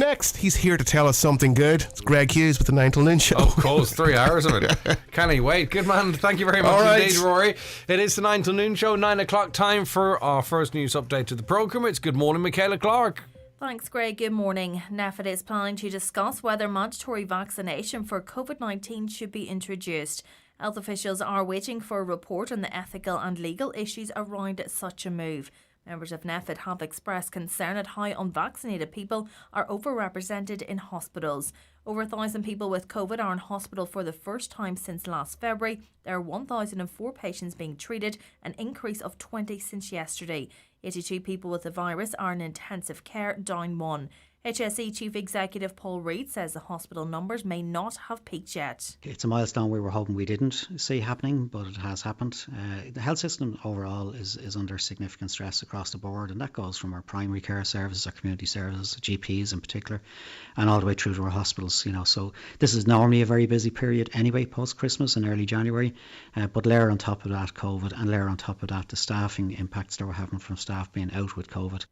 next? He's here to tell us something good. It's Greg Hughes with the 9 till noon show. Of course, 3 hours of it. Can't he wait? Good man. Thank you very much indeed, Rory. It is the 9 till noon show, 9 o'clock time for our first news update to the programme. It's Good Morning, Michaela Clark. Thanks, Greg. Good morning. NPHET is planning to discuss whether mandatory vaccination for COVID-19 should be introduced. Health officials are waiting for a report on the ethical and legal issues around such a move. Members of NPHET have expressed concern at how unvaccinated people are overrepresented in hospitals. Over 1,000 people with COVID are in hospital for the first time since last February. There are 1,004 patients being treated, an increase of 20 since yesterday. 82 people with the virus are in intensive care, down 1. HSE Chief Executive Paul Reid says the hospital numbers may not have peaked yet. It's a milestone we were hoping we didn't see happening, but it has happened. The health system overall is under significant stress across the board, and that goes from our primary care services, our community services, GPs in particular, and all the way through to our hospitals. So this is normally a very busy period anyway, post-Christmas and early January, but layer on top of that COVID, and layer on top of that the staffing impacts that we're having from staff being out with COVID.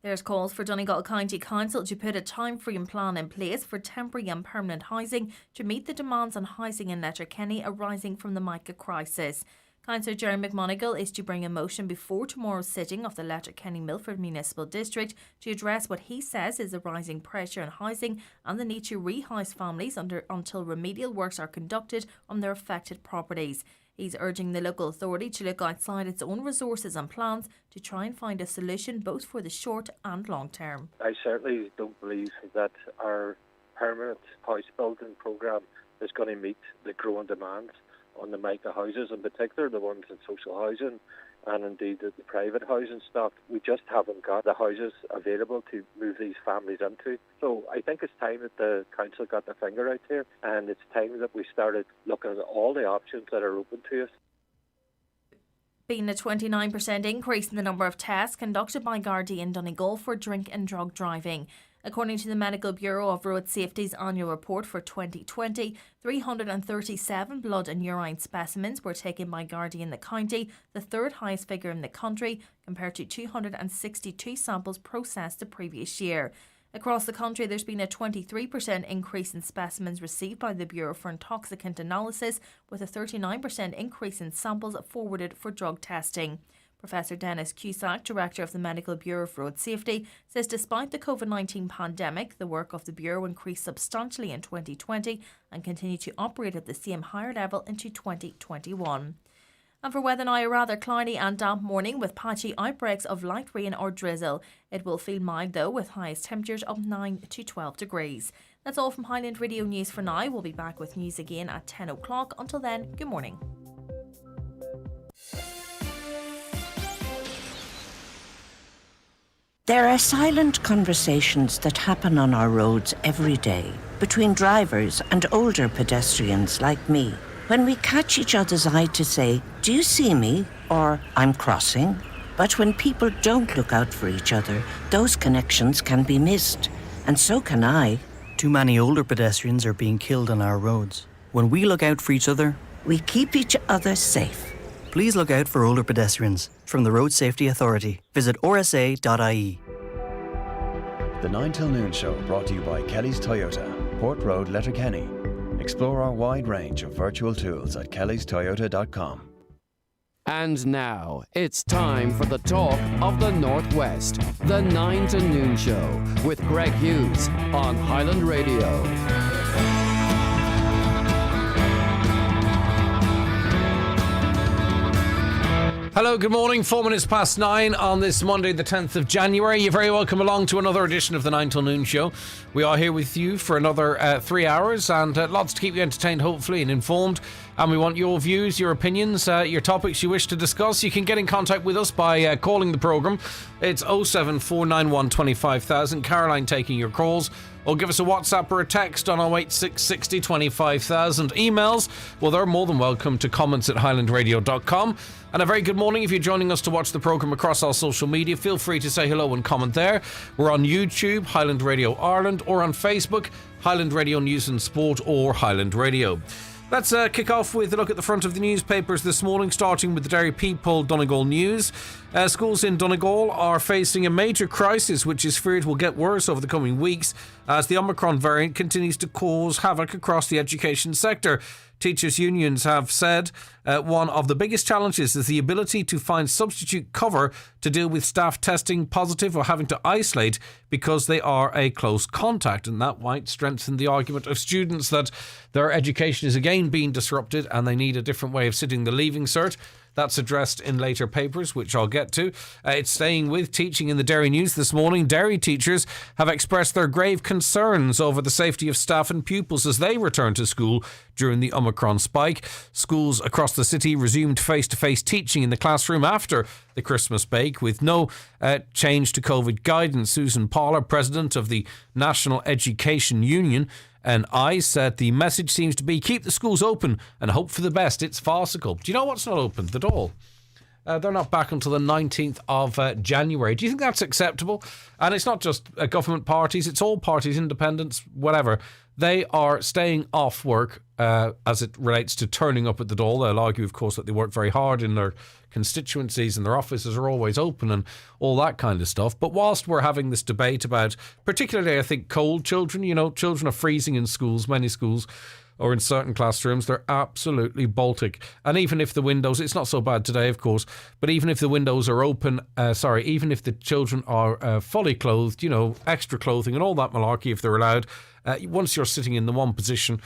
There's calls for Donegal County Council to put a time-frame plan in place for temporary and permanent housing to meet the demands on housing in Letterkenny arising from the mica crisis. Councillor Jerry McMonigal is to bring a motion before tomorrow's sitting of the Letterkenny Milford Municipal District to address what he says is the rising pressure on housing and the need to rehouse families until remedial works are conducted on their affected properties. He's urging the local authority to look outside its own resources and plans to try and find a solution both for the short and long term. I certainly don't believe that our permanent house building programme is going to meet the growing demands on the mica houses, in particular the ones in social housing and indeed the private housing stock. We just haven't got the houses available to move these families into. So I think it's time that the council got their finger out here, and it's time that we started looking at all the options that are open to us. Been a 29% increase in the number of tests conducted by Gardaí in Donegal for drink and drug driving. According to the Medical Bureau of Road Safety's annual report for 2020, 337 blood and urine specimens were taken by Gardaí in the county, the third highest figure in the country, compared to 262 samples processed the previous year. Across the country, there's been a 23% increase in specimens received by the Bureau for intoxicant analysis, with a 39% increase in samples forwarded for drug testing. Professor Dennis Cusack, Director of the Medical Bureau of Road Safety, says despite the COVID-19 pandemic, the work of the Bureau increased substantially in 2020 and continued to operate at the same higher level into 2021. And for weather now, a rather cloudy and damp morning with patchy outbreaks of light rain or drizzle. It will feel mild though, with highest temperatures of 9 to 12 degrees. That's all from Highland Radio News for now. We'll be back with news again at 10 o'clock. Until then, good morning. There are silent conversations that happen on our roads every day between drivers and older pedestrians like me. When we catch each other's eye to say, "Do you see me?" or "I'm crossing." But when people don't look out for each other, those connections can be missed. And so can I. Too many older pedestrians are being killed on our roads. When we look out for each other, we keep each other safe. Please look out for older pedestrians. From the Road Safety Authority. Visit rsa.ie. The 9 till noon show brought to you by Kelly's Toyota, Port Road, Letterkenny. Explore our wide range of virtual tools at kellystoyota.com. And now, it's time for the talk of the Northwest. The 9 to noon show with Greg Hughes on Highland Radio. Hello, good morning. 4 minutes past 9 on this Monday, the 10th of January. You're very welcome along to another edition of the 9 till noon show. We are here with you for another 3 hours and lots to keep you entertained, hopefully, and informed. And we want your views, your opinions, your topics you wish to discuss. You can get in contact with us by calling the programme. It's 07491 25000. Caroline taking your calls. Or give us a WhatsApp or a text on 086 60 25000. Emails, well, they're more than welcome to comments@highlandradio.com. And a very good morning if you're joining us to watch the programme across our social media. Feel free to say hello and comment there. We're on YouTube, Highland Radio Ireland, or on Facebook, Highland Radio News and Sport, or Highland Radio. Let's kick off with a look at the front of the newspapers this morning, starting with the Derry People Donegal News. Schools in Donegal are facing a major crisis which is feared will get worse over the coming weeks as the Omicron variant continues to cause havoc across the education sector. Teachers' unions have said one of the biggest challenges is the ability to find substitute cover to deal with staff testing positive or having to isolate because they are a close contact, and that might strengthen the argument of students that their education is again being disrupted and they need a different way of sitting the Leaving Cert. That's addressed in later papers, which I'll get to. It's staying with teaching in the Dairy News this morning. Dairy teachers have expressed their grave concerns over the safety of staff and pupils as they return to school during the Omicron spike. Schools across the city resumed face-to-face teaching in the classroom after the Christmas break with no change to COVID guidance. Susan Paller, president of the National Education Union, and I said the message seems to be keep the schools open and hope for the best. It's farcical. Do you know what's not open? The Dáil. They're not back until the 19th of January. Do you think that's acceptable? And it's not just government parties, it's all parties, independents, whatever. They are staying off work as it relates to turning up at the Dáil. They'll argue, of course, that they work very hard in their constituencies and their offices are always open and all that kind of stuff. But whilst we're having this debate about, particularly, I think, cold children, you know, children are freezing in schools, many schools, or in certain classrooms, they're absolutely Baltic. And even if the windows, it's not so bad today, of course, but even if the windows are open, even if the children are fully clothed, you know, extra clothing and all that malarkey, if they're allowed, once you're sitting in the one position,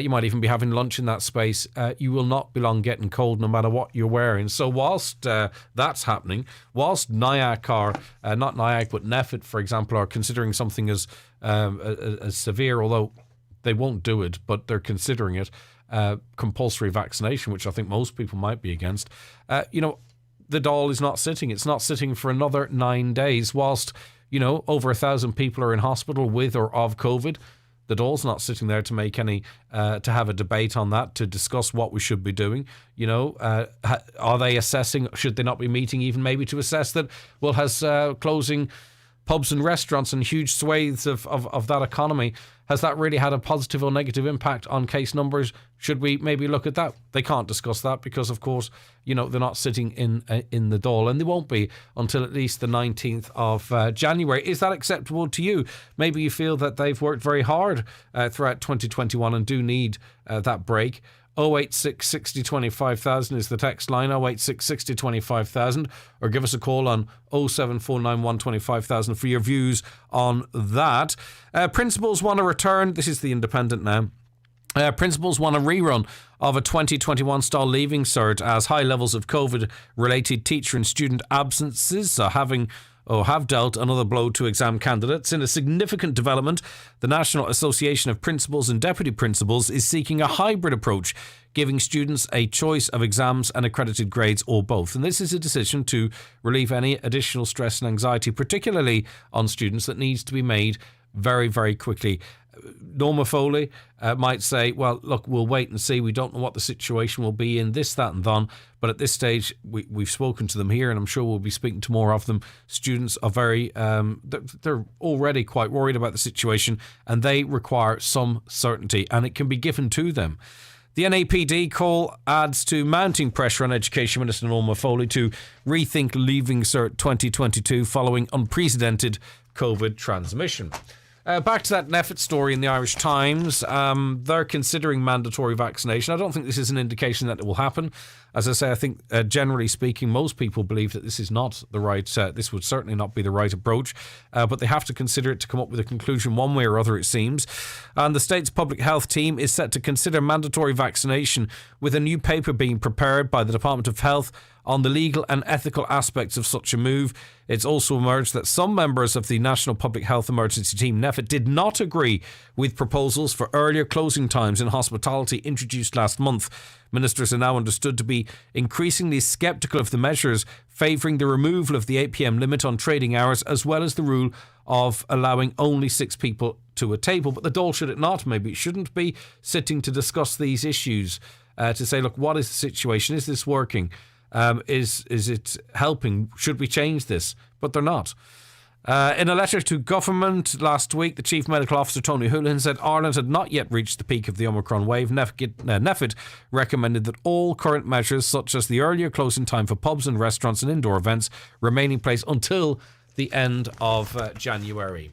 you might even be having lunch in that space, you will not be long getting cold no matter what you're wearing. So whilst that's happening, whilst NIAC are, not NIAC, but NEFIT, for example, are considering something as severe, although they won't do it, but they're considering it, compulsory vaccination, which I think most people might be against. You know, the Dáil is not sitting. It's not sitting for another 9 days. Whilst, you know, over 1,000 people are in hospital with or of COVID, the Dáil's not sitting there to make any, to have a debate on that, to discuss what we should be doing. You know, are they assessing, should they not be meeting even maybe to assess that, well, has closing pubs and restaurants and huge swathes of that economy, has that really had a positive or negative impact on case numbers? Should we maybe look at that? They can't discuss that because, of course, you know, they're not sitting in the Dáil, and they won't be until at least the 19th of January. Is that acceptable to you? Maybe you feel that they've worked very hard throughout 2021 and do need that break. 086 60 25,000 is the text line, 086 60 25,000, or give us a call on 07491 25,000 for your views on that. Principals want to return, this is the Independent now. Principals want a rerun of a 2021 style Leaving Cert as high levels of COVID-related teacher and student absences are have dealt another blow to exam candidates. In a significant development, the National Association of Principals and Deputy Principals is seeking a hybrid approach, giving students a choice of exams and accredited grades or both. And this is a decision to relieve any additional stress and anxiety, particularly on students, that needs to be made very, very quickly. Norma Foley might say, well, look, we'll wait and see. We don't know what the situation will be in this, that and thon. But at this stage, we've spoken to them here, and I'm sure we'll be speaking to more of them. Students are very, they're already quite worried about the situation, and they require some certainty, and it can be given to them. The NAPD call adds to mounting pressure on Education Minister Norma Foley to rethink Leaving Cert 2022 following unprecedented COVID transmission. Back to that NEFIT story in the Irish Times. They're considering mandatory vaccination. I don't think this is an indication that it will happen. As I say, I think generally speaking, most people believe that this is not the right, this would certainly not be the right approach, but they have to consider it to come up with a conclusion one way or other, it seems. And the state's public health team is set to consider mandatory vaccination, with a new paper being prepared by the Department of Health on the legal and ethical aspects of such a move. It's also emerged that some members of the National Public Health Emergency Team, NEFIT, did not agree with proposals for earlier closing times in hospitality introduced last month. Ministers are now understood to be increasingly sceptical of the measures favouring the removal of the 8 p.m. limit on trading hours, as well as the rule of allowing only 6 people to a table. But the Dáil, should it not, maybe it shouldn't be sitting to discuss these issues, to say, look, what is the situation? Is this working? Is it helping? Should we change this? But they're not. In a letter to government last week, the Chief Medical Officer Tony Holohan said Ireland had not yet reached the peak of the Omicron wave. NPHET recommended that all current measures, such as the earlier closing time for pubs and restaurants and indoor events, remain in place until the end of January.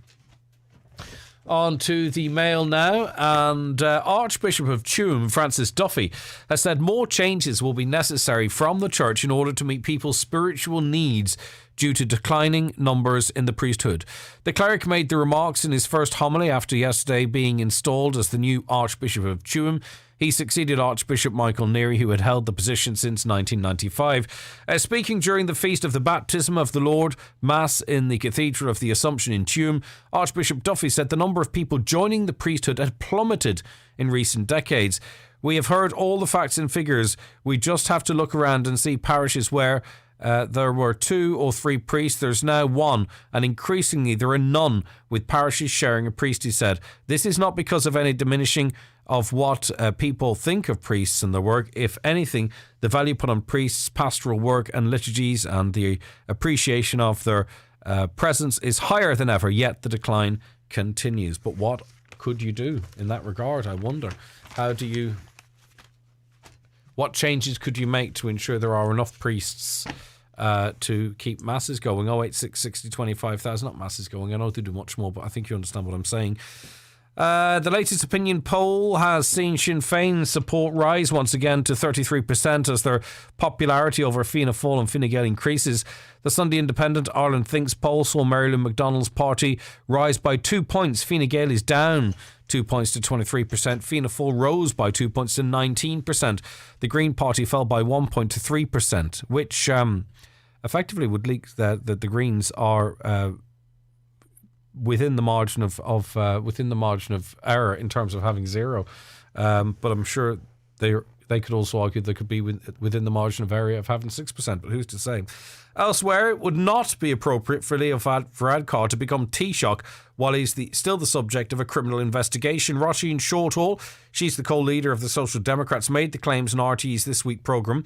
On to the Mail now, and Archbishop of Tuam, Francis Duffy, has said more changes will be necessary from the church in order to meet people's spiritual needs due to declining numbers in the priesthood. The cleric made the remarks in his first homily after yesterday being installed as the new Archbishop of Tuam. He succeeded Archbishop Michael Neary, who had held the position since 1995. Speaking during the Feast of the Baptism of the Lord Mass in the Cathedral of the Assumption in Tuam, Archbishop Duffy said the number of people joining the priesthood had plummeted in recent decades. We have heard all the facts and figures. We just have to look around and see parishes where there were 2 or 3 priests. There's now 1, and increasingly there are none, with parishes sharing a priest, he said. This is not because of any diminishing of what people think of priests and their work. If anything, the value put on priests' pastoral work and liturgies and the appreciation of their presence is higher than ever, yet the decline continues. But what could you do in that regard, I wonder? What changes could you make to ensure there are enough priests to keep masses going? 086 60 25,000, not masses going. I know they do much more, but I think you understand what I'm saying. The latest opinion poll has seen Sinn Féin's support rise once again to 33% as their popularity over Fianna Fáil and Fine Gael increases. The Sunday Independent Ireland Thinks poll saw Marilyn McDonnell's party rise by 2 points. Fine Gael is down 2 points to 23%. Fianna Fáil rose by 2 points to 19%. The Green Party fell by 1 point to 3%, which effectively would leak that the Greens are within the margin of error in terms of having 0. But I'm sure they could also argue they could be within the margin of error of having 6%, but who's to say? Elsewhere, it would not be appropriate for Leo Varadkar to become Taoiseach while he's still the subject of a criminal investigation. Roisin Shortall, she's the co-leader of the Social Democrats, made the claims in RTÉ's This Week programme.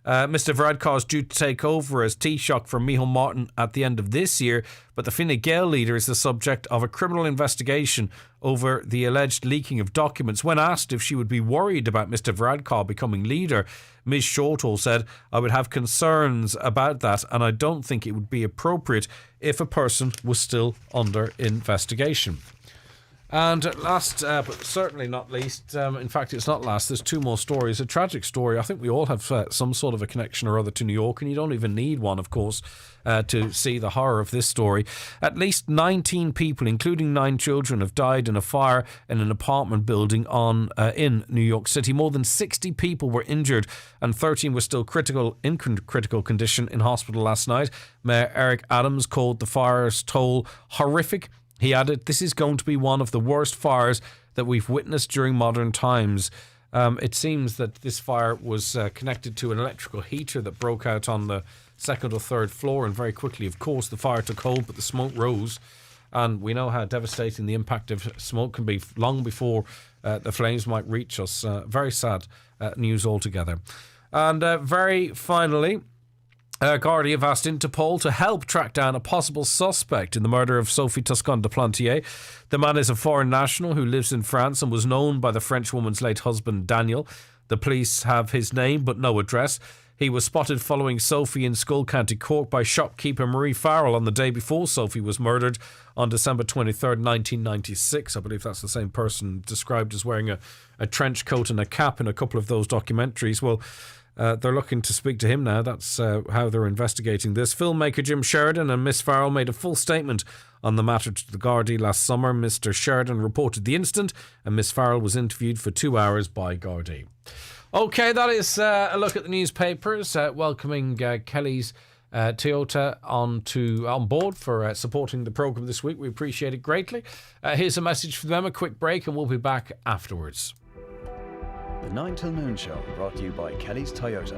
Mr Varadkar is due to take over as Taoiseach from Micheál Martin at the end of this year, but the Fine Gael leader is the subject of a criminal investigation over the alleged leaking of documents. When asked if she would be worried about Mr Varadkar becoming leader, Ms Shortall said, "I would have concerns about that, and I don't think it would be appropriate if a person was still under investigation." And last, but certainly not least, in fact it's not last, there's 2 more stories. A tragic story. I think we all have some sort of a connection or other to New York, and you don't even need one, of course, to see the horror of this story. At least 19 people, including 9 children, have died in a fire in an apartment building in New York City. More than 60 people were injured and 13 were still in critical condition in hospital last night. Mayor Eric Adams called the fire's toll horrific. He added, "This is going to be one of the worst fires that we've witnessed during modern times." It seems that this fire was connected to an electrical heater that broke out on the 2nd or 3rd floor, and very quickly, of course, the fire took hold, but the smoke rose. And we know how devastating the impact of smoke can be long before the flames might reach us. Very sad news altogether. And very finally, Gardaí have asked Interpol to help track down a possible suspect in the murder of Sophie Toscan de Plantier. The man is a foreign national who lives in France and was known by the French woman's late husband, Daniel. The police have his name but no address. He was spotted following Sophie in Skull, County Cork by shopkeeper Marie Farrell on the day before Sophie was murdered on December 23rd, 1996. I believe that's the same person described as wearing a trench coat and a cap in a couple of those documentaries. Well, they're looking to speak to him now. That's how they're investigating this. Filmmaker Jim Sheridan and Miss Farrell made a full statement on the matter to the Gardaí last summer. Mr Sheridan reported the incident and Miss Farrell was interviewed for 2 hours by Gardaí. OK, that is a look at the newspapers, welcoming Kelly's Toyota on board for supporting the programme this week. We appreciate it greatly. Here's a message for them, a quick break, and we'll be back afterwards. The 9 till Noon Show, brought to you by Kelly's Toyota.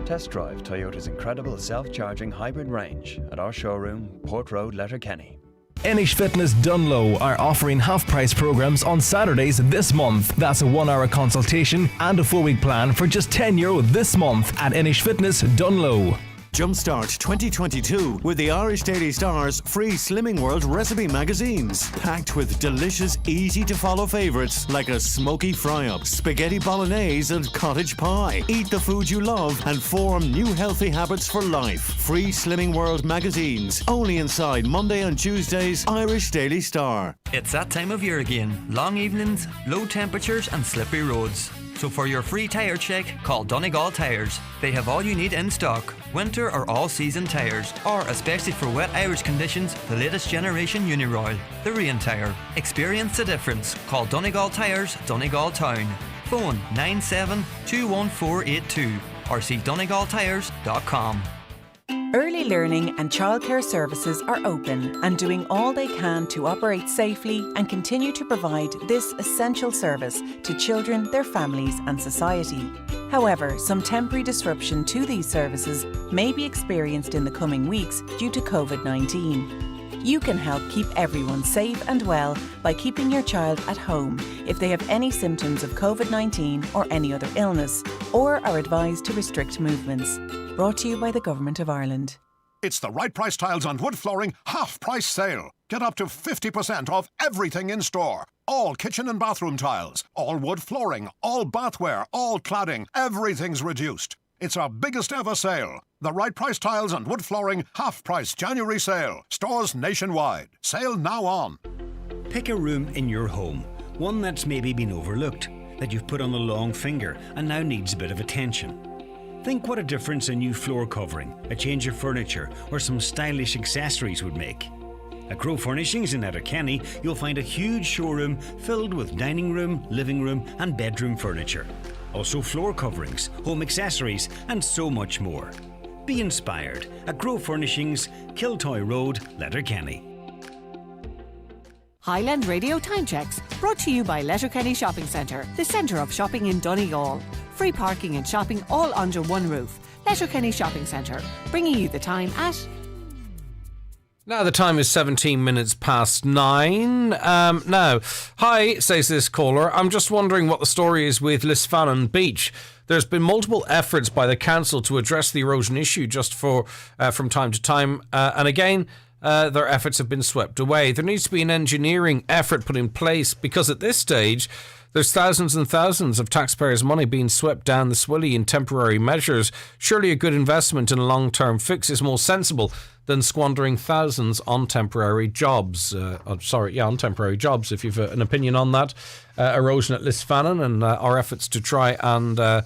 Test drive Toyota's incredible self-charging hybrid range at our showroom, Port Road, Letterkenny. Inish Fitness Dunlow are offering half-price programs on Saturdays this month. That's a 1-hour consultation and a 4-week plan for just €10 this month at Inish Fitness Dunlow. Jumpstart 2022 with the Irish Daily Star's free Slimming World recipe magazines, packed with delicious, easy-to-follow favourites like a smoky fry-up, spaghetti bolognese and cottage pie. Eat the food you love and form new healthy habits for life. Free Slimming World magazines, only inside Monday and Tuesday's Irish Daily Star. It's that time of year again. Long evenings, low temperatures and slippery roads. So for your free tyre check, call Donegal Tyres. They have all you need in stock. Winter or all-season tyres. Or, especially for wet Irish conditions, the latest generation Uniroyal, the rain tyre. Experience the difference. Call Donegal Tyres, Donegal Town. Phone 97 21482 or see donegaltyres.com. Early learning and childcare services are open and doing all they can to operate safely and continue to provide this essential service to children, their families and society. However, some temporary disruption to these services may be experienced in the coming weeks due to COVID-19. You can help keep everyone safe and well by keeping your child at home if they have any symptoms of COVID-19 or any other illness, or are advised to restrict movements. Brought to you by the Government of Ireland. It's the Right Price Tiles and Wood Flooring half-price sale. Get up to 50% off everything in store. All kitchen and bathroom tiles, all wood flooring, all bathware, all cladding. Everything's reduced. It's our biggest ever sale. The Right Price Tiles and Wood Flooring half-price January sale. Stores nationwide. Sale now on. Pick a room in your home. One that's maybe been overlooked, that you've put on the long finger and now needs a bit of attention. Think what a difference a new floor covering, a change of furniture or some stylish accessories would make. At Grow Furnishings in Letterkenny, you'll find a huge showroom filled with dining room, living room and bedroom furniture. Also floor coverings, home accessories and so much more. Be inspired at Grow Furnishings, Kiltoy Road, Letterkenny. Highland Radio Time Checks, brought to you by Letterkenny Shopping Centre, the centre of shopping in Donegal. Free parking and shopping all under one roof. Letterkenny Shopping Centre, bringing you the time at... Now the time is 17 minutes past 9. Now, hi, says this caller. I'm just wondering what the story is with Lisfannon Beach. There's been multiple efforts by the council to address the erosion issue just from time to time. And again, their efforts have been swept away. There needs to be an engineering effort put in place because at this stage, there's thousands and thousands of taxpayers' money being swept down the Swilly in temporary measures. Surely a good investment in a long-term fix is more sensible than squandering thousands on temporary jobs. On temporary jobs. If you've an opinion on that, erosion at Lisfannon and our efforts to try and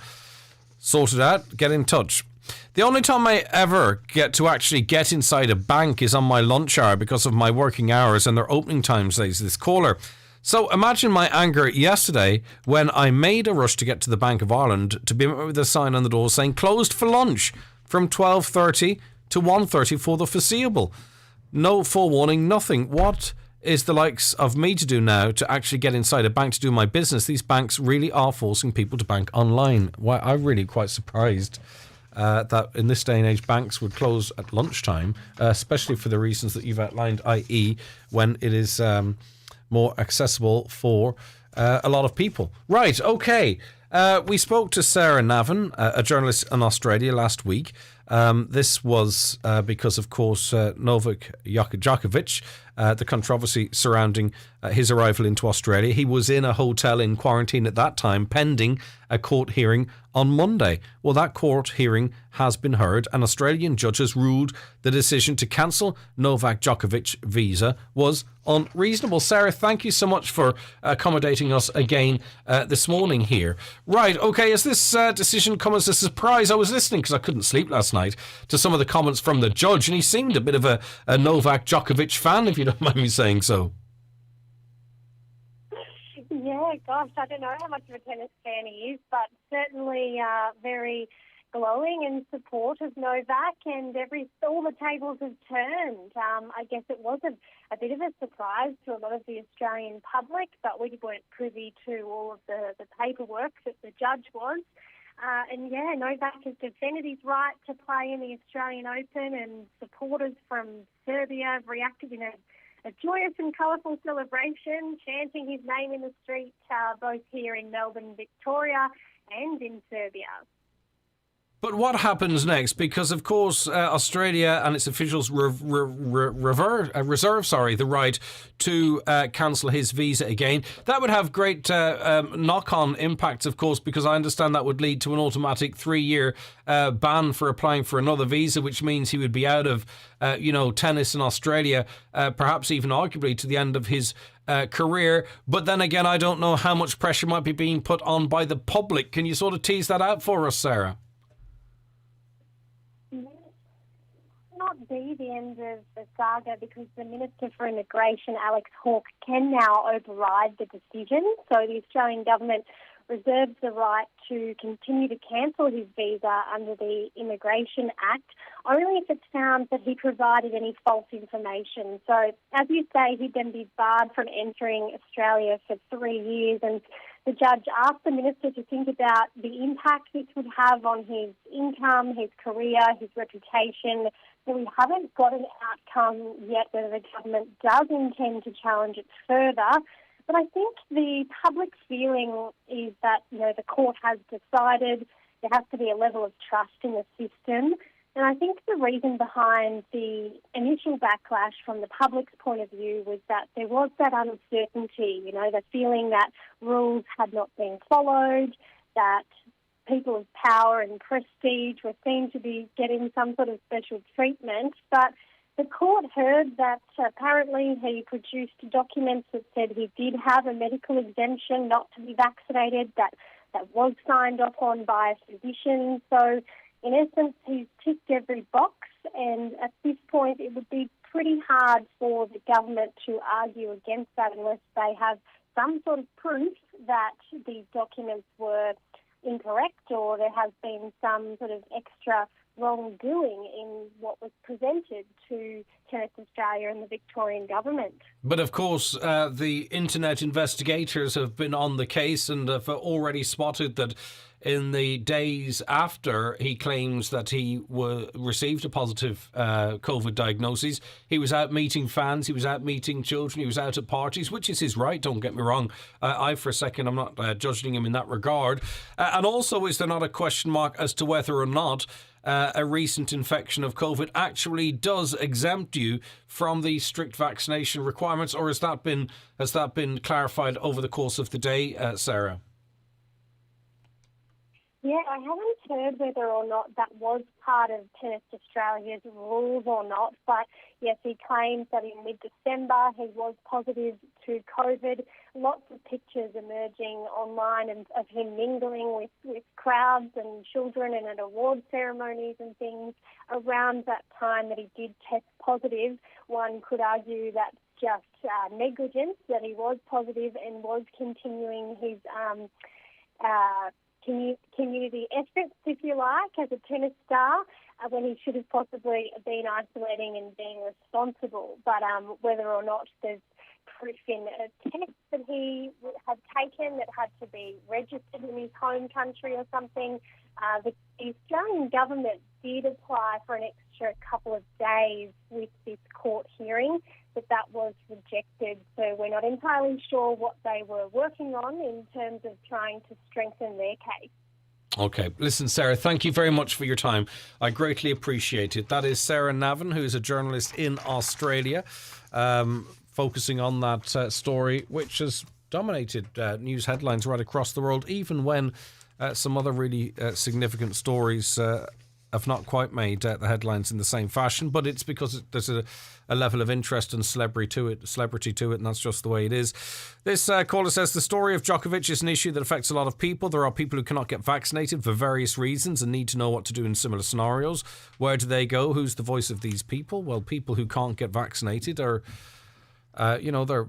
sort it out, get in touch. The only time I ever get to actually get inside a bank is on my lunch hour because of my working hours and their opening times, says this caller. So imagine my anger yesterday when I made a rush to get to the Bank of Ireland to be met with a sign on the door saying closed for lunch from 12:30 to 1:30 for the foreseeable. No forewarning, nothing. What is the likes of me to do now to actually get inside a bank to do my business? These banks really are forcing people to bank online. Why, I'm really quite surprised that in this day and age banks would close at lunchtime, especially for the reasons that you've outlined, i.e. when it is... more accessible for a lot of people. Right, okay. We spoke to Sarah Navin, a journalist in Australia last week. This was because, of course, Novak Djokovic, the controversy surrounding his arrival into Australia. He was in a hotel in quarantine at that time, pending a court hearing on Monday. Well, that court hearing has been heard, and Australian judges ruled the decision to cancel Novak Djokovic's visa was unreasonable. Sarah, thank you so much for accommodating us again this morning here. Right, okay, has this decision come as a surprise? I was listening, because I couldn't sleep last night, to some of the comments from the judge, and he seemed a bit of a Novak Djokovic fan, if you don't mind me saying so. Yeah, gosh, I don't know how much of a tennis fan he is, but certainly very glowing in support of Novak, and all the tables have turned. I guess it was a bit of a surprise to a lot of the Australian public, but we weren't privy to all of the paperwork that the judge was. And yeah, Novak has defended his right to play in the Australian Open, and supporters from Serbia have reacted in a joyous and colourful celebration, chanting his name in the street, both here in Melbourne, Victoria, and in Serbia. But what happens next? Because, of course, Australia and its officials reserve the right to cancel his visa again. That would have great knock-on impacts, of course, because I understand that would lead to an automatic 3-year ban for applying for another visa, which means he would be out of, tennis in Australia, perhaps even arguably to the end of his career. But then again, I don't know how much pressure might be being put on by the public. Can you sort of tease that out for us, Sarah? Not be the end of the saga, because the Minister for Immigration, Alex Hawke, can now override the decision. So the Australian government reserves the right to continue to cancel his visa under the Immigration Act, only if it's found that he provided any false information. So, as you say, he'd then be barred from entering Australia for 3 years, and the judge asked the minister to think about the impact this would have on his income, his career, his reputation. So we haven't got an outcome yet whether the government does intend to challenge it further. But I think the public feeling is that, the court has decided. There has to be a level of trust in the system. And I think the reason behind the initial backlash from the public's point of view was that there was that uncertainty, the feeling that rules had not been followed, that people of power and prestige were seen to be getting some sort of special treatment. But the court heard that apparently he produced documents that said he did have a medical exemption not to be vaccinated, that was signed off on by a physician. So, in essence, he's ticked every box, and at this point it would be pretty hard for the government to argue against that unless they have some sort of proof that these documents were incorrect or there has been some sort of extra wrongdoing in what was presented to Tennis Australia and the Victorian government. But of course, the internet investigators have been on the case and have already spotted that in the days after he claims that he received a positive COVID diagnosis, he was out meeting fans, he was out meeting children, he was out at parties, which is his right, don't get me wrong. I'm not judging him in that regard. And also, is there not a question mark as to whether or not a recent infection of COVID actually does exempt you from the strict vaccination requirements, or has that been clarified over the course of the day, Sarah? Yeah, I haven't heard whether or not that was part of Tennis Australia's rules or not, but yes, he claims that in mid-December he was positive to COVID. Lots of pictures emerging online of him mingling with crowds and children and at award ceremonies and things around that time that he did test positive. One could argue that's just negligence, that he was positive and was continuing his community efforts, if you like, as a tennis star, when he should have possibly been isolating and being responsible. But whether or not there's proof in a test that he had taken that had to be registered in his home country or something, the Australian government did apply for an extra couple of days with this court hearing, but that was rejected. So we're not entirely sure what they were working on in terms of trying to strengthen their case. Okay. Listen, Sarah, thank you very much for your time. I greatly appreciate it. That is Sarah Navin, who is a journalist in Australia, focusing on that story, which has dominated news headlines right across the world, even when some other really significant stories have not quite made the headlines in the same fashion, but it's because there's a level of interest and celebrity to it, and that's just the way it is. This caller says the story of Djokovic is an issue that affects a lot of people. There are people who cannot get vaccinated for various reasons and need to know what to do in similar scenarios. Where do they go? Who's the voice of these people? Well, people who can't get vaccinated are, they're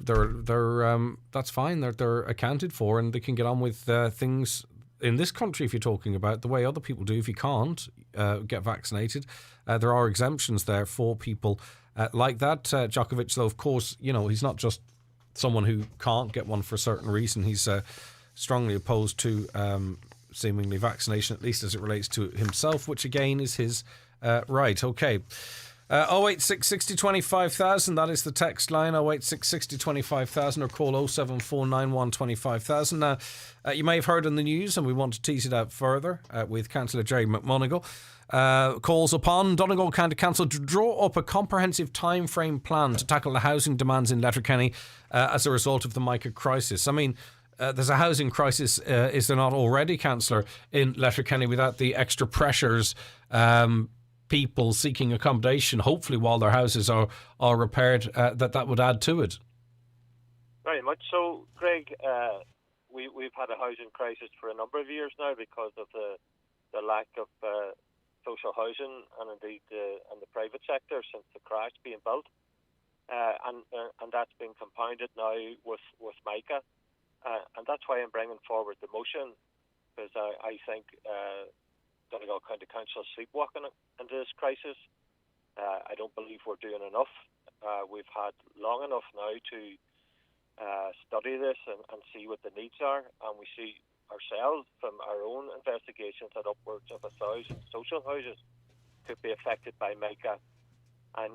that's fine. They're accounted for, and they can get on with things. In this country, if you're talking about the way other people do, if you can't get vaccinated, there are exemptions there for people like that. Djokovic, though, of course, he's not just someone who can't get one for a certain reason. He's strongly opposed to seemingly vaccination, at least as it relates to himself, which again is his right. Okay. 086 60 25,000, that is the text line, 086 60 25,000, or call 07491 25,000. Now, you may have heard in the news, and we want to tease it out further with Councillor Jerry McMonigal, calls upon Donegal County Council to draw up a comprehensive time frame plan to tackle the housing demands in Letterkenny as a result of the mica crisis. I mean, there's a housing crisis, is there not already, Councillor, in Letterkenny, without the extra pressures, people seeking accommodation, hopefully while their houses are repaired, that would add to it? Very much so, Greg. We've had a housing crisis for a number of years now because of the lack of social housing and indeed in the private sector since the crash being built, and that's been compounded now with mica, and that's why I'm bringing forward the motion, because I think Donegal County Council is sleepwalking into this crisis. I don't believe we're doing enough. We've had long enough now to study this and see what the needs are, and we see ourselves from our own investigations that upwards of 1,000 social houses could be affected by mica, and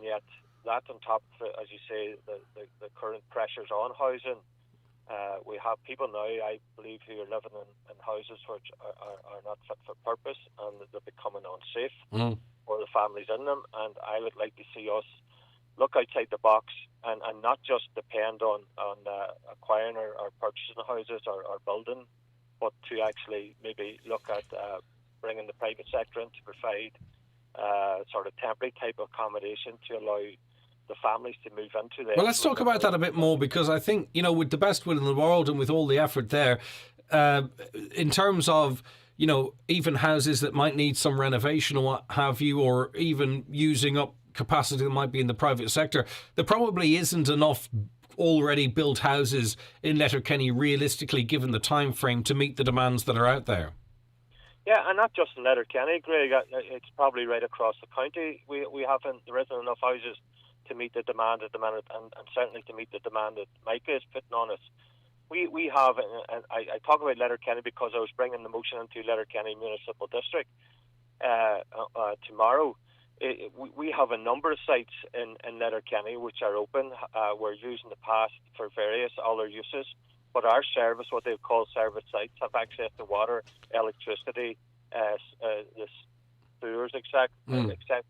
yet that on top of, as you say, the current pressures on housing. We have people now, I believe, who are living in houses which are not fit for purpose, and they're becoming unsafe for the families in them. And I would like to see us look outside the box and not just depend on acquiring or purchasing houses or building, but to actually maybe look at bringing the private sector in to provide sort of temporary type of accommodation to allow the families to move into there. Well, let's talk about that a bit more, because I think, with the best will in the world and with all the effort there, in terms of, even houses that might need some renovation or what have you, or even using up capacity that might be in the private sector, there probably isn't enough already built houses in Letterkenny realistically, given the time frame, to meet the demands that are out there. Yeah, and not just in Letterkenny, Greg. It's probably right across the county. There isn't enough houses to meet the demand at the minute, and certainly to meet the demand that Micah is putting on us. We have, and I talk about Letterkenny because I was bringing the motion into Letterkenny Municipal District tomorrow. We have a number of sites in Letterkenny which are open. We're using the past for various other uses, but our service, what they call service sites, have access to water, electricity, the sewers, etc.,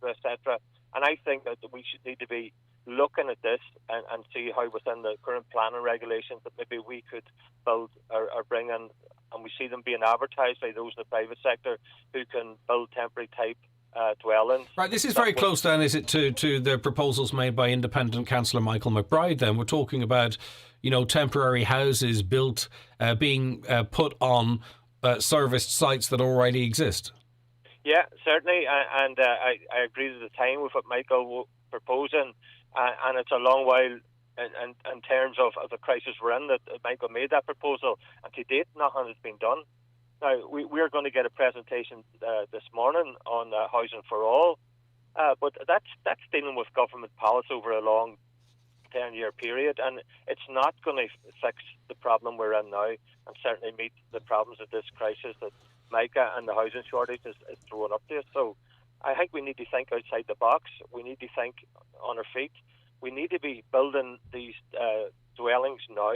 etc. And I think that we should need to be looking at this and see how within the current planning regulations that maybe we could build or bring in, and we see them being advertised by those in the private sector who can build temporary type dwellings. Right, this is very close then, is it, to the proposals made by Independent Councillor Michael McBride then? We're talking about, temporary houses built, being put on serviced sites that already exist. Yeah, certainly, and I agree with the time with what Michael was proposing, and it's a long while in terms of the crisis we're in that Michael made that proposal, and to date nothing has been done. Now, we're going to get a presentation this morning on Housing for All, but that's dealing with government policy over a long 10-year period, and it's not going to fix the problem we're in now, and certainly meet the problems of this crisis that Micah and the housing shortage is throwing up to us. So I think we need to think outside the box. We need to think on our feet. We need to be building these dwellings now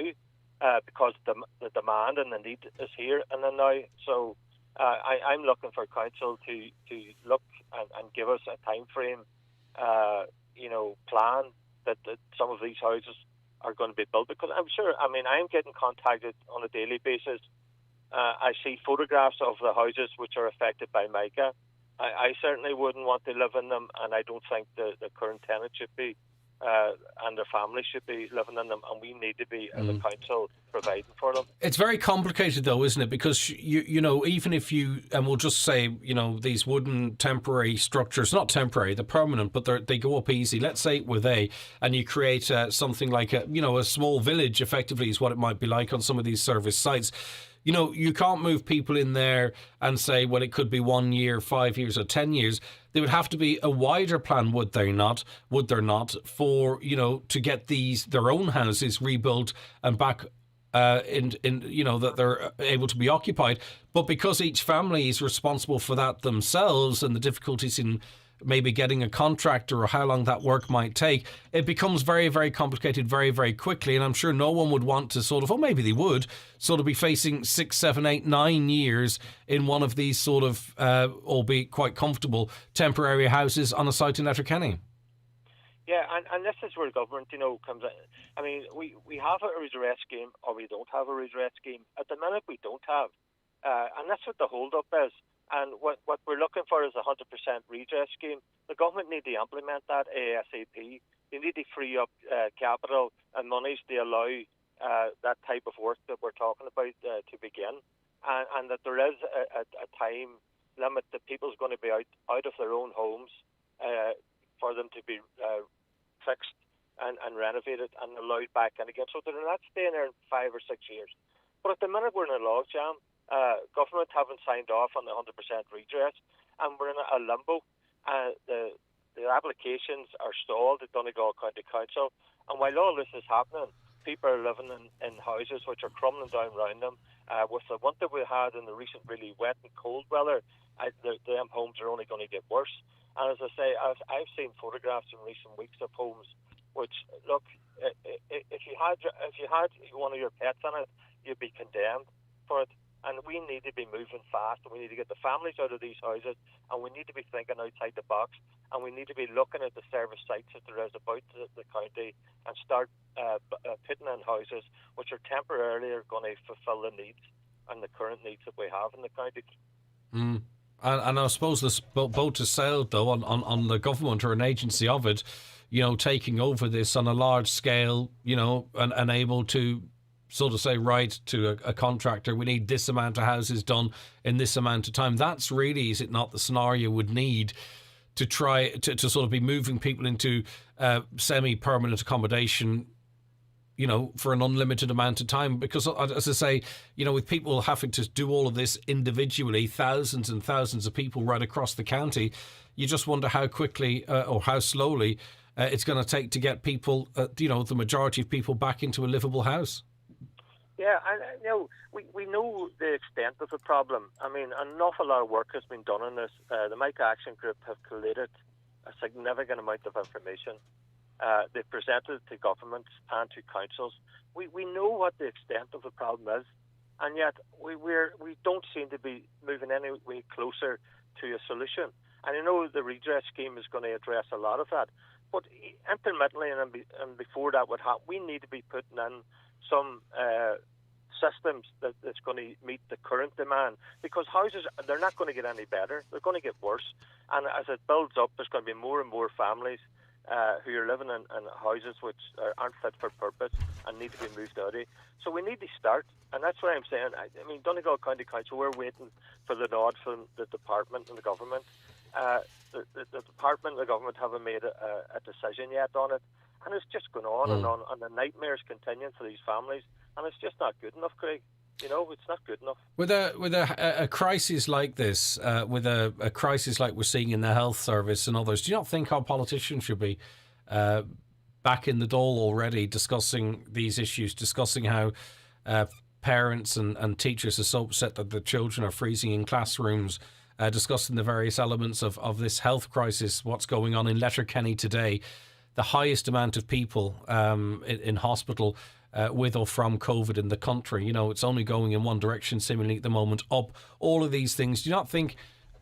because the demand and the need is here and then now. So I'm looking for council to look and give us a time frame, plan that some of these houses are going to be built. Because I'm getting contacted on a daily basis. I see photographs of the houses which are affected by mica. I certainly wouldn't want to live in them, and I don't think the current tenants should be, and their families should be living in them, and we need to be, as a council, providing for them. It's very complicated though, isn't it? Because, even if you, and we'll just say, these wooden temporary structures, not temporary, they're permanent, but they go up easy. Let's say it were they, and you create something like a small village, effectively, is what it might be like on some of these service sites. You can't move people in there and say, well, it could be 1 year, 5 years or 10 years. There would have to be a wider plan, would there not, for, to get their own houses rebuilt and back that they're able to be occupied. But because each family is responsible for that themselves, and the difficulties in maybe getting a contractor or how long that work might take, it becomes very, very complicated very, very quickly. And I'm sure no one would want to sort of, or maybe they would, sort of be facing 6, 7, 8, 9 years in one of these sort of, albeit quite comfortable, temporary houses on a site in Letterkenny. Yeah, and this is where government, comes in. I mean, we have a redress scheme, or we don't have a redress scheme. At the minute, we don't have. And that's what the hold-up is. And what we're looking for is a 100% redress scheme. The government need to implement that ASAP. They need to free up capital and monies to allow that type of work that we're talking about to begin. And that there is a time limit that people's going to be out of their own homes for them to be fixed and renovated and allowed back in again. So they're not staying there in 5 or 6 years. But at the minute we're in a logjam. Government haven't signed off on the 100% redress, and we're in a limbo. The applications are stalled at Donegal County Council, and while all this is happening, people are living in houses which are crumbling down around them. With the winter we had in the recent really wet and cold weather, them homes are only going to get worse. And as I say, I've seen photographs in recent weeks of homes which, look, if you had one of your pets in it, you'd be condemned for it. And we need to be moving fast, and we need to get the families out of these houses, and we need to be thinking outside the box, and we need to be looking at the service sites that there is about the county and start putting in houses which are temporarily going to fulfil the needs and the current needs that we have in the county. And I suppose this boat has sailed, though, on the government or an agency of it, taking over this on a large scale, and able to sort of say, right, to a contractor, we need this amount of houses done in this amount of time. That's really, is it not, the scenario would need to try to sort of be moving people into semi-permanent accommodation, for an unlimited amount of time. Because, as I say, with people having to do all of this individually, thousands and thousands of people right across the county, you just wonder how quickly or how slowly it's going to take to get people, the majority of people back into a livable house. Yeah, and we know the extent of the problem. I mean, an awful lot of work has been done on this. The Micah Action Group have collated a significant amount of information. They've presented it to governments and to councils. We know what the extent of the problem is, and yet we don't seem to be moving any way closer to a solution. And I know the redress scheme is going to address a lot of that, but intermittently and before that would happen, we need to be putting in some systems that's going to meet the current demand, because houses, they're not going to get any better, they're going to get worse. And as it builds up, there's going to be more and more families who are living in houses which aren't fit for purpose and need to be moved out of. So we need to start, and that's what I'm saying. I mean, Donegal County Council, we're waiting for the nod from the department and the government. The department and the government haven't made a decision yet on it. And it's just going on and on, and the nightmares continuing for these families, and it's just not good enough, Craig. It's not good enough. With a crisis like this, with a crisis like we're seeing in the health service and others, do you not think our politicians should be back in the Dáil already discussing these issues, discussing how parents and teachers are so upset that the children are freezing in classrooms, discussing the various elements of this health crisis, what's going on in Letterkenny today, the highest amount of people in hospital with or from COVID in the country. It's only going in one direction seemingly at the moment, up. All of these things. Do you not think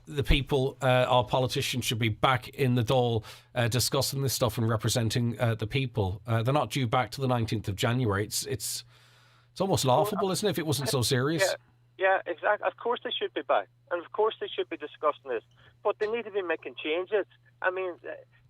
the people, our politicians, should be back in the Dáil discussing this stuff and representing the people? They're not due back to the 19th of January. It's almost laughable, isn't it, if it wasn't so serious? Yeah, exactly. Of course they should be back, and of course they should be discussing this, but they need to be making changes. I mean,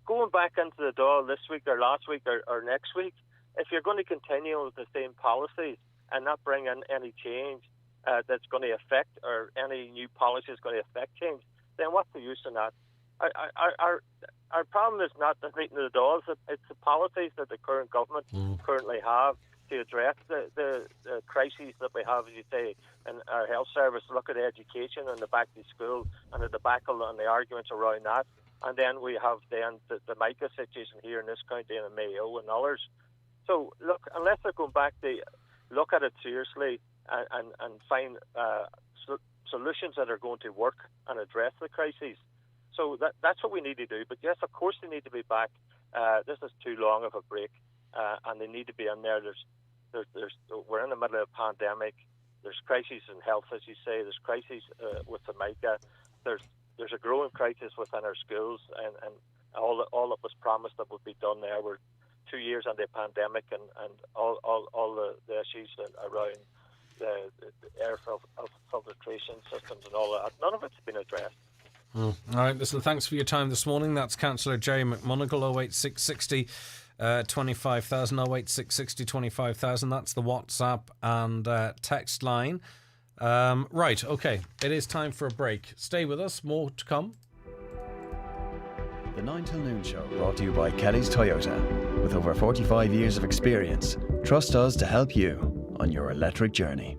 going back into the Dáil this week or last week or next week, if you're going to continue with the same policies and not bring in any change that's going to affect, or any new policy is going to affect change, then what's the use in that? Our problem is not the meeting of the Dáil, it's the policies that the current government currently have to address the crises that we have, as you say, in our health service. Look at education and the back to school and the debacle and the arguments around that. And then we have the Micah situation here in this county and in Mayo and others. So, look, unless they're going back to look at it seriously and find solutions that are going to work and address the crises, So that's what we need to do. But yes, of course they need to be back. This is too long of a break, and they need to be in there. We're in the middle of a pandemic. There's crises in health, as you say. There's crises with the MICA. There's a growing crisis within our schools, and all that was promised that would be done there. We're 2 years into the pandemic, and all the issues around the air filtration systems and all that. None of it's been addressed. All right, listen, thanks for your time this morning. That's Councillor Jerry McMonagle, 08660 25,000, 08660 25,000. That's the WhatsApp and text line. Right, okay, it is time for a break. Stay with us, more to come. The 9 till Noon Show, brought to you by Kelly's Toyota. With over 45 years of experience, trust us to help you on your electric journey.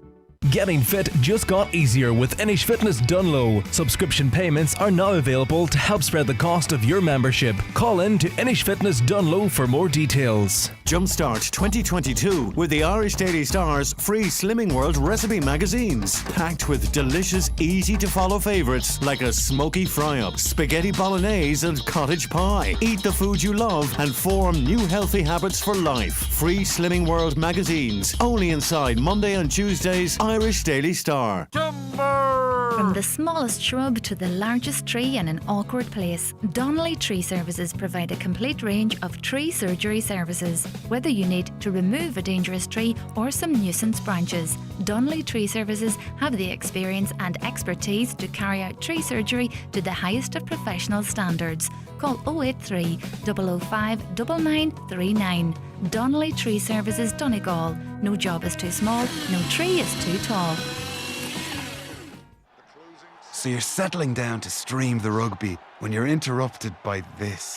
Getting fit just got easier with Inish Fitness Dunlow. Subscription payments are now available to help spread the cost of your membership. Call in to Inish Fitness Dunlow for more details. Jumpstart 2022 with the Irish Daily Star's free Slimming World recipe magazines, packed with delicious, easy-to-follow favourites like a smoky fry-up, spaghetti bolognese and cottage pie. Eat the food you love and form new healthy habits for life. Free Slimming World magazines, only inside Monday and Tuesdays Irish Daily Star. From the smallest shrub to the largest tree in an awkward place, Donnelly Tree Services provide a complete range of tree surgery services. Whether you need to remove a dangerous tree or some nuisance branches, Donnelly Tree Services have the experience and expertise to carry out tree surgery to the highest of professional standards. Call 083 005 9939. Donnelly Tree Services, Donegal. No job is too small, no tree is too tall. So you're settling down to stream the rugby when you're interrupted by this.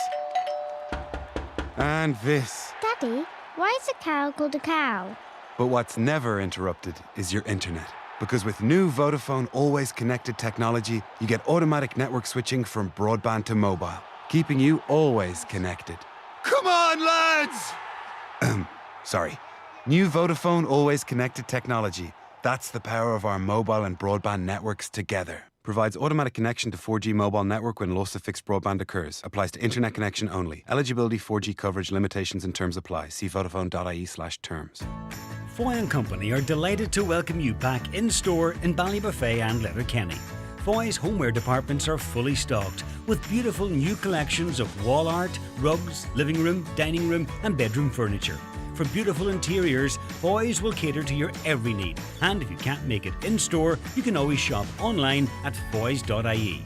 And this. Daddy, why is a cow called a cow? But what's never interrupted is your internet. Because with new Vodafone Always Connected technology, you get automatic network switching from broadband to mobile, keeping you always connected. Come on, lads! Sorry. New Vodafone Always Connected technology. That's the power of our mobile and broadband networks together. Provides automatic connection to 4G mobile network when loss of fixed broadband occurs. Applies to internet connection only. Eligibility, 4G coverage, limitations and terms apply. See vodafone.ie/terms. Foy & Company are delighted to welcome you back in-store in Ballybuffet and Letterkenny. Foy's homeware departments are fully stocked with beautiful new collections of wall art, rugs, living room, dining room and bedroom furniture. For beautiful interiors, Foy's will cater to your every need. And if you can't make it in-store, you can always shop online at foys.ie.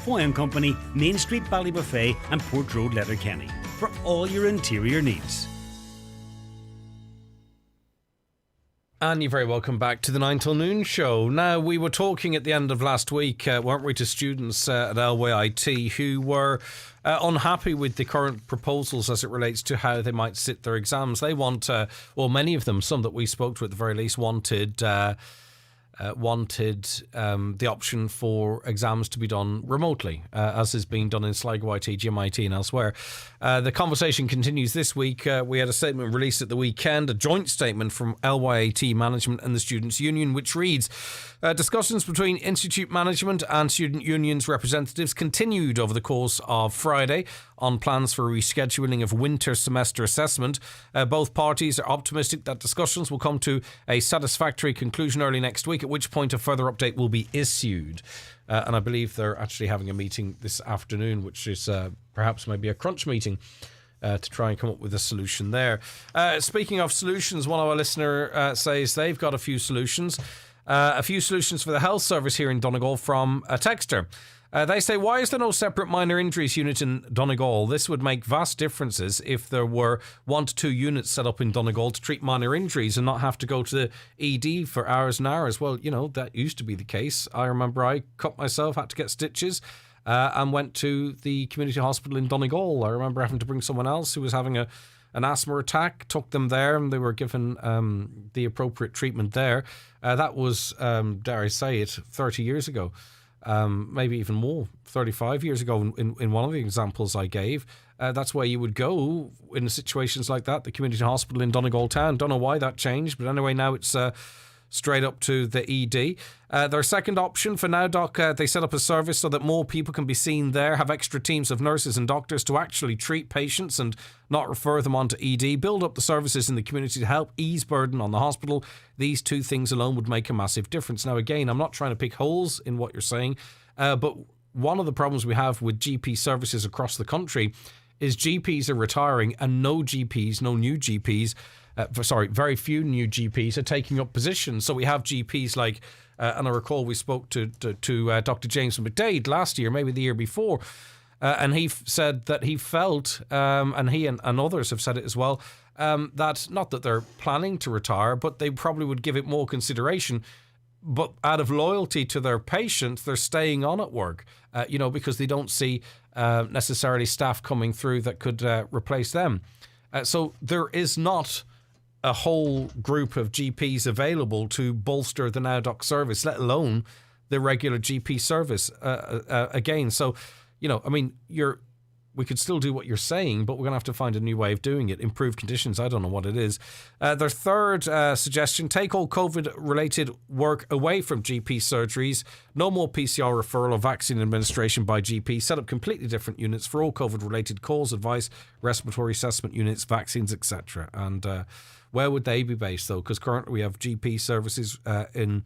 Foy & Company, Main Street, Ballybuffet and Port Road, Letterkenny. For all your interior needs. And you're very welcome back to the 9 till Noon show. Now, we were talking at the end of last week, weren't we, to students at LYIT who were unhappy with the current proposals as it relates to how they might sit their exams. They want, well, many of them, some that we spoke to at the very least, wanted the option for exams to be done remotely, as is being done in Sligo IT, GMIT and elsewhere. The conversation continues this week. We had a statement released at the weekend, a joint statement from LYIT management and the Students' Union, which reads, discussions between Institute management and student unions representatives continued over the course of Friday on plans for rescheduling of winter semester assessment. Both parties are optimistic that discussions will come to a satisfactory conclusion early next week, at which point a further update will be issued. And I believe they're actually having a meeting this afternoon, which is perhaps maybe a crunch meeting to try and come up with a solution there. Speaking of solutions, one of our listeners says they've got a few solutions. A few solutions for the health service here in Donegal from a texter. They say, why is there no separate minor injuries unit in Donegal? This would make vast differences if there were 1 to 2 units set up in Donegal to treat minor injuries and not have to go to the ED for hours and hours. Well, you know, that used to be the case. I remember I cut myself, had to get stitches, and went to the community hospital in Donegal. I remember having to bring someone else who was having an asthma attack, took them there, and they were given the appropriate treatment there. That was, dare I say it, 30 years ago. Maybe even more, 35 years ago in one of the examples I gave. That's where you would go in situations like that, the community hospital in Donegal town. Don't know why that changed, but anyway, now it's straight up to the ED. Their second option for NowDoc, they set up a service so that more people can be seen there, have extra teams of nurses and doctors to actually treat patients and not refer them on to ED, build up the services in the community to help ease burden on the hospital. These two things alone would make a massive difference. Now, again, I'm not trying to pick holes in what you're saying, but one of the problems we have with GP services across the country is GPs are retiring and no new GPs, very few new GPs are taking up positions. So we have GPs like, and I recall we spoke to Dr. James McDade last year, maybe the year before, and he said that he felt, and he and others have said it as well, that not that they're planning to retire, but they probably would give it more consideration. But out of loyalty to their patients, they're staying on at work, because they don't see necessarily staff coming through that could replace them. So there is not a whole group of GPs available to bolster the NowDoc service, let alone the regular GP service again. So, we could still do what you're saying, but we're going to have to find a new way of doing it. Improved conditions, I don't know what it is. Their third suggestion, take all COVID-related work away from GP surgeries. No more PCR referral or vaccine administration by GP. Set up completely different units for all COVID-related calls, advice, respiratory assessment units, vaccines, etc. And where would they be based, though? Because currently we have GP services in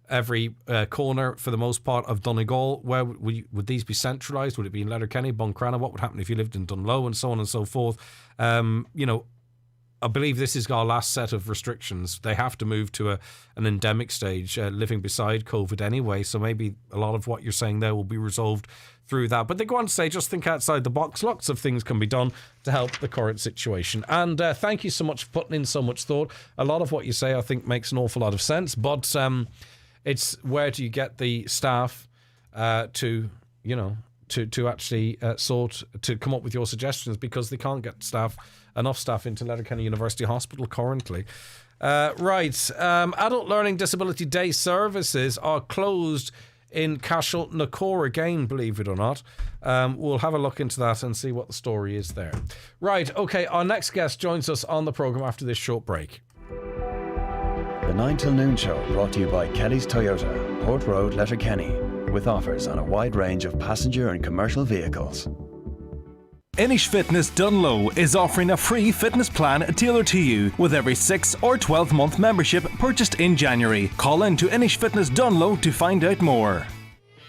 every corner, for the most part, of Donegal. Where would these be centralised? Would it be in Letterkenny, Buncrana? What would happen if you lived in Dunlow, and so on and so forth? I believe this is our last set of restrictions. They have to move to an endemic stage, living beside COVID anyway. So maybe a lot of what you're saying there will be resolved through that. But they go on to say, just think outside the box. Lots of things can be done to help the current situation. And thank you so much for putting in so much thought. A lot of what you say, I think, makes an awful lot of sense. But it's where do you get the staff to actually to come up with your suggestions, because they can't get enough staff into Letterkenny University Hospital currently. Adult Learning Disability Day services are closed in Cashel Nacor again, believe it or not. We'll have a look into that and see what the story is there. Right, okay, our next guest joins us on the programme after this short break. The 9 till noon show brought to you by Kelly's Toyota, Port Road, Letterkenny, with offers on a wide range of passenger and commercial vehicles. Inish Fitness Dunlow is offering a free fitness plan tailored to you with every 6 or 12-month membership purchased in January. Call in to Inish Fitness Dunlow to find out more.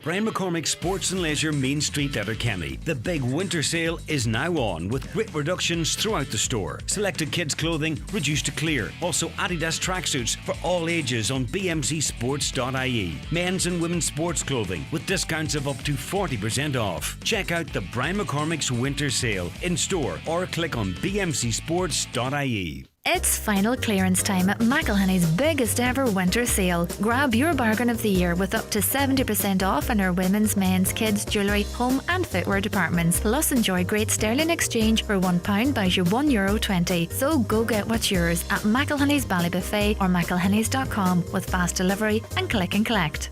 Brian McCormick Sports and Leisure Main Street, Letterkenny. The big winter sale is now on with great reductions throughout the store. Selected kids clothing reduced to clear. Also Adidas tracksuits for all ages on bmcsports.ie. Men's and women's sports clothing with discounts of up to 40% off. Check out the Brian McCormick's winter sale in store or click on bmcsports.ie. It's final clearance time at McElhenney's biggest ever winter sale. Grab your bargain of the year with up to 70% off in our women's, men's, kids, jewellery, home and footwear departments. Plus enjoy great sterling exchange for £1 buys you €1.20. So go get what's yours at McElhenney's Ballybuffet or McElhenney's.com with fast delivery and click and collect.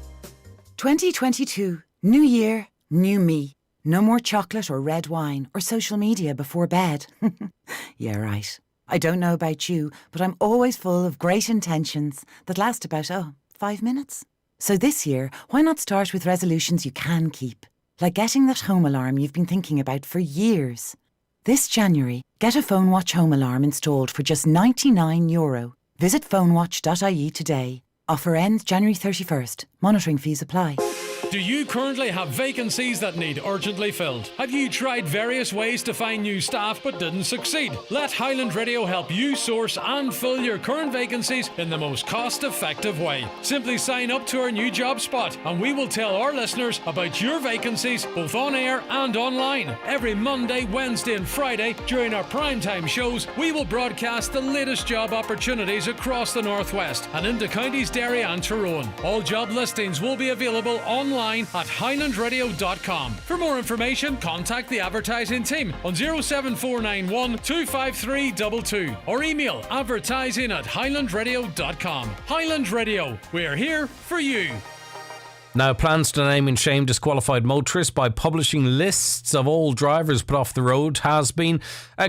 2022. New year, new me. No more chocolate or red wine or social media before bed. Yeah, right. I don't know about you, but I'm always full of great intentions that last about, 5 minutes. So this year, why not start with resolutions you can keep? Like getting that home alarm you've been thinking about for years. This January, get a PhoneWatch home alarm installed for just €99. Visit phonewatch.ie today. Offer ends January 31st. Monitoring fees apply. Do you currently have vacancies that need urgently filled? Have you tried various ways to find new staff but didn't succeed? Let Highland Radio help you source and fill your current vacancies in the most cost-effective way. Simply sign up to our new job spot and we will tell our listeners about your vacancies both on air and online. Every Monday, Wednesday and Friday during our primetime shows, we will broadcast the latest job opportunities across the Northwest and into counties Derry and Tyrone. All job listings will be available online at highlandradio.com. For more information, contact the advertising team on 07491 25322 or email advertising@highlandradio.com. Highland Radio, we're here for you. Now, plans to name and shame disqualified motorists by publishing lists of all drivers put off the road has been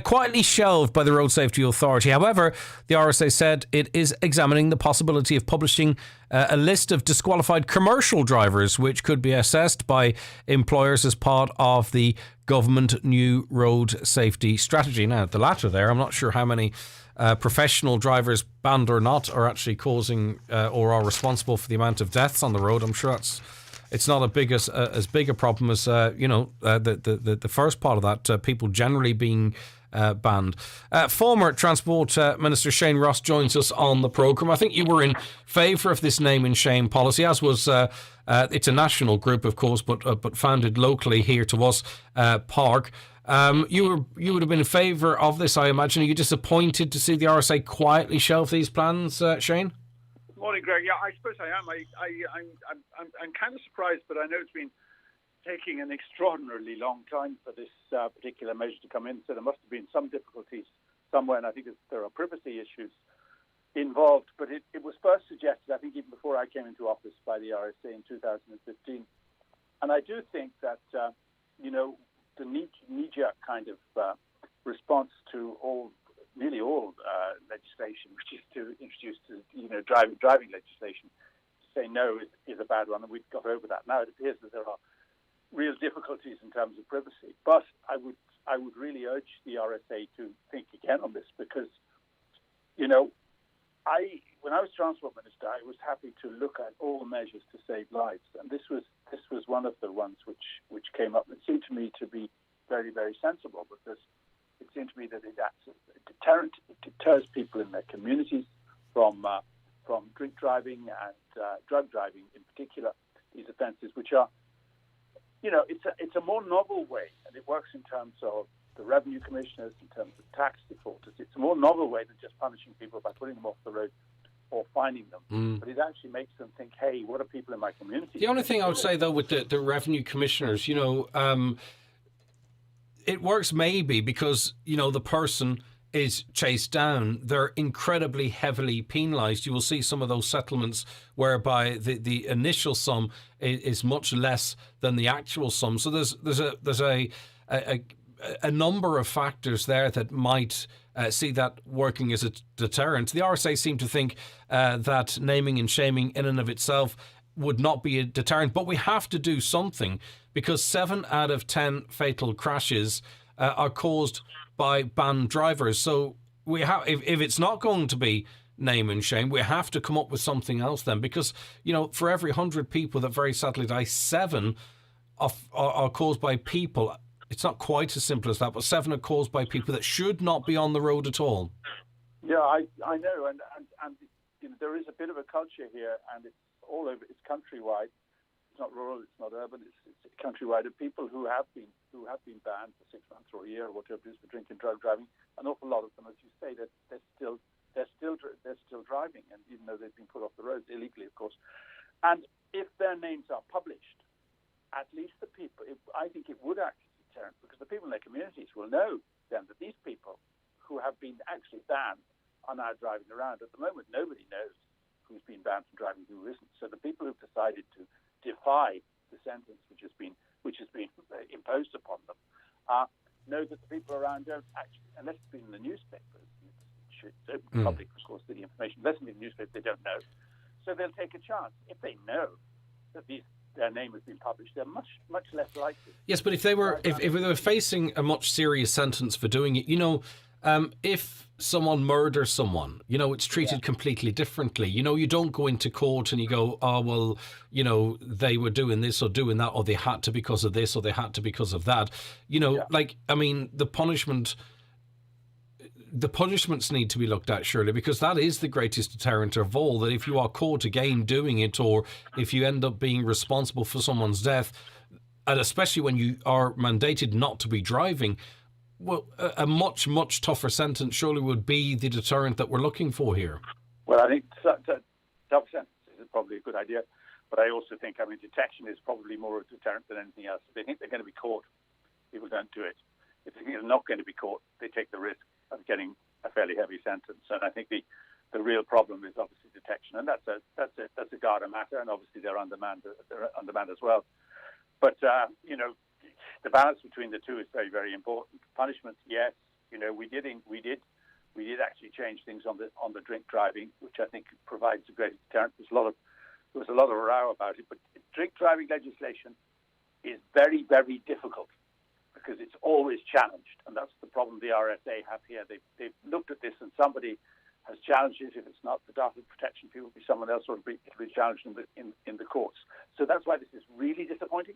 quietly shelved by the Road Safety Authority. However, the RSA said it is examining the possibility of publishing a list of disqualified commercial drivers, which could be assessed by employers as part of the government new road safety strategy. Now, the latter there, I'm not sure how many professional drivers, banned or not, are actually causing or are responsible for the amount of deaths on the road. I'm sure it's not as big a problem as the first part of that, people generally being banned. Former Transport Minister Shane Ross joins us on the programme. I think you were in favour of this name and shame policy, as was it's a national group, of course, but founded locally here to us, Park. You would have been in favour of this, I imagine. Are you disappointed to see the RSA quietly shelve these plans, Shane? Morning, Greg. Yeah, I suppose I am. I'm kind of surprised, but I know it's been taking an extraordinarily long time for this particular measure to come in. So there must have been some difficulties somewhere, and I think there are privacy issues involved. But it was first suggested, I think, even before I came into office by the RSA in 2015. And I do think that the knee-jerk kind of response to nearly all legislation, which is to introduce driving legislation, to say no is a bad one, and we've got over that. Now it appears that there are real difficulties in terms of privacy, but I would really urge the RSA to think again on this, because when I was Transport Minister, I was happy to look at all measures to save lives, and this was one of the ones which came up. It seemed to me to be very, very sensible, because it seemed to me that it acts as a deterrent. It deters people in their communities from drink driving and drug driving in particular. These offences, which are, it's a more novel way, and it works in terms of the revenue commissioners, in terms of tax defaulters. It's a more novel way than just punishing people by putting them off the road or finding them. But it actually makes them think, hey, what are people in my community? The only thing I would say, though, with the revenue commissioners, it works maybe because, the person is chased down. They're incredibly heavily penalised. You will see some of those settlements whereby the initial sum is much less than the actual sum. So there's a number of factors there that might see that working as a deterrent. The RSA seem to think that naming and shaming in and of itself would not be a deterrent, but we have to do something, because 7 out of 10 fatal crashes are caused by banned drivers. So we have, if it's not going to be name and shame, we have to come up with something else then, because for every 100 people that very sadly die, 7 are caused by people. It's not quite as simple as that, but 7 are caused by people that should not be on the road at all. Yeah, I know, and there is a bit of a culture here, and it's all over. It's countrywide. It's not rural. It's not urban. It's countrywide. Of people who have been banned for 6 months or a year or whatever it is for drinking, drug driving. An awful lot of them, as you say, that they're still driving, and even though they've been put off the roads illegally, of course. And if their names are published, at least the people, I think it would act as a deterrent, because the people in their communities will know then that these people who have been actually banned are now driving around. At the moment, nobody knows who's been banned from driving, who isn't. So the people who've decided to defy the sentence which has been imposed upon them know that the people around don't actually, unless it's been in the newspapers, it's open public, of course, the information, unless it's in the newspaper, they don't know. So they'll take a chance. If they know that their name has been published, they're much less likely. Yes, but if they were facing a much serious sentence for doing it, if someone murders someone, it's treated completely differently. You don't go into court and you go, oh, well, they were doing this or doing that, or they had to because of this, or they had to because of that. The punishments need to be looked at, surely, because that is the greatest deterrent of all, that if you are caught again doing it, or if you end up being responsible for someone's death, and especially when you are mandated not to be driving, well, a much, much tougher sentence surely would be the deterrent that we're looking for here. Well, I think tough sentence is probably a good idea, but I also think, detection is probably more a deterrent than anything else. If they think they're going to be caught, people don't do it. If they think they're not going to be caught, they take the risk of getting a fairly heavy sentence. And I think the The real problem is obviously detection, and that's a Garda matter, and obviously they're on demand as well. But the balance between the two is very, very important. Punishments, yes, we did actually change things on the drink driving, which I think provides a great deterrent. There was a lot of row about it, but drink driving legislation is very, very difficult because it's always challenged, and that's the problem the RSA have here. They've looked at this, and somebody has challenged it. If it's not the data protection people, it'll be someone else, or it'll be challenged in the courts. So that's why this is really disappointing.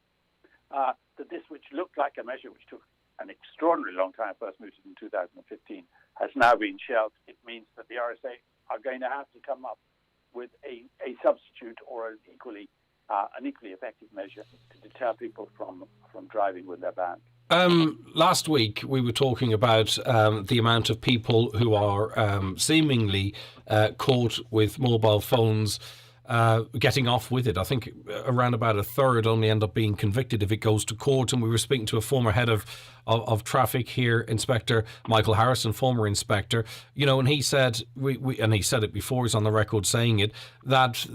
That this, which looked like a measure which took an extraordinarily long time, first moved in 2015, has now been shelved. It means that the RSA are going to have to come up with a substitute or an equally effective measure to deter people from driving with their band. Last week we were talking about the amount of people who are seemingly caught with mobile phones getting off with it. I think around about a third only end up being convicted if it goes to court. And we were speaking to a former head of traffic here, Inspector Michael Harrison, former inspector, and he said, and he said it before, he's on the record saying it, that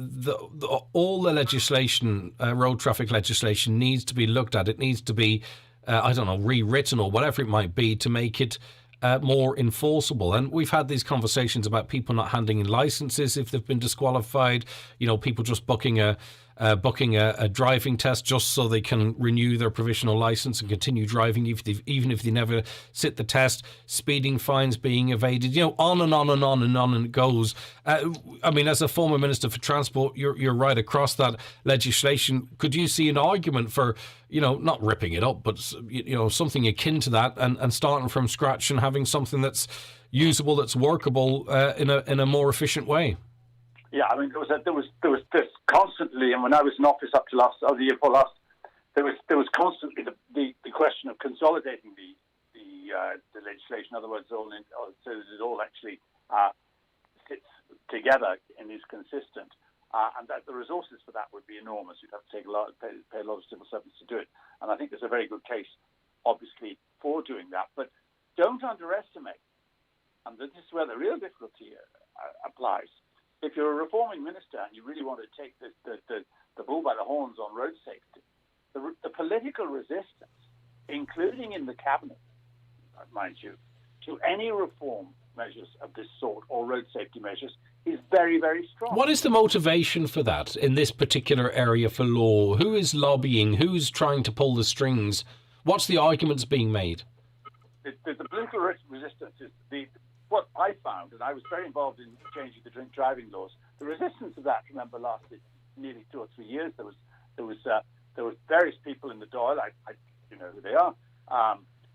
all the legislation, road traffic legislation, needs to be looked at. It needs to be rewritten or whatever it might be to make it more enforceable. And we've had these conversations about people not handing in licenses if they've been disqualified, people just booking a driving test just so they can renew their provisional license and continue driving even if they never sit the test, speeding fines being evaded, on and on and on and on and it goes. As a former Minister for Transport, you're right across that legislation. Could you see an argument for, not ripping it up, but, something akin to that and starting from scratch and having something that's usable, that's workable in a more efficient way? Yeah, there was constantly, and when I was in office up to the year before last, there was constantly the question of consolidating the legislation. In other words, so that it all actually sits together and is consistent, and that the resources for that would be enormous. You'd have to pay a lot of civil servants to do it, and I think there's a very good case, obviously, for doing that. But don't underestimate, and this is where the real difficulty applies. If you're a reforming minister and you really want to take the bull by the horns on road safety, the political resistance, including in the cabinet, mind you, to any reform measures of this sort or road safety measures is very, very strong. What is the motivation for that in this particular area for law? Who is lobbying? Who's trying to pull the strings? What's the arguments being made? The political resistance is what I found, and I was very involved in changing the drink driving laws. The resistance to that, remember, lasted nearly 2 or 3 years. There was various people in the Dáil, you know who they are,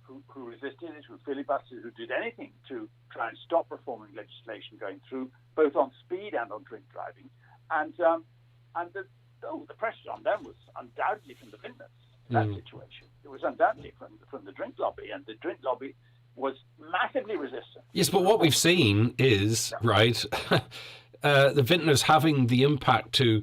who resisted it, who filibustered, who did anything to try and stop reforming legislation going through, both on speed and on drink driving. And the pressure on them was undoubtedly from the vintners in that situation. It was undoubtedly from the drink lobby, and the drink lobby was massively resistant. Yes, but what we've seen is, right, the vintners having the impact to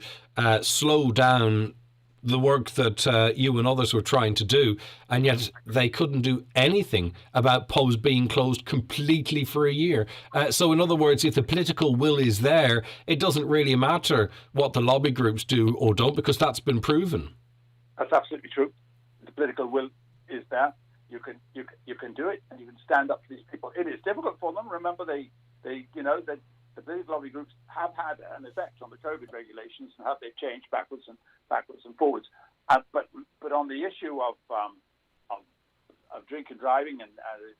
slow down the work that you and others were trying to do, and yet they couldn't do anything about pubs being closed completely for a year. So in other words, if the political will is there, it doesn't really matter what the lobby groups do or don't, because that's been proven. That's absolutely true. The political will is there. You can do it, and you can stand up to these people. It is difficult for them. Remember, the political lobby groups have had an effect on the COVID regulations and how they've changed backwards and forwards. But on the issue of drink and driving, and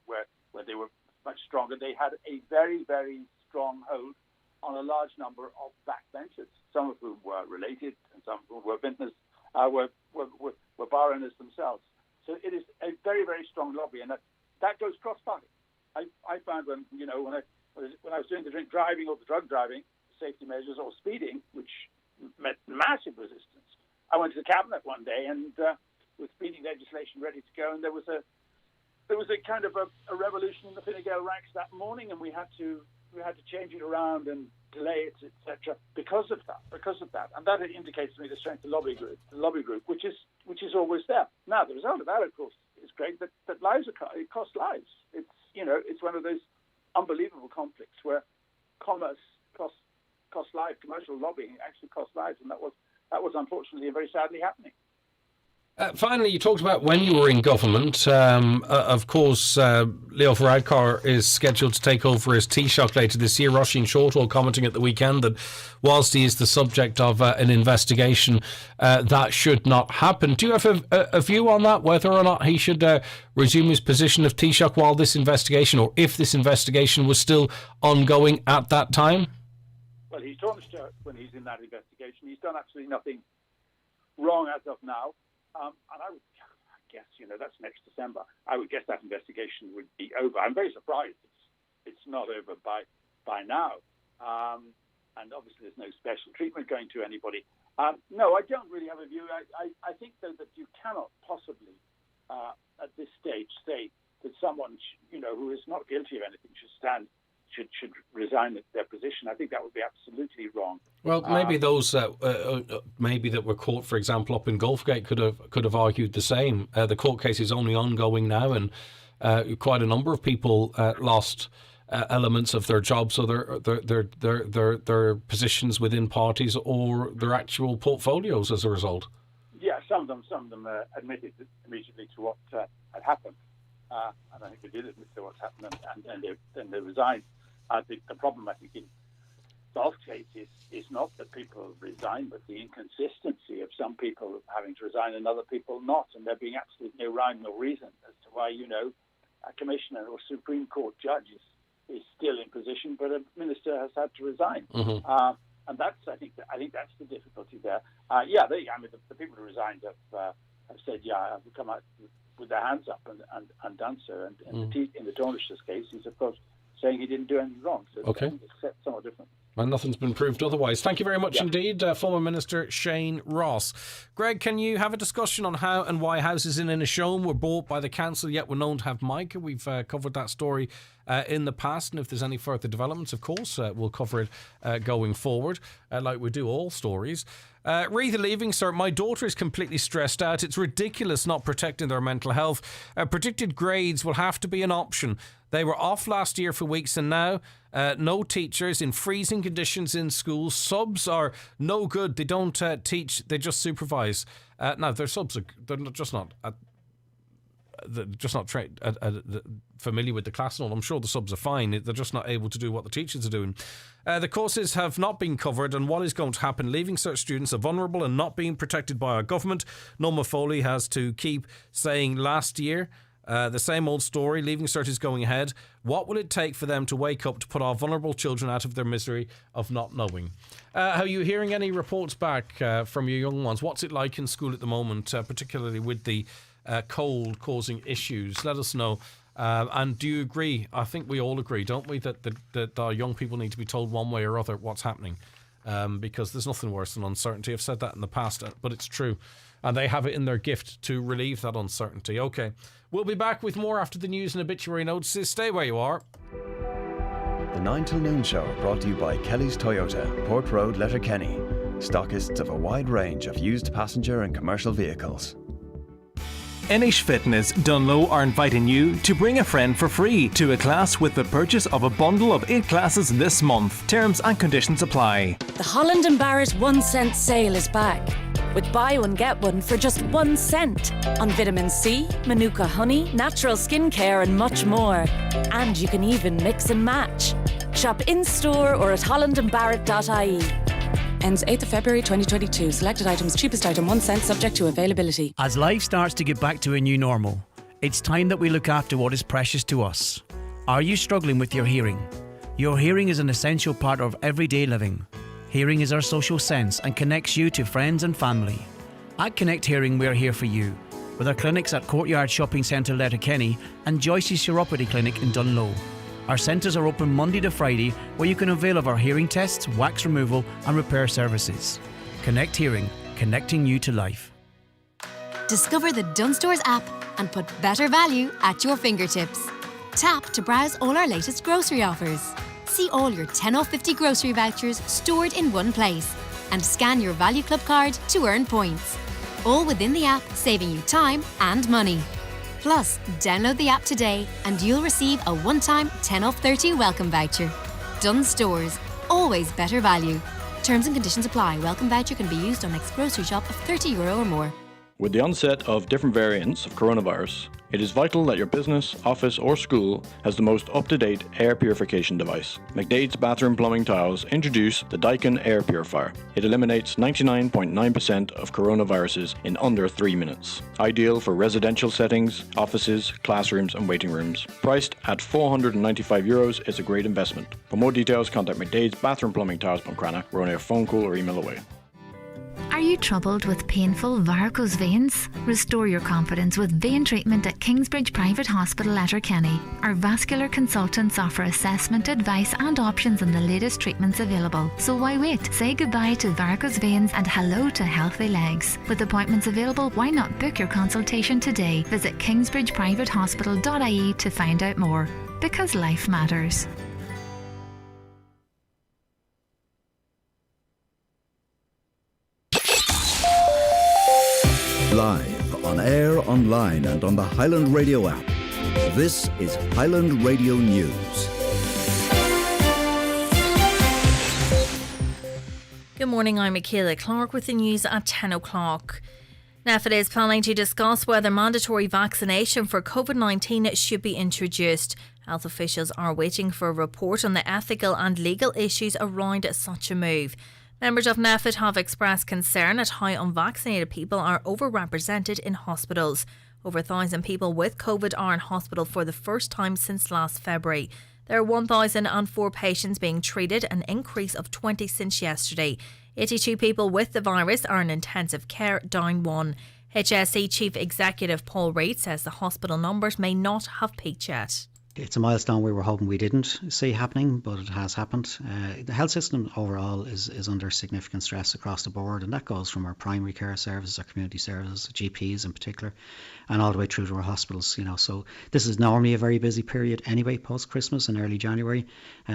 where they were much stronger, they had a very, very strong hold on a large number of backbenchers, some of whom were related, and some of whom were vintners, were bar owners themselves. So it is a very, very strong lobby, and that goes cross-party. I found when I was doing the drink driving or the drug driving, safety measures or speeding, which met massive resistance, I went to the cabinet one day and with speeding legislation ready to go, and there was a kind of a revolution in the Fine Gael ranks that morning, and we had to change it around and delay it, etc. because of that, and that indicates to me the strength of the lobby group, which is always there. Now the result of that, of course, is great. That lives it costs lives. It's one of those unbelievable conflicts where commerce cost lives. Commercial lobbying actually costs lives, and that was unfortunately and very sadly happening. Finally, you talked about when you were in government. Of course, Leo Varadkar is scheduled to take over as Taoiseach later this year. Roisin Shortall commenting at the weekend that whilst he is the subject of an investigation, that should not happen. Do you have a view on that, whether or not he should resume his position of Taoiseach while this investigation, or if this investigation was still ongoing at that time? Well, he's tarnished when he's in that investigation. He's done absolutely nothing wrong as of now. And I would guess, that's next December. I would guess that investigation would be over. I'm very surprised it's not over by now. And obviously there's no special treatment going to anybody. No, I don't really have a view. I think, though, that you cannot possibly, at this stage, say that someone, who is not guilty of anything should resign their position. I think that would be absolutely wrong. Well, maybe those maybe that were caught, for example, up in Gulfgate could have argued the same. The court case is only ongoing now, and quite a number of people lost elements of their jobs, or their positions within parties, or their actual portfolios as a result. Yeah, some of them admitted immediately to what had happened. And I think they did admit to what's happened, and they resigned. I think the problem, in Gulf case is not that people resign, but the inconsistency of some people having to resign and other people not, and there being absolutely no rhyme nor reason as to why, a commissioner or Supreme Court judge is still in position, but a minister has had to resign. Mm-hmm. And that's, I think that's the difficulty there. The people who resigned have said, have come out with their hands up and done so. And in the Taoiseach's case, he's of course saying he didn't do anything wrong. So okay. I think it's somewhat different. And nothing's been proved otherwise. Thank you very much indeed, former Minister Shane Ross. Greg, can you have a discussion on how and why houses in Inishowen were bought by the council yet were known to have mica? We've covered that story in the past, and if there's any further developments, of course, we'll cover it going forward, like we do all stories. Read the leaving, sir. My daughter is completely stressed out. It's ridiculous not protecting their mental health. Predicted grades will have to be an option. They were off last year for weeks, and now no teachers in freezing conditions in schools. Subs are no good. They don't teach. They just supervise. Now their subs they're just not familiar with the class and all. I'm sure the subs are fine. They're just not able to do what the teachers are doing. The courses have not been covered, and what is going to happen? Leaving Cert students are vulnerable and not being protected by our government. Norma Foley has to keep saying last year. The same old story. Leaving Cert is going ahead. What will it take for them to wake up to put our vulnerable children out of their misery of not knowing? Are you hearing any reports back from your young ones? What's it like in school at the moment, particularly with the cold causing issues? Let us know. And do you agree? I think we all agree, don't we, that our young people need to be told one way or other what's happening, because there's nothing worse than uncertainty. I've said that in the past, but it's true. And they have it in their gift to relieve that uncertainty. OK, we'll be back with more after the news and obituary notices. Stay where you are. The 9 till Noon Show brought to you by Kelly's Toyota, Port Road, Letterkenny. Stockists of a wide range of used passenger and commercial vehicles. Ncbi Fitness Donnelly are inviting you to bring a friend for free to a class with the purchase of a bundle of 8 classes this month. Terms and conditions apply. The Holland & Barrett 1 cent sale is back, with buy one get one for just 1 cent on vitamin C, Manuka honey, natural skincare and much more. And you can even mix and match. Shop in-store or at hollandandbarrett.ie. Ends 8th of February 2022. Selected items, cheapest item 1 cent, subject to availability. As life starts to get back to a new normal, it's time that we look after what is precious to us. Are you struggling with your hearing? Your hearing is an essential part of everyday living. Hearing is our social sense and connects you to friends and family. At Connect Hearing, we're here for you, with our clinics at Courtyard Shopping Centre, Letterkenny, and Joyce's Chiropody Clinic in Dunlow. Our centres are open Monday to Friday, where you can avail of our hearing tests, wax removal and repair services. Connect Hearing, connecting you to life. Discover the Dunstores app and put better value at your fingertips. Tap to browse all our latest grocery offers. See all your 10 off 50 grocery vouchers stored in one place, and scan your Value Club card to earn points. All within the app, saving you time and money. Plus, download the app today and you'll receive a one-time 10 off 30 welcome voucher. Dunstores, always better value. Terms and conditions apply. Welcome voucher can be used on next grocery shop of €30 or more. With the onset of different variants of coronavirus, it is vital that your business, office or school has the most up-to-date air purification device. McDade's Bathroom Plumbing Tiles introduce the Daikin Air Purifier. It eliminates 99.9% of coronaviruses in under 3 minutes. Ideal for residential settings, offices, classrooms and waiting rooms. Priced at €495, it's a great investment. For more details, contact McDade's Bathroom Plumbing Tiles Buncrana. We're only a phone call or email away. Are you troubled with painful varicose veins? Restore your confidence with vein treatment at Kingsbridge Private Hospital, Letterkenny. Our vascular consultants offer assessment, advice and options on the latest treatments available. So why wait? Say goodbye to varicose veins and hello to healthy legs. With appointments available, why not book your consultation today? Visit kingsbridgeprivatehospital.ie to find out more. Because life matters. Live, on air, online and on the Highland Radio app. This is Highland Radio News. Good morning, I'm Michaela Clark with the news at 10 o'clock. NPHET is planning to discuss whether mandatory vaccination for COVID-19 should be introduced. Health officials are waiting for a report on the ethical and legal issues around such a move. Members of NPHET have expressed concern at how unvaccinated people are overrepresented in hospitals. Over 1,000 people with COVID are in hospital for the first time since last February. There are 1,004 patients being treated, an increase of 20 since yesterday. 82 people with the virus are in intensive care, down 1. HSE Chief Executive Paul Reid says the hospital numbers may not have peaked yet. It's a milestone we were hoping we didn't see happening, but it has happened. The health system overall is under significant stress across the board, and that goes from our primary care services, our community services, GPs in particular, and all the way through to our hospitals. So this is normally a very busy period anyway, post-Christmas and early January,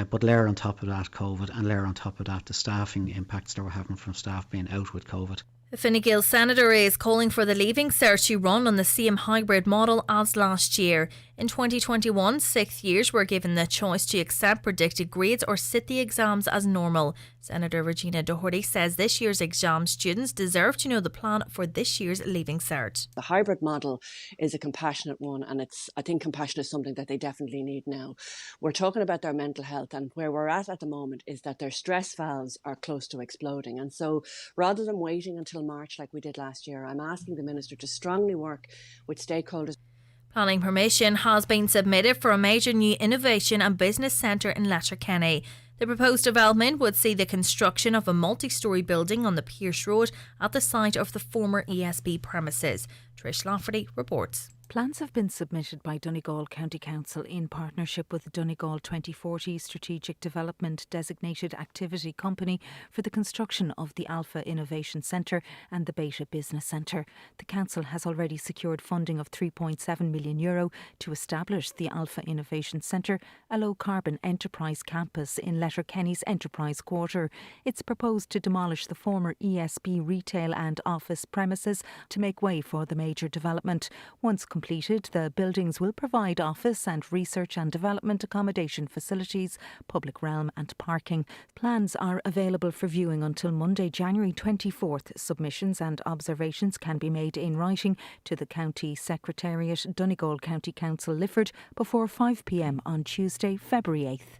but layer on top of that COVID, and layer on top of that the staffing impacts that we're having from staff being out with COVID. The Fine Gael senator is calling for the Leaving Cert to run on the same hybrid model as last year. In 2021, 6th years were given the choice to accept predicted grades or sit the exams as normal. Senator Regina Doherty says this year's exam students deserve to know the plan for this year's Leaving Cert. The hybrid model is a compassionate one, and I think compassion is something that they definitely need now. We're talking about their mental health, and where we're at the moment is that their stress valves are close to exploding. And so rather than waiting until March like we did last year, I'm asking the Minister to strongly work with stakeholders. Planning permission has been submitted for a major new innovation and business centre in Letterkenny. The proposed development would see the construction of a multi-storey building on the Pierce Road at the site of the former ESB premises. Trish Lafferty reports. Plans have been submitted by Donegal County Council in partnership with Donegal 2040 Strategic Development Designated Activity Company for the construction of the Alpha Innovation Centre and the Beta Business Centre. The Council has already secured funding of €3.7 million to establish the Alpha Innovation Centre, a low-carbon enterprise campus in Letterkenny's Enterprise Quarter. It's proposed to demolish the former ESB retail and office premises to make way for the major development. Once completed, the buildings will provide office and research and development accommodation facilities, public realm and parking. Plans are available for viewing until Monday, January 24th. Submissions and observations can be made in writing to the County Secretariat, Donegal County Council, Lifford, before 5 p.m. on Tuesday, February 8th.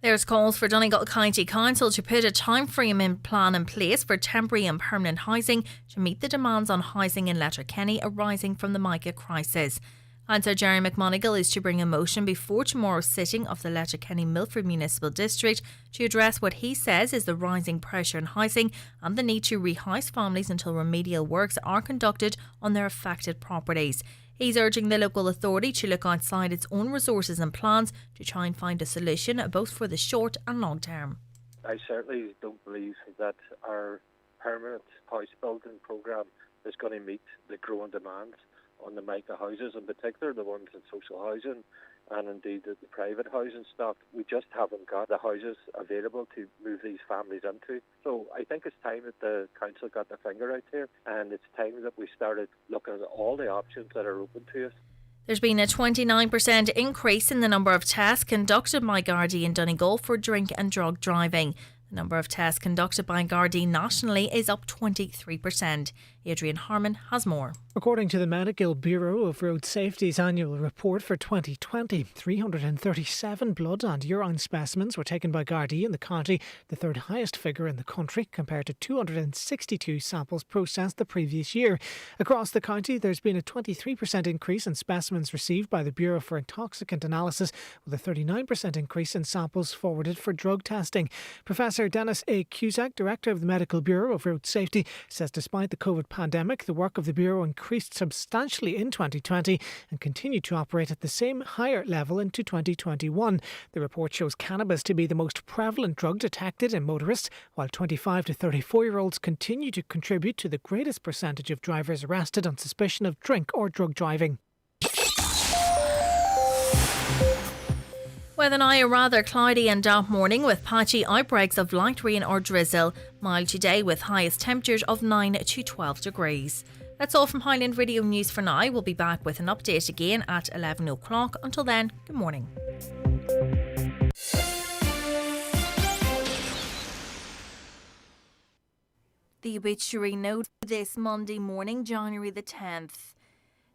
There's calls for Donegal County Council to put a timeframe plan in place for temporary and permanent housing to meet the demands on housing in Letterkenny arising from the mica crisis. Councillor Jerry McMonigal is to bring a motion before tomorrow's sitting of the Letterkenny Milford Municipal District to address what he says is the rising pressure in housing and the need to rehouse families until remedial works are conducted on their affected properties. He's urging the local authority to look outside its own resources and plans to try and find a solution both for the short and long term. I certainly don't believe that our permanent house building programme is going to meet the growing demands on the mica houses, in particular the ones in social housing and indeed the private housing stock. We just haven't got the houses available to move these families into. So I think it's time that the council got their finger out here, and it's time that we started looking at all the options that are open to us. There's been a 29% increase in the number of tests conducted by Gardaí in Donegal for drink and drug driving. The number of tests conducted by Gardaí nationally is up 23%. Adrian Harmon has more. According to the Medical Bureau of Road Safety's annual report for 2020, 337 blood and urine specimens were taken by Gardaí in the county, the third highest figure in the country, compared to 262 samples processed the previous year. Across the county, there's been a 23% increase in specimens received by the Bureau for Intoxicant Analysis, with a 39% increase in samples forwarded for drug testing. Professor Dennis A. Cusack, Director of the Medical Bureau of Road Safety, says despite the COVID pandemic, the work of the Bureau increased substantially in 2020 and continued to operate at the same higher level into 2021. The report shows cannabis to be the most prevalent drug detected in motorists, while 25 to 34-year-olds continue to contribute to the greatest percentage of drivers arrested on suspicion of drink or drug driving. Weather now, a rather cloudy and damp morning with patchy outbreaks of light rain or drizzle. Mild today with highest temperatures of 9 to 12 degrees. That's all from Highland Radio News for now. We'll be back with an update again at 11 o'clock. Until then, good morning. The obituary note this Monday morning, January the 10th.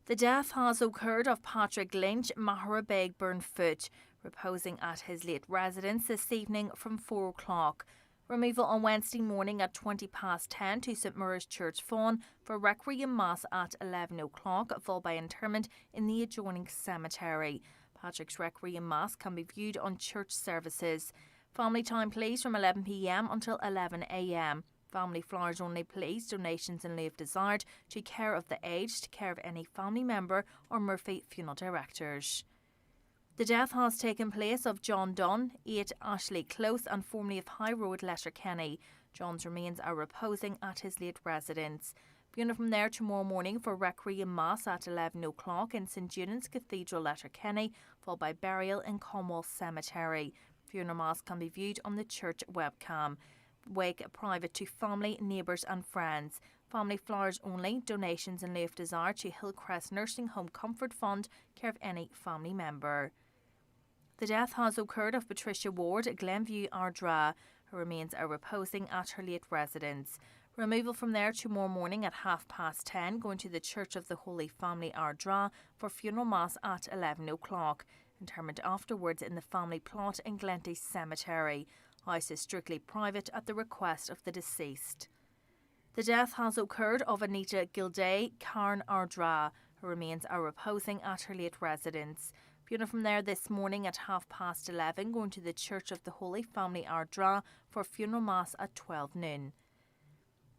The death has occurred of Patrick Lynch, Maharabeg Burnfoot, reposing at his late residence this evening from 4 o'clock. Removal on Wednesday morning at 10:20 to St Mary's Church Fawn for Requiem Mass at 11 o'clock, followed by interment in the adjoining cemetery. Patrick's Requiem Mass can be viewed on church services. Family time please from 11 p.m. until 11 a.m. Family flowers only please. Donations in lieu of desired to care of the aged, care of any family member or Murphy Funeral Directors. The death has taken place of John Dunn, 8 Ashley Close and formerly of High Road, Letterkenny. John's remains are reposing at his late residence. Funeral from there tomorrow morning for Requiem Mass at 11 o'clock in St Julian's Cathedral, Letterkenny, followed by burial in Cornwall Cemetery. Funeral Mass can be viewed on the church webcam. Wake private to family, neighbours and friends. Family flowers only. Donations in lieu of desire to Hillcrest Nursing Home Comfort Fund, care of any family member. The death has occurred of Patricia Ward, Glenview, Ardra. Her remains are reposing at her late residence. Removal from there tomorrow morning at 10:30, going to the Church of the Holy Family, Ardra, for funeral mass at 11 o'clock. Interment afterwards in the family plot in Glenty Cemetery. House is strictly private at the request of the deceased. The death has occurred of Anita Gilday, Cairn, Ardra. Her remains are reposing at her late residence. Funeral from there this morning at 11:30, going to the Church of the Holy Family, Ardra, for funeral mass at 12 noon.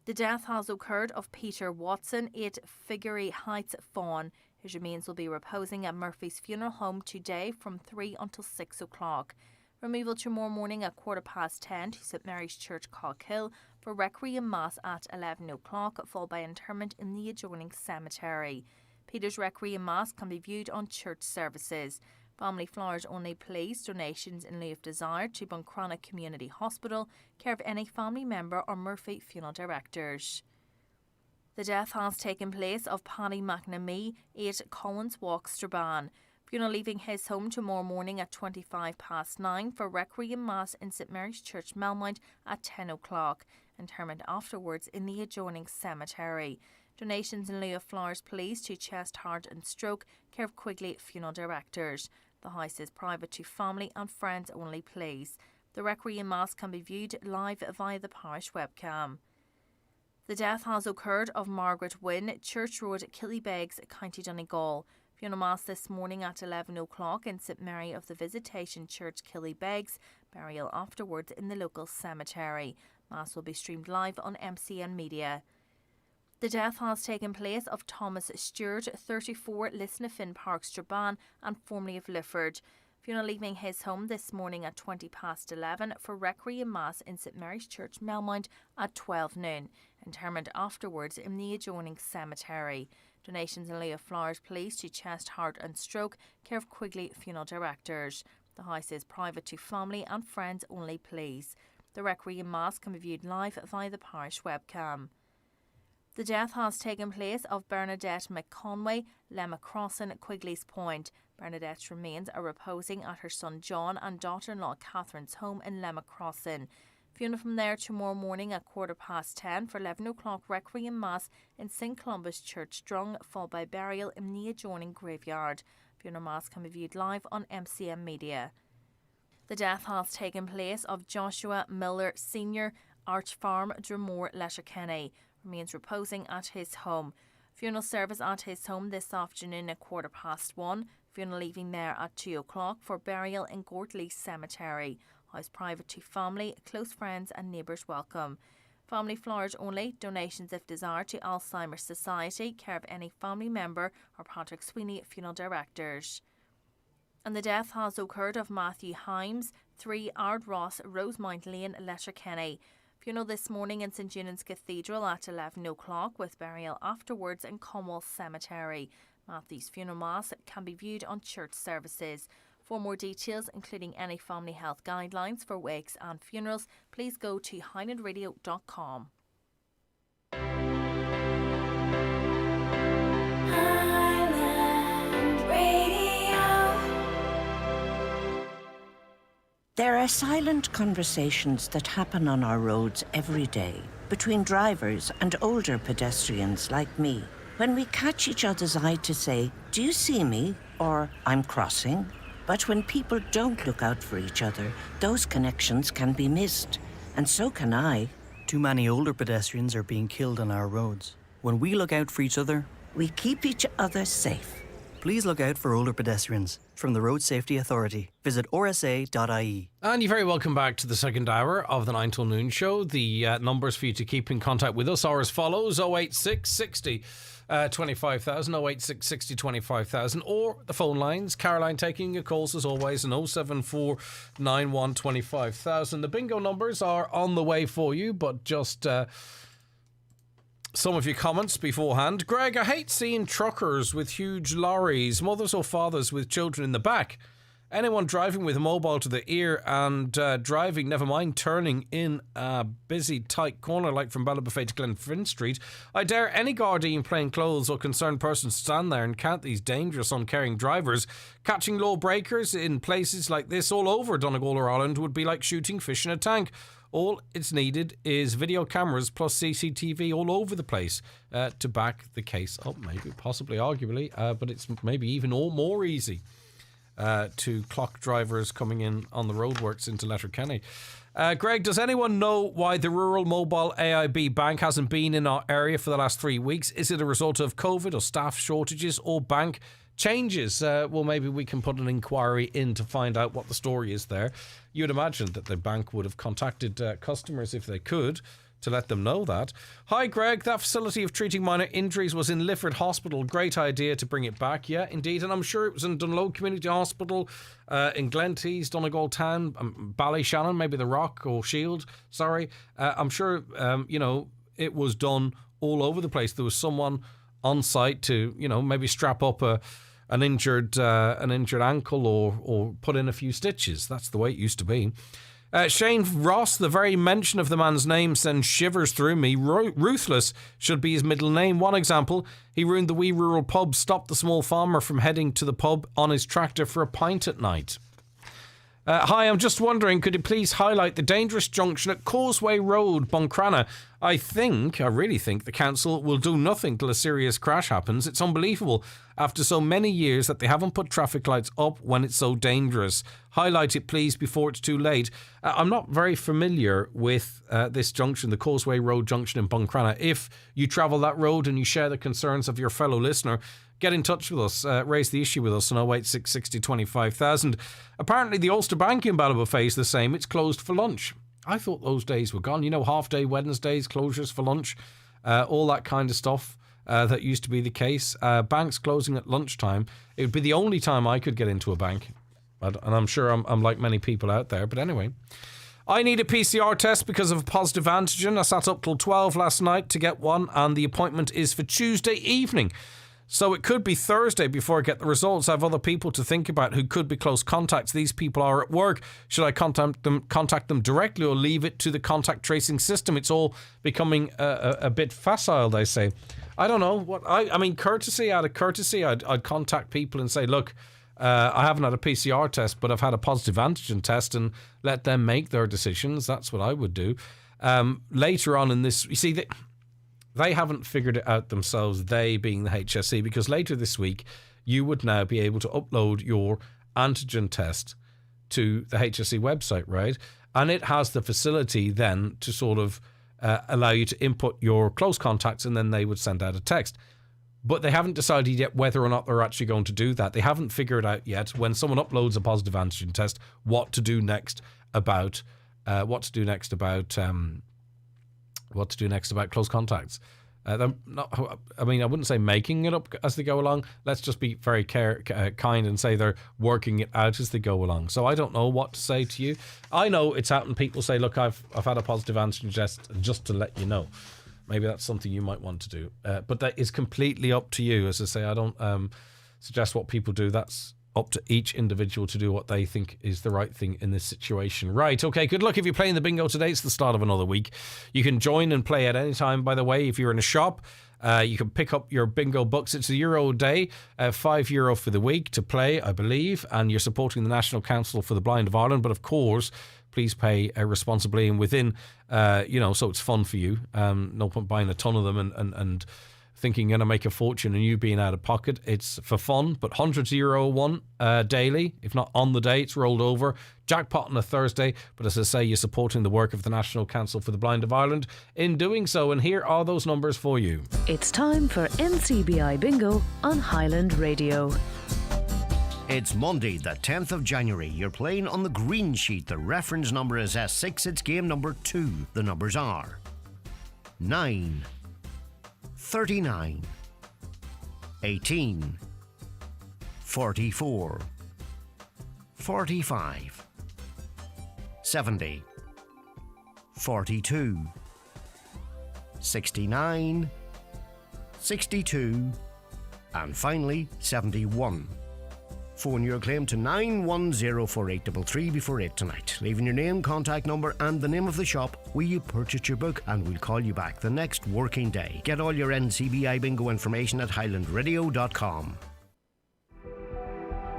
The death has occurred of Peter Watson, 8 Figure Heights, Fawn. His remains will be reposing at Murphy's Funeral Home today from 3 until 6 o'clock. Removal tomorrow morning at 10:15 to St Mary's Church, Cockhill, for Requiem Mass at 11 o'clock, followed by interment in the adjoining cemetery. Peter's Requiem Mass can be viewed on church services. Family flowers only please. Donations in lieu of desire to Buncrana Community Hospital, care of any family member or Murphy Funeral Directors. The death has taken place of Paddy McNamee, 8 Collins Walk, Strabane. Funeral leaving his home tomorrow morning at 9:25 for Requiem Mass in St Mary's Church, Melmount at 10 o'clock. Interment afterwards in the adjoining cemetery. Donations in lieu of flowers please to Chest, Heart and Stroke, care of Quigley Funeral Directors. The house is private to family and friends only please. The Requiem Mass can be viewed live via the parish webcam. The death has occurred of Margaret Wynne, Church Road, Killybegs, County Donegal. Funeral Mass this morning at 11 o'clock in St Mary of the Visitation Church, Killybegs. Burial afterwards in the local cemetery. Mass will be streamed live on MCN Media. The death has taken place of Thomas Stewart, 34, Lisnafin Park, Strabane, and formerly of Lifford. Funeral leaving his home this morning at 11:20 for Requiem Mass in St Mary's Church, Melmount at 12 noon. Interment afterwards in the adjoining cemetery. Donations in lieu of flowers please to Chest, Heart and Stroke, care of Quigley Funeral Directors. The house is private to family and friends only please. The Requiem Mass can be viewed live via the parish webcam. The death has taken place of Bernadette McConway, Lemma Crossan at Quigley's Point. Bernadette's remains are reposing at her son John and daughter-in-law Catherine's home in Lemma Crossan. Funeral from there tomorrow morning at 10:15 for 11 o'clock Requiem Mass in St Columba's Church Drung, followed by burial in the adjoining graveyard. Funeral Mass can be viewed live on MCM Media. The death has taken place of Joshua Miller Sr., Arch Farm, Drumore, Letterkenny. Remains reposing at his home. Funeral service at his home this afternoon at 1:15. Funeral leaving there at 2 o'clock for burial in Gortley Cemetery. House private to family, close friends and neighbours welcome. Family flowers only, donations if desired to Alzheimer's Society, care of any family member or Patrick Sweeney Funeral Directors. And the death has occurred of Matthew Himes, 3 Ardross, Rosemount Lane, Letterkenny. Funeral this morning in St Junan's Cathedral at 11 o'clock with burial afterwards in Comwell Cemetery. Matthew's funeral mass can be viewed on church services. For more details, including any family health guidelines for wakes and funerals, please go to highlandradio.com. There are silent conversations that happen on our roads every day between drivers and older pedestrians like me. When we catch each other's eye to say, "Do you see me?" or "I'm crossing." But when people don't look out for each other, those connections can be missed. And so can I. Too many older pedestrians are being killed on our roads. When we look out for each other, we keep each other safe. Please look out for older pedestrians. From the Road Safety Authority. Visit rsa.ie. And you're very welcome back to the second hour of the 9 till noon show. The numbers for you to keep in contact with us are as follows: 086 60 25,000, 086 60 25,000, or the phone lines. Caroline taking your calls as always, and 074 91 25,000. The bingo numbers are on the way for you, but just some of your comments beforehand. Greg, I hate seeing truckers with huge lorries, mothers or fathers with children in the back. Anyone driving with a mobile to the ear and driving, never mind turning in a busy, tight corner like from Ballabafay to Glenfinn Street. I dare any Gardaí in plain clothes or concerned person stand there and count these dangerous, uncaring drivers. Catching low breakers in places like this all over Donegal or Ireland would be like shooting fish in a tank. All it's needed is video cameras plus CCTV all over the place to back the case up, maybe, possibly, arguably, but it's maybe even all more easy to clock drivers coming in on the roadworks into Letterkenny. Greg, does anyone know why the Rural Mobile AIB Bank hasn't been in our area for the last 3 weeks? Is it a result of COVID or staff shortages or bank changes? Well, maybe we can put an inquiry in to find out what the story is there. You'd imagine that the bank would have contacted customers if they could to let them know that. Hi, Greg. That facility of treating minor injuries was in Lifford Hospital. Great idea to bring it back. Yeah, indeed. And I'm sure it was in Dunlow Community Hospital, in Glentees, Donegal Town, Ballyshannon, maybe the Rock or Shield. Sorry. I'm sure, it was done all over the place. There was someone on site to, maybe strap up an injured ankle or put in a few stitches. That's the way it used to be. Shane Ross, the very mention of the man's name sends shivers through me. Ruthless should be his middle name. One example, he ruined the wee rural pub, stopped the small farmer from heading to the pub on his tractor for a pint at night. Hi, I'm just wondering, could you please highlight the dangerous junction at Causeway Road, Buncrana? I really think the council will do nothing till a serious crash happens. It's unbelievable after so many years that they haven't put traffic lights up when it's so dangerous. Highlight it, please, before it's too late. I'm not very familiar with this junction, the Causeway Road junction in Buncrana. If you travel that road and you share the concerns of your fellow listener, get in touch with us, raise the issue with us on 086 60 25,000. Apparently the Ulster Bank in Ballabafay is the same. It's closed for lunch. I thought those days were gone. Half-day Wednesdays, closures for lunch, all that kind of stuff that used to be the case. Banks closing at lunchtime. It would be the only time I could get into a bank. And I'm sure I'm like many people out there. But anyway, I need a PCR test because of a positive antigen. I sat up till 12 last night to get one, and the appointment is for Tuesday evening. So it could be Thursday before I get the results. I have other people to think about who could be close contacts. These people are at work. Should I contact them directly or leave it to the contact tracing system? It's all becoming a bit facile, they say. I don't know. What I mean, courtesy, out of courtesy, I'd contact people and say, look, I haven't had a PCR test, but I've had a positive antigen test, and let them make their decisions. That's what I would do. Later on in this, you see, they haven't figured it out themselves, they being the HSE, because later this week, you would now be able to upload your antigen test to the HSE website, right? And it has the facility then to sort of allow you to input your close contacts, and then they would send out a text. But they haven't decided yet whether or not they're actually going to do that. They haven't figured out yet, when someone uploads a positive antigen test, what to do next about close contacts. I wouldn't say making it up as they go along. Let's just be very kind and say they're working it out as they go along. So I don't know what to say to you. I know it's happened. People say, look, I've had a positive antigen test, just to let you know. Maybe that's something you might want to do. But that is completely up to you. As I say, I don't suggest what people do. That's up to each individual to do what they think is the right thing in this situation. Right, okay, good luck if you're playing the bingo today. It's the start of another week. You can join and play at any time, by the way. If you're in a shop, you can pick up your bingo books. It's €1 a day, €5 for the week to play, I believe, and you're supporting the National Council for the Blind of Ireland. But of course, please pay responsibly and within, so it's fun for you. No point buying a ton of them and thinking you're going to make a fortune and you being out of pocket. It's for fun, but hundreds of euro won daily. If not on the day, it's rolled over. Jackpot on a Thursday, but as I say, you're supporting the work of the National Council for the Blind of Ireland in doing so, and here are those numbers for you. It's time for Ncbi Bingo on Highland Radio. It's Monday, the 10th of January. You're playing on the green sheet. The reference number is S6. It's game number 2. The numbers are 9, 39, 18, 44, 45, 70, 42, 69, 62, and finally 71. Phone your claim to 9104833 before 8 tonight, leaving your name, contact number and the name of the shop where you purchased your book, and we'll call you back the next working day. Get all your NCBI Bingo information at highlandradio.com.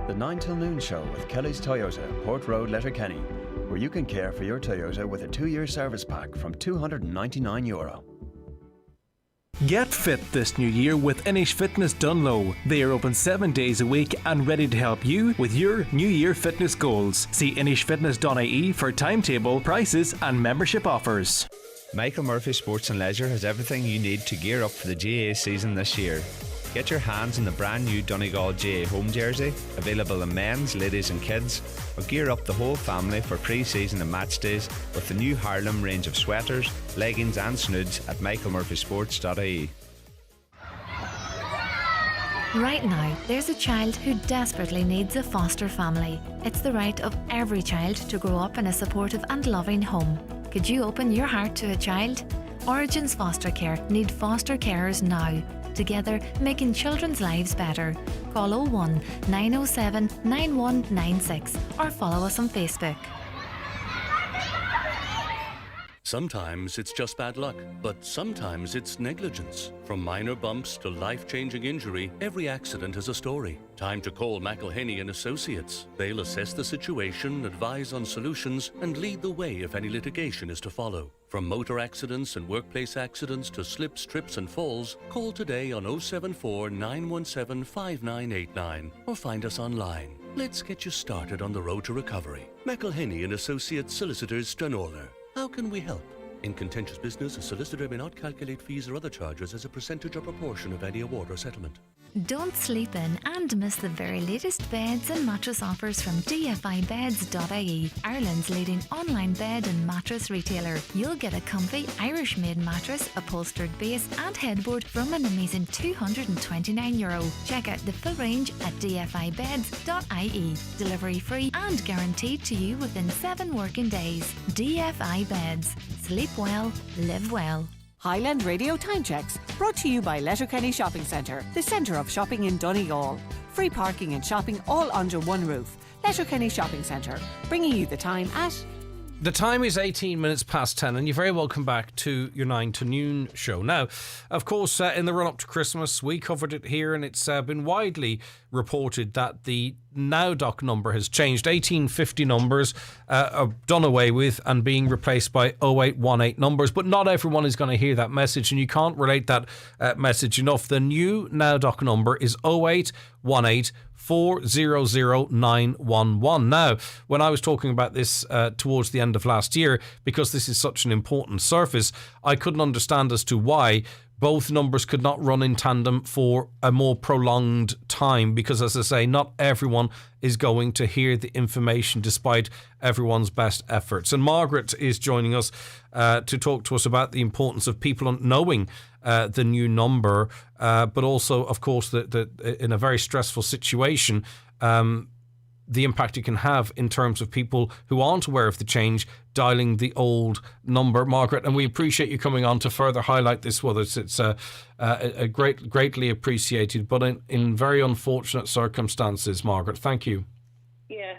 The 9 till noon show with Kelly's Toyota, Port Road, Letterkenny, where you can care for your Toyota with a 2-year service pack from €299. Get fit this new year with Inish Fitness Dunlow. They are open 7 days a week and ready to help you with your New Year fitness goals. See inishfitness.ie for timetable, prices and membership offers. Michael Murphy Sports and Leisure has everything you need to gear up for the GAA season this year. Get your hands on the brand new Donegal GAA home jersey, available in men's, ladies and kids, or gear up the whole family for pre-season and match days with the new Harlem range of sweaters, leggings and snoods at michaelmurphysports.ie. Right now, there's a child who desperately needs a foster family. It's the right of every child to grow up in a supportive and loving home. Could you open your heart to a child? Origins Foster Care need foster carers now. Together, making children's lives better. Call 01 907 9196 or follow us on Facebook. Sometimes it's just bad luck, but sometimes it's negligence. From minor bumps to life-changing injury, every accident has a story. Time to call McElhenney and Associates. They'll assess the situation, advise on solutions, and lead the way if any litigation is to follow. From motor accidents and workplace accidents to slips, trips and falls, call today on 074 917 5989 or find us online. Let's get you started on the road to recovery. McElhenney and Associates Solicitors, Donnelly. How can we help? In contentious business, a solicitor may not calculate fees or other charges as a percentage or proportion of any award or settlement. Don't sleep in and miss the very latest beds and mattress offers from dfibeds.ie, Ireland's leading online bed and mattress retailer. You'll get a comfy Irish-made mattress, upholstered base and headboard from an amazing €229. Check out the full range at dfibeds.ie. Delivery free and guaranteed to you within 7 working days. DFI Beds. Sleep well, live well. Highland Radio Time Checks, brought to you by Letterkenny Shopping Centre, the centre of shopping in Donegal. Free parking and shopping all under one roof. Letterkenny Shopping Centre, bringing you the time at... The time is 18 minutes past 10, and you're very welcome back to your 9 to noon show. Now, of course, in the run-up to Christmas, we covered it here, and it's been widely reported that the NowDoc number has changed. 1850 numbers are done away with and being replaced by 0818 numbers, but not everyone is going to hear that message, and you can't relate that message enough. The new NowDoc number is 0818 400-911. Now, when I was talking about this towards the end of last year, because this is such an important service, I couldn't understand as to why both numbers could not run in tandem for a more prolonged time, because, as I say, not everyone is going to hear the information despite everyone's best efforts. And Margaret is joining us to talk to us about the importance of people knowing the new number, but also, of course, that in a very stressful situation, the impact it can have in terms of people who aren't aware of the change dialing the old number. Margaret, and we appreciate you coming on to further highlight this with us. It's greatly appreciated, but in very unfortunate circumstances, Margaret. Thank you. Yeah.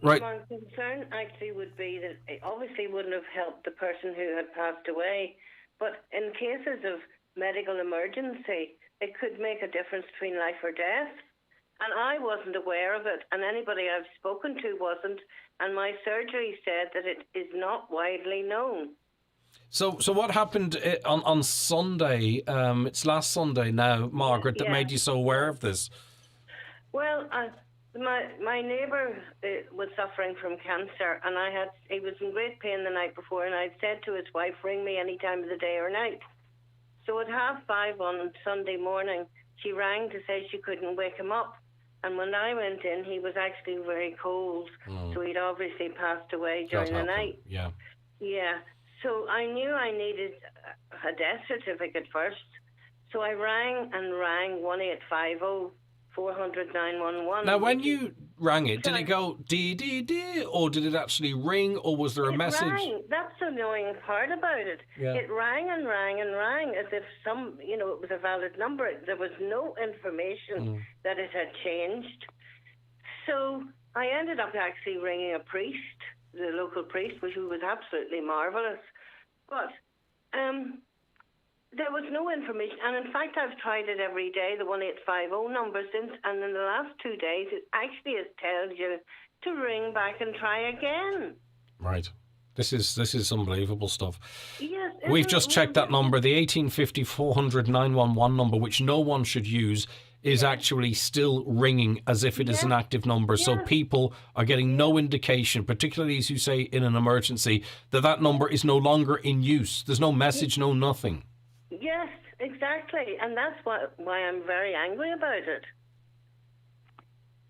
Right. My concern actually would be that it obviously wouldn't have helped the person who had passed away, but in cases of medical emergency, it could make a difference between life or death. And I wasn't aware of it, and anybody I've spoken to wasn't, and my surgery said that it is not widely known. So what happened on Sunday? It's last Sunday now, Margaret, that made you so aware of this? Well, my neighbour was suffering from cancer, and he was in great pain the night before, and I'd said to his wife, ring me any time of the day or night. So at 5:30 on Sunday morning, she rang to say she couldn't wake him up. And when I went in, he was actually very cold, so he'd obviously passed away during the night. Yeah. Yeah. So I knew I needed a death certificate first. So I rang 1850 400-911. Now, when you rang it, did it go dee, or did it actually ring, or was there a message? Rang. That's the annoying part about it. Yeah. It rang and rang and rang as if it was a valid number. There was no information that it had changed. So I ended up actually ringing a priest, the local priest, who was absolutely marvellous. But there was no information, and in fact I've tried it every day, the 1850 number since, and in the last 2 days it actually tells you to ring back and try again. Right. This is unbelievable stuff. Yes. We've just checked that number, the 1850 400-911 number, which no one should use, is actually still ringing as if it is an active number. So people are getting no indication, particularly as you say in an emergency, that number is no longer in use. There's no message, no nothing. Yes, exactly, and that's why I'm very angry about it.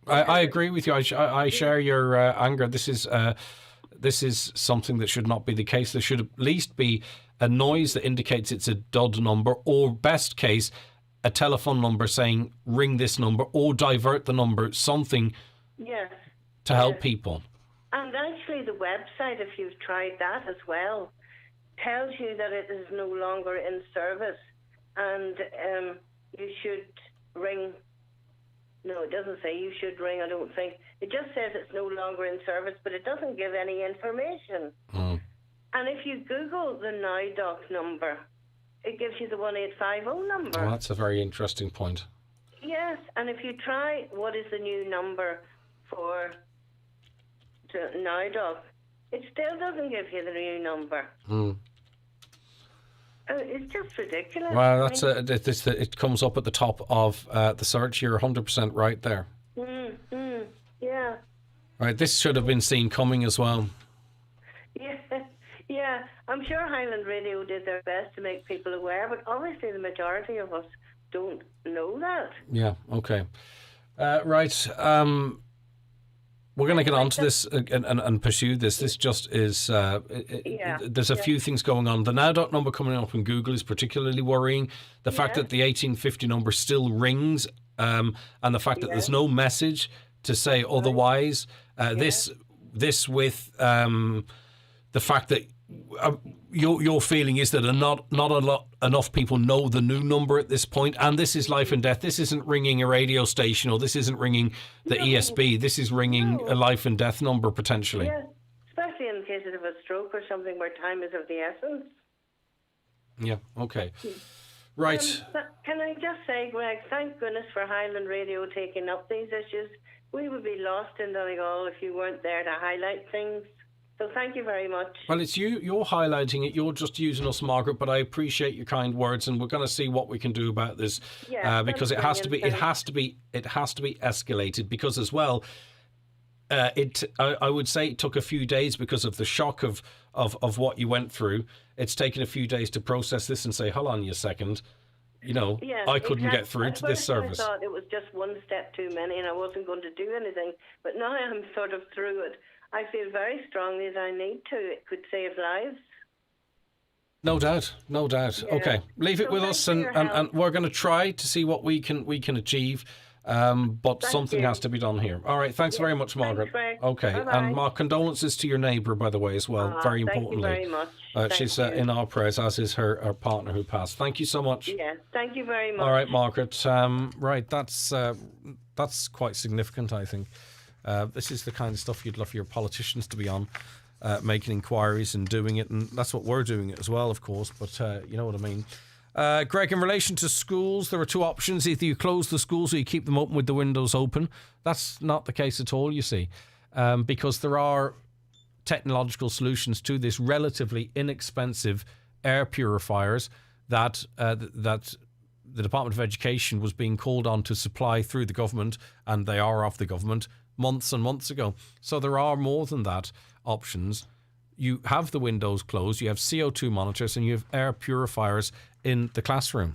I agree with you. I share your anger. This is something that should not be the case. There should at least be a noise that indicates it's a dud number, or best case, a telephone number saying ring this number or divert the number, something to help people. And actually the website, if you've tried that as well, tells you that it is no longer in service, and you should ring. No, it doesn't say you should ring, I don't think. It just says it's no longer in service, but it doesn't give any information. And if you Google the NowDoc number, it gives you the 1850 number. Well, that's a very interesting point. Yes, and if you try what is the new number for NowDoc, it still doesn't give you the new number. It's just ridiculous. Well, it comes up at the top of the search. You're 100% right there. Yeah. Right, this should have been seen coming as well. Yeah. I'm sure Highland Radio did their best to make people aware, but obviously the majority of us don't know that. Yeah, okay. Right, we're going to get on to this and pursue this. This just is... there's a few things going on. The NowDoc number coming up in Google is particularly worrying. The fact that the 1850 number still rings, and the fact that there's no message to say otherwise. This with the fact that your feeling is that not enough people know the new number at this point, and this is life and death. This isn't ringing a radio station, or this isn't ringing the ESB. This is ringing a life and death number potentially. Yeah, especially in case of a stroke or something where time is of the essence. Yeah. Okay. Right. Can I just say, Greg, thank goodness for Highland Radio taking up these issues. We would be lost in Donegal if you weren't there to highlight things. So thank you very much. Well, it's you're highlighting it. You're just using us, Margaret, but I appreciate your kind words, and we're going to see what we can do about this. Because it has to be escalated, because as well, I would say it took a few days because of the shock of what you went through. It's taken a few days to process this and say, hold on a second, I couldn't get through to this service. I thought it was just one step too many and I wasn't going to do anything. But now I'm sort of through it. I feel very strongly that I need to. It could save lives. No doubt. Yeah. Okay, leave it with us, and we're going to try to see what we can achieve. But something has to be done here. All right, thanks very much, Margaret. Thanks, okay, bye-bye. And my condolences to your neighbour, by the way, as well. Very importantly. Thank you very much. She's in our prayers, as is her partner who passed. Thank you so much. Yeah, thank you very much. All right, Margaret. Right, that's quite significant, I think. This is the kind of stuff you'd love your politicians to be on, making inquiries and doing it, and that's what we're doing it as well, of course. But you know what I mean. Greg, in relation to schools, there are two options. Either you close the schools or you keep them open with the windows open. That's not the case at all, you see, because there are technological solutions to this, relatively inexpensive air purifiers that the Department of Education was being called on to supply through the government, and they are of the government, months and months ago. So there are more than that options. You have the windows closed, you have CO2 monitors, and you have air purifiers in the classroom.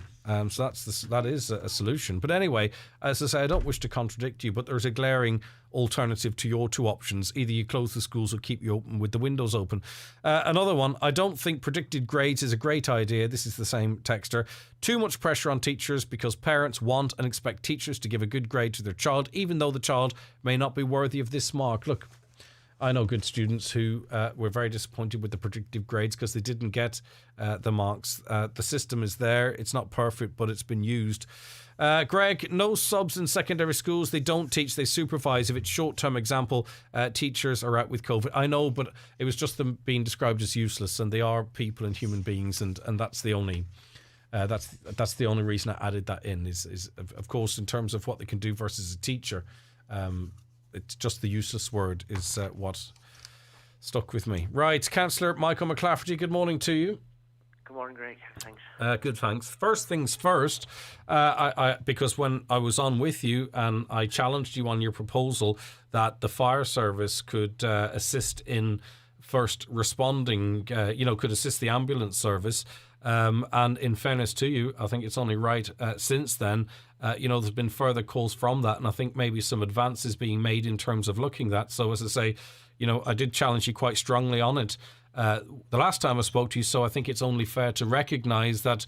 So that is a solution. But anyway, as I say, I don't wish to contradict you, but there's a glaring alternative to your two options. Either you close the schools or keep you open with the windows open. Another one, I don't think predicted grades is a great idea. This is the same texter. Too much pressure on teachers because parents want and expect teachers to give a good grade to their child, even though the child may not be worthy of this mark. Look, I know good students who were very disappointed with the predictive grades because they didn't get the marks. The system is there. It's not perfect, but it's been used. Greg, no subs in secondary schools. They don't teach, they supervise. If it's short-term example, teachers are out with COVID. I know, but it was just them being described as useless, and they are people and human beings, and that's the only... that's the only reason I added that in is of course, in terms of what they can do versus a teacher. It's just the useless word is what stuck with me. Right, Councillor Michael McClafferty, good morning to you. Good morning, Greg. Thanks. Good, thanks. First things first, I because when I was on with you and I challenged you on your proposal that the fire service could assist in first responding, could assist the ambulance service. And in fairness to you, I think it's only right since then, there's been further calls from that, and I think maybe some advances being made in terms of looking at that. So as I say, I did challenge you quite strongly on it the last time I spoke to you, so I think it's only fair to recognise that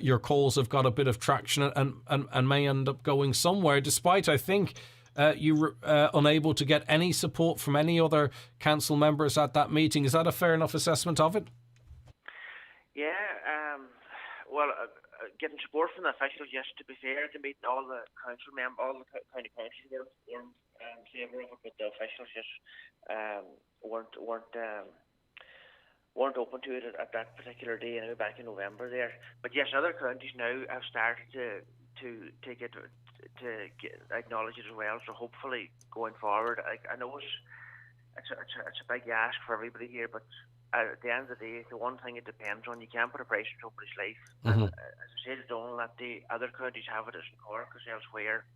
your calls have got a bit of traction and may end up going somewhere, despite, I think, you were unable to get any support from any other council members at that meeting. Is that a fair enough assessment of it? Yeah, getting support from the officials, yes, to be fair, at the meeting, all the council members, all the county councils weren't in favour of it, but the officials just weren't open to it at that particular day, back in November there. But yes, other counties now have started to take it, to acknowledge it as well. So hopefully going forward, I know it's a big ask for everybody here, but at the end of the day, the one thing it depends on, you can't put a price on somebody's life. Mm-hmm. And as I said to Donnelly that the other counties have it as in Cork as elsewhere.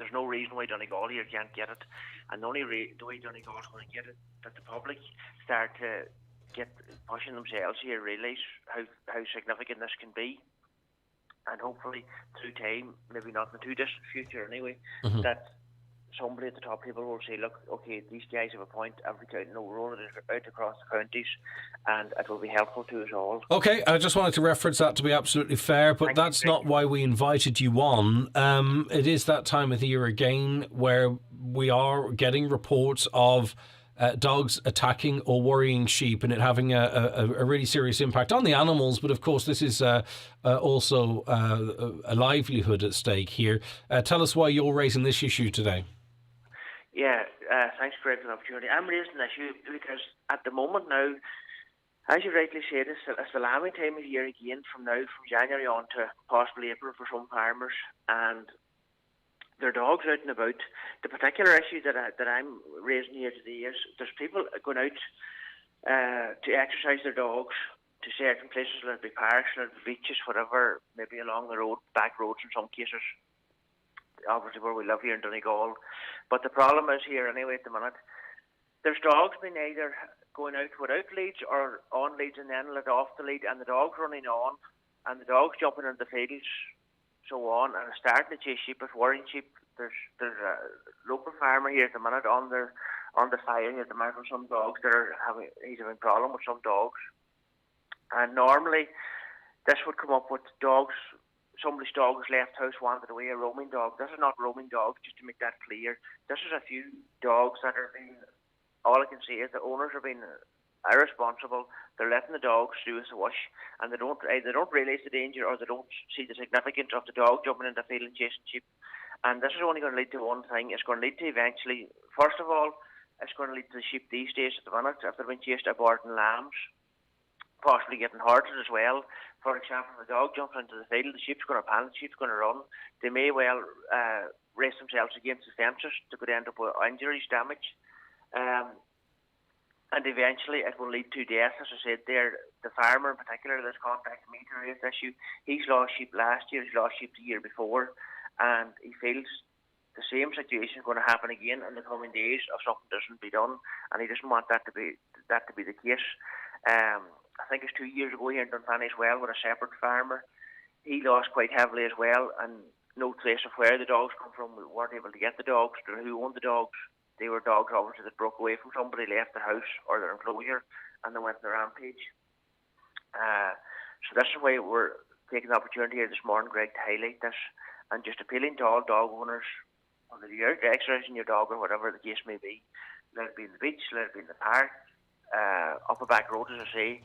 There's no reason why Donegal here can't get it, and the only way Donegal's going to get it, that the public start to get pushing themselves here, realise how significant this can be, and hopefully through time, maybe not in the too distant future anyway, mm-hmm. that somebody at the top people will say, look, okay, these guys have a point, every county, rolling it out across the counties, and it will be helpful to us all. Okay, I just wanted to reference that to be absolutely fair, but that's not why we invited you on. It is that time of the year again where we are getting reports of dogs attacking or worrying sheep and it having a really serious impact on the animals. But of course, this is also a livelihood at stake here. Tell us why you're raising this issue today. Yeah, thanks, Greg, for the opportunity. I'm raising the issue because at the moment now, as you rightly said, it's the lambing time of year again from January on to possibly April for some farmers, and their dogs out and about. The particular issue that I'm raising here today is there's people going out to exercise their dogs to certain places, let it be parks, let it be beaches, whatever, maybe along the road, back roads in some cases, obviously where we live here in Donegal. But the problem is here anyway at the minute, there's dogs being either going out without leads or on leads and then let off the lead, and the dog's running on, and the dog's jumping into the fields, so on, and it's starting to chase sheep, it's worrying sheep. There's a local farmer here at the minute on the firing at the minute with some dogs he's having a problem with some dogs. And normally this would come up with dogs, somebody's dog has left house, wandered away, a roaming dog. This is not roaming dogs, just to make that clear. This is a few dogs that are being, all I can say is the owners are being irresponsible. They're letting the dogs do as they wish, and they don't realise the danger, or they don't see the significance of the dog jumping into the field and chasing sheep. And this is only going to lead to one thing. It's going to lead to eventually, first of all, it's going to lead to the sheep these days at the minute, if they're being chased, aborting lambs, possibly getting hurted as well. For example, if the dog jumps into the field, the sheep's going to panic, the sheep's going to run. They may well race themselves against the fences. They could end up with injuries, damage. And eventually it will lead to death. As I said there, the farmer in particular that's contacted me to raise this issue, he's lost sheep last year, he's lost sheep the year before, and he feels the same situation is going to happen again in the coming days if something doesn't be done, and he doesn't want that to be the case. I think it's 2 years ago here in Dunfanny as well with a separate farmer. He lost quite heavily as well, and no trace of where the dogs come from. We weren't able to get the dogs, or who owned the dogs. They were dogs obviously that broke away from somebody, left their house or their enclosure, and they went on a rampage. So this is why we're taking the opportunity here this morning, Greg, to highlight this, and just appealing to all dog owners, whether you're out exercising your dog or whatever the case may be, let it be in the beach, let it be in the park, up a back road, as I say,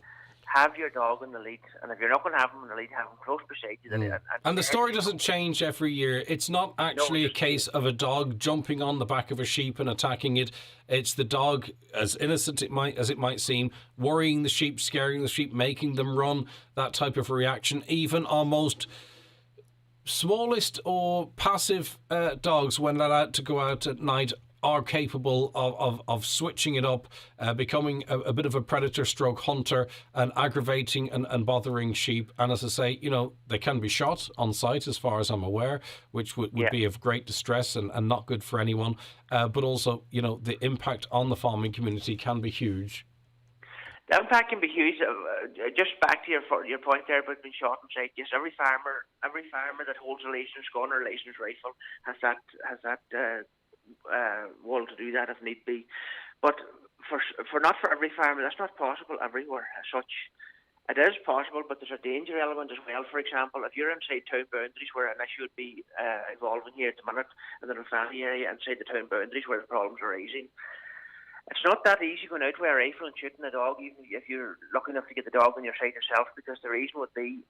have your dog in the lead, and if you're not going to have him in the lead, have him close beside you. And the story doesn't change every year. It's not actually a case of a dog jumping on the back of a sheep and attacking it. It's the dog, as innocent as it might seem, worrying the sheep, scaring the sheep, making them run, that type of reaction. Even our most smallest or passive dogs, when let out to go out at night, are capable of switching it up, becoming a bit of a predator stroke hunter and aggravating and bothering sheep. And as I say, they can be shot on sight as far as I'm aware, which would be of great distress and not good for anyone. But also, the impact on the farming community can be huge. The impact can be huge. Just back to your point there about being shot on sight. Yes, every farmer that holds a licensed gun or a licensed rifle has that will to do that if need be, but for not for every farmer, that's not possible everywhere as such. It is possible, but there's a danger element as well. For example, if you're inside town boundaries, where an issue would be evolving here at the minute in the Dunfanny area, inside the town boundaries where the problems are rising, it's not that easy going out with a rifle and shooting a dog, even if you're lucky enough to get the dog on your side yourself, because the reason would be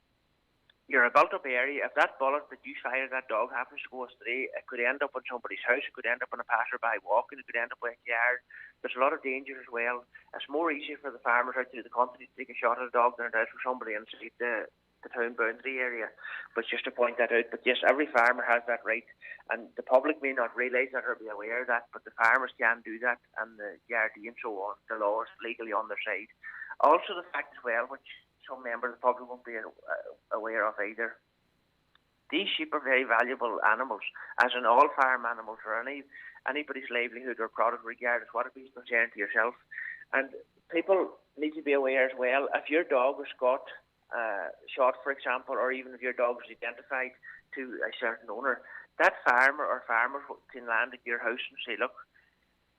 you're a built-up area. If that bullet that you fire at that dog happens to go astray, it could end up in somebody's house, it could end up in a passerby walking, it could end up in a yard. There's a lot of danger as well. It's more easier for the farmers out through the country to take a shot at a dog than it is for somebody inside the town boundary area. But just to point that out, but yes, every farmer has that right, and the public may not realise that or be aware of that, but the farmers can do that, and the Gardaí and so on, the law is legally on their side. Also the fact as well, which some members of the public won't be aware of either, these sheep are very valuable animals, as in all farm animals, or anybody's livelihood or product, regardless what it is concerned to yourself. And people need to be aware as well, if your dog is got shot, for example, or even if your dog is identified to a certain owner, that farmer or farmers can land at your house and say, look,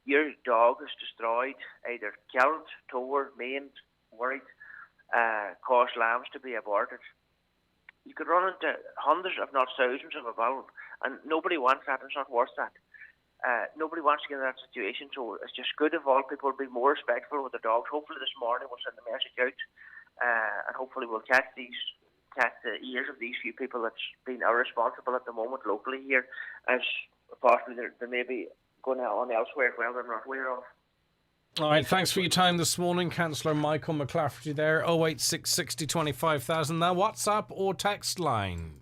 your dog is destroyed, either killed, tore, maimed, worried, caused lambs to be aborted. You could run into hundreds, if not thousands, of a bill, and nobody wants that. It's not worth that. Nobody wants to get in that situation, so it's just good if all people will be more respectful with their dogs. Hopefully this morning we'll send the message out, and hopefully we'll catch the ears of these few people that's been irresponsible at the moment locally here, as possibly they may be going on elsewhere as well that I'm not aware of. All right, thanks for your time this morning, Councillor Michael McClafferty there, 086 60 25,000. Now, WhatsApp or text line?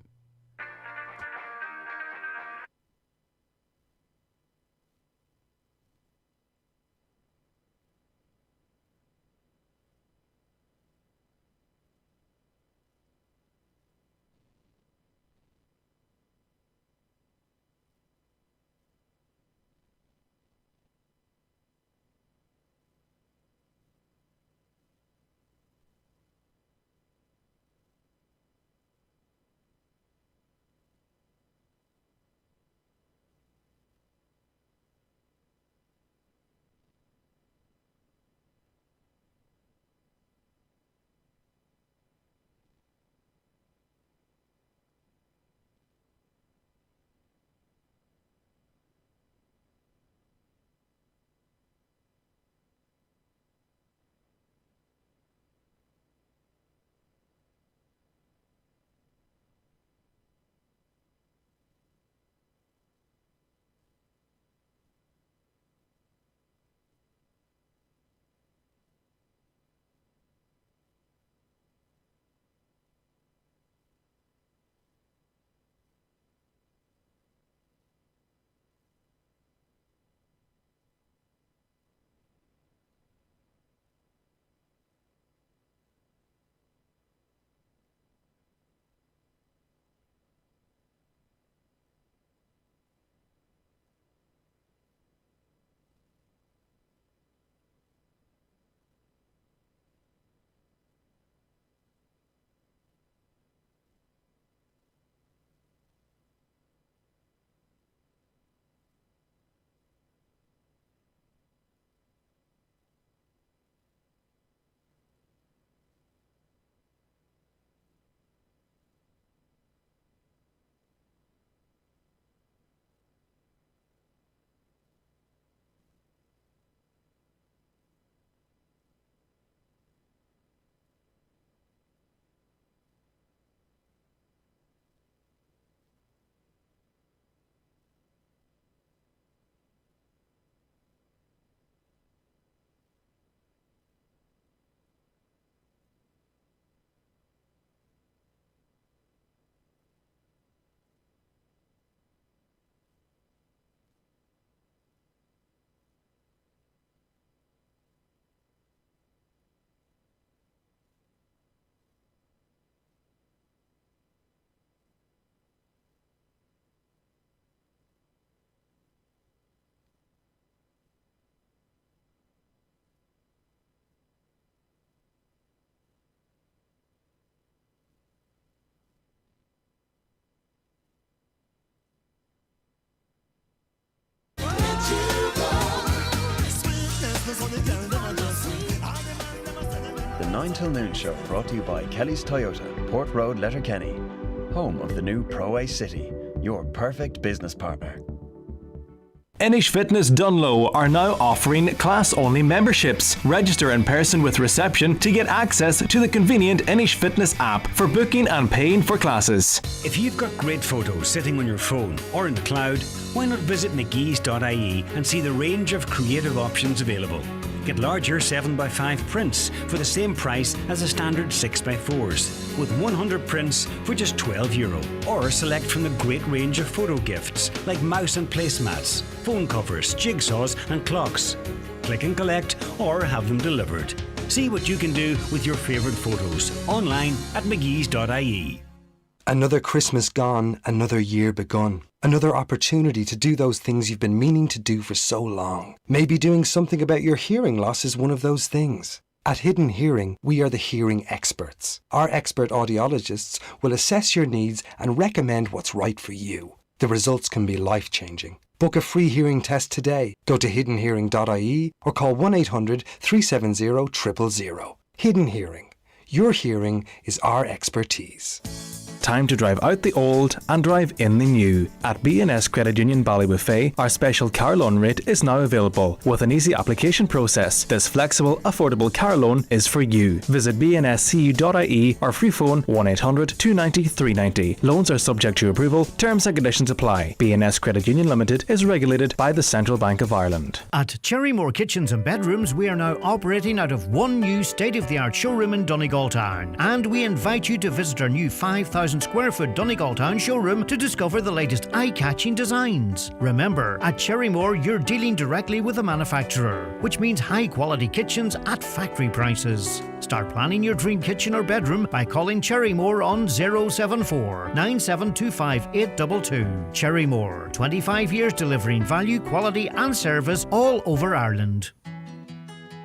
The 9 till noon show brought to you by Kelly's Toyota, Port Road, Letterkenny, home of the new Pro-A City, your perfect business partner. Inish Fitness Dunlow are now offering class-only memberships. Register in person with reception to get access to the convenient Inish Fitness app for booking and paying for classes. If you've got great photos sitting on your phone or in the cloud, why not visit mcgees.ie and see the range of creative options available. Get larger 7x5 prints for the same price as the standard 6x4s, with 100 prints for just €12. Or select from the great range of photo gifts like mouse and placemats, phone covers, jigsaws and clocks. Click and collect or have them delivered. See what you can do with your favourite photos online at mcgees.ie. Another Christmas gone, another year begun. Another opportunity to do those things you've been meaning to do for so long. Maybe doing something about your hearing loss is one of those things. At Hidden Hearing, we are the hearing experts. Our expert audiologists will assess your needs and recommend what's right for you. The results can be life-changing. Book a free hearing test today. Go to hiddenhearing.ie or call 1-800-370-000. Hidden Hearing. Your hearing is our expertise. Time to drive out the old and drive in the new. At B&S Credit Union Ballybuffet, our special car loan rate is now available. With an easy application process, this flexible, affordable car loan is for you. Visit bnscu.ie or free phone 1800 290 390. Loans are subject to approval. Terms and conditions apply. B&S Credit Union Limited is regulated by the Central Bank of Ireland. At Cherrymore Kitchens and Bedrooms, we are now operating out of one new state-of-the-art showroom in Donegal Town. And we invite you to visit our new 5,000 square foot Donegal Town showroom to discover the latest eye-catching designs. Remember, at Cherrymore, you're dealing directly with the manufacturer, which means high-quality kitchens at factory prices. Start planning your dream kitchen or bedroom by calling Cherrymore on 074 9725 822. Cherrymore, 25 years delivering value, quality and service all over Ireland.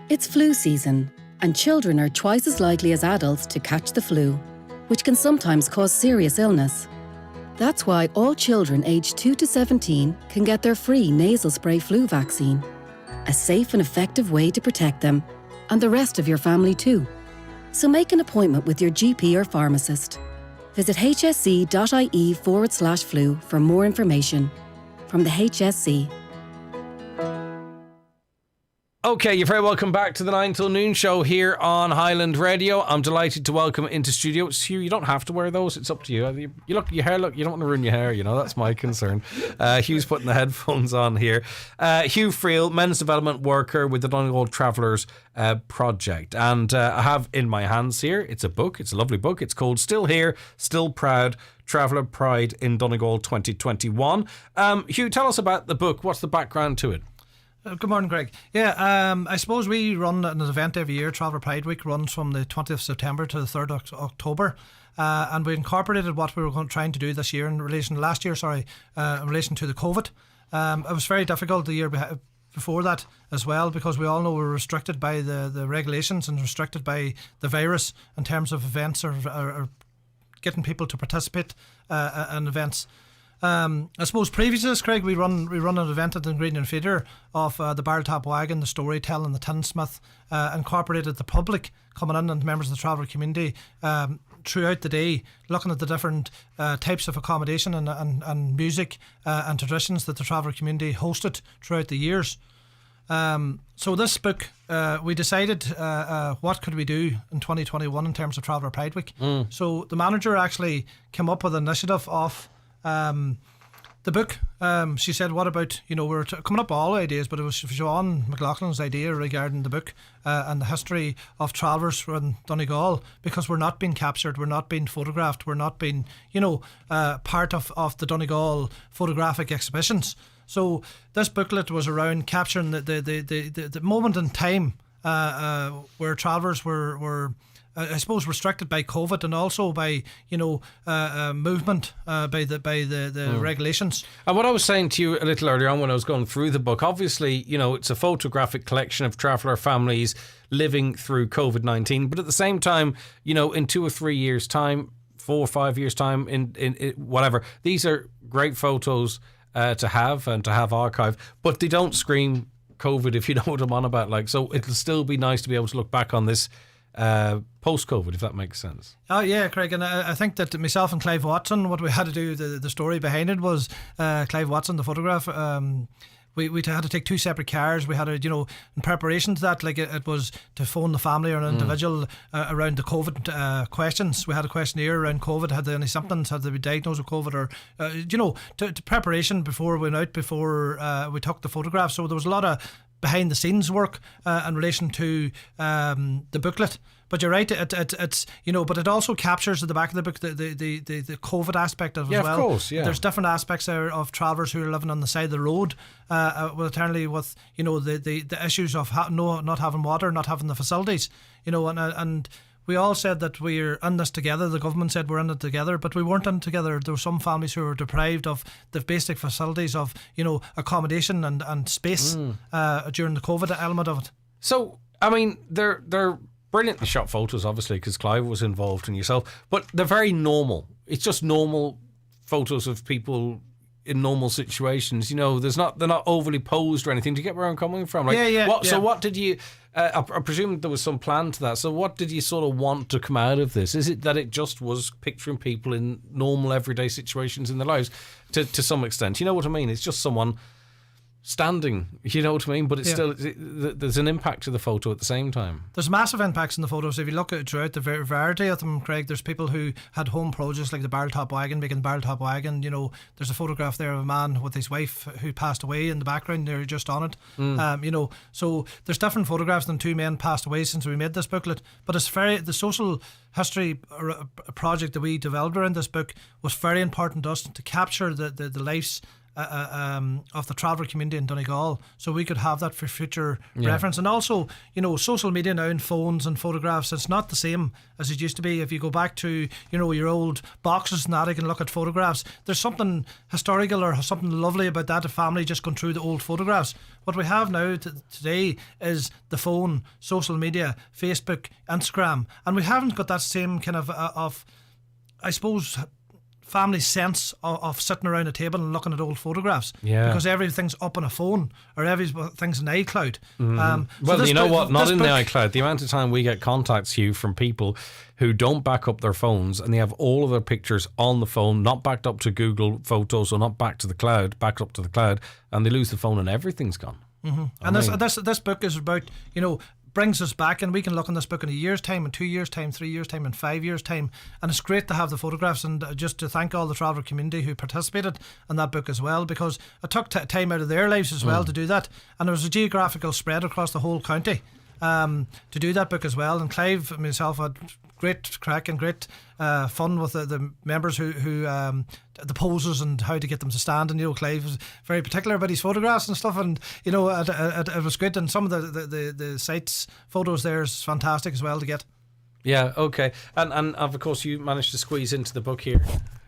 It's flu season, and children are twice as likely as adults to catch the flu, which can sometimes cause serious illness. That's why all children aged 2 to 17 can get their free nasal spray flu vaccine, a safe and effective way to protect them and the rest of your family too. So make an appointment with your GP or pharmacist. Visit hsc.ie/flu for more information. From the HSC. Okay, you're very welcome back to the 9 till noon show here on Highland Radio. I'm delighted to welcome into studio. Hugh, you don't have to wear those. It's up to you. You look, your hair, look, you don't want to ruin your hair, you know, that's my concern. Hugh's putting the headphones on here. Hugh Friel, men's development worker with the Donegal Travellers Project. And I have in my hands here, it's a book, it's a lovely book. It's called Still Here, Still Proud, Traveller Pride in Donegal 2021. Hugh, tell us about the book. What's the background to it? Good morning, Greg. Yeah, I suppose we run an event every year. Traveller Pride Week runs from the 20th of September to the 3rd of October. And we incorporated what we were trying to do this year in relation to the COVID. It was very difficult the year before that as well, because we all know we're restricted by the regulations and restricted by the virus in terms of events or getting people to participate in events. I suppose previous to this, Craig, we run an event at the Ingredient Feeder of the Barrel Top Wagon, the Storytelling, the Tinsmith, incorporated the public coming in and members of the traveller community throughout the day, looking at the different types of accommodation and music and traditions that the traveller community hosted throughout the years. So this book, we decided what could we do in 2021 in terms of Traveller Pride Week. So the manager actually came up with an initiative of the book. She said, what about, we're coming up with all ideas, but it was Siobhan McLaughlin's idea regarding the book and the history of travellers from Donegal, because we're not being captured, we're not being photographed, we're not being, part of the Donegal photographic exhibitions. So this booklet was around capturing the moment in time where travellers were I suppose restricted by COVID and also by movement by the regulations. And what I was saying to you a little earlier on when I was going through the book, obviously it's a photographic collection of traveller families living through COVID-19, but at the same time, in 2 or 3 years' time, 4 or 5 years' time, in whatever, these are great photos to have and to have archived, but they don't scream COVID, if you know what I'm on about. So it'll still be nice to be able to look back on this post-COVID, if that makes sense. Oh yeah, Craig, and I think that myself and Clive Watson, what we had to do, the story behind it was Clive Watson, the photograph, we had to take 2 separate cars. We had to, in preparation to that, it was to phone the family or an individual around the COVID questions. We had a questionnaire around COVID, had they any symptoms, had they been diagnosed with COVID, or, to preparation before we went out, before we took the photograph. So there was a lot of behind the scenes work in relation to the booklet. But you're right, it's but it also captures at the back of the book the COVID aspect of it as well. Of course, yeah. There's different aspects there of travellers who are living on the side of the road, eternally with the issues of not having water, not having the facilities, and we all said that we're in this together. The government said we're in it together, but we weren't in it together. There were some families who were deprived of the basic facilities of, accommodation and space during the COVID element of it. So, I mean, they're brilliantly shot photos, obviously, because Clive was involved and yourself, but they're very normal. It's just normal photos of people, in normal situations. You know, they're not overly posed or anything. Do you get where I'm coming from? Like, yeah. So what did you? I presume there was some plan to that. So what did you sort of want to come out of this? Is it that it just was picturing people in normal everyday situations in their lives to some extent? You know what I mean? It's just someone standing, you know what I mean? But it's still, there's an impact to the photo at the same time. There's massive impacts in the photos. If you look at throughout the variety of them, Craig, there's people who had home produce like the barrel top wagon, making the barrel top wagon. You know, there's a photograph there of a man with his wife who passed away in the background. They're just on it. You know, so there's different photographs than two men passed away since we made this booklet. But it's the social history project that we developed around this book was very important to us to capture the lives of the traveller community in Donegal, so we could have that for future reference. And also, you know, social media now and phones and photographs, it's not the same as it used to be. If you go back to, you know, your old boxes and that, you can look at photographs. There's something historical or something lovely about that, a family just going through the old photographs. What we have now today is the phone, social media, Facebook, Instagram, and we haven't got that same kind of I suppose, family sense of sitting around a table and looking at old photographs, because everything's up on a phone or everything's in iCloud. Well, you know what? Not in the iCloud. The amount of time we get contacts, Hugh, from people who don't back up their phones and they have all of their pictures on the phone, not backed up to Google Photos or not backed up to the cloud, and they lose the phone and everything's gone. And this book is about, you know, brings us back, and we can look on this book in a year's time, in 2 years' time, 3 years' time, and 5 years' time. And it's great to have the photographs, and just to thank all the traveller community who participated in that book as well, because it took time out of their lives as well to do that. And there was a geographical spread across the whole county to do that book as well. And Clive and myself had great crack and great fun with the members who the poses and how to get them to stand. And, you know, Clive was very particular about his photographs and stuff, and, you know, it was good. And some of the sites photos there is fantastic as well to get. Yeah, okay. And of course you managed to squeeze into the book here.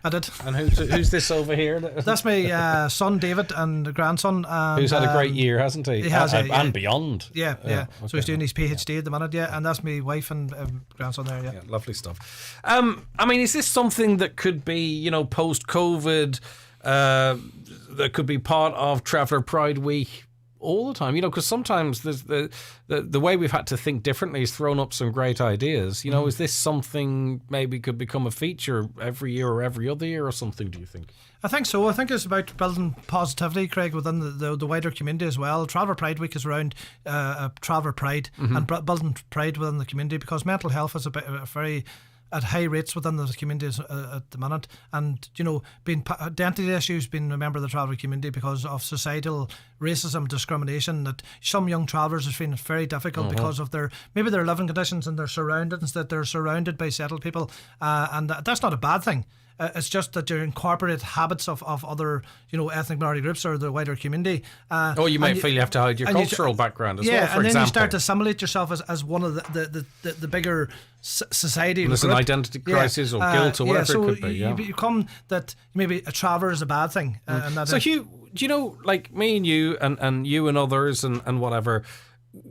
I did. And who's this over here? That's my son David and grandson. And, who's had a great year, hasn't he? He has, and beyond. Yeah. Okay. So he's doing his PhD at the minute, and that's my wife and grandson there, yeah. Lovely stuff. I mean, is this something that could be, you know, post-COVID, that could be part of Traveller Pride Week all the time, you know, because sometimes there's the way we've had to think differently has thrown up some great ideas. You know, is this something maybe could become a feature every year or every other year or something, do you think? I think so. I think it's about building positivity, Craig, within the wider community as well. Traveller Pride Week is around Traveller Pride and building pride within the community, because mental health is a very at high rates within the communities at the minute, and, you know, being identity issues, being a member of the traveller community because of societal racism, discrimination, that some young travellers have found it very difficult because of their living conditions and their surroundings, that they're surrounded by settled people, and that's not a bad thing. It's just that you incorporate habits of other, you know, ethnic minority groups or the wider community. You might feel you have to hide your cultural background as well, for example. Yeah, and then you start to assimilate yourself as one of the bigger society. And there's an identity crisis or guilt or whatever it could be. You become that maybe a traveller is a bad thing. So Hugh, do you know, like me and you and you and others and whatever,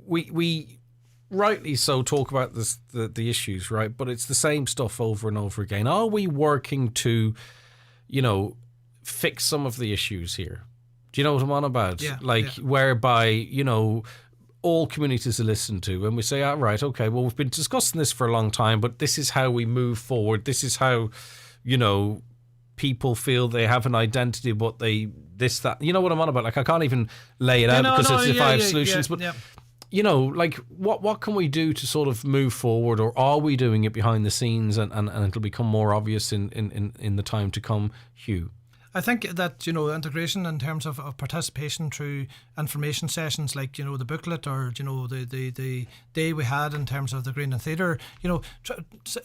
we rightly so talk about the issues, right? But it's the same stuff over and over again. Are we working to, you know, fix some of the issues here? Do you know what I'm on about? Whereby, you know, all communities are listened to, and we say, right, okay, well, we've been discussing this for a long time, but this is how we move forward. This is how, you know, people feel they have an identity, but that. You know what I'm on about? Like, I can't even lay it out because if I have solutions, but. You know, like, what can we do to sort of move forward, or are we doing it behind the scenes and it'll become more obvious in the time to come, Hugh? I think that, you know, integration in terms of participation through information sessions like, you know, the booklet, or, you know, the day we had in terms of the Green and Theatre, you know,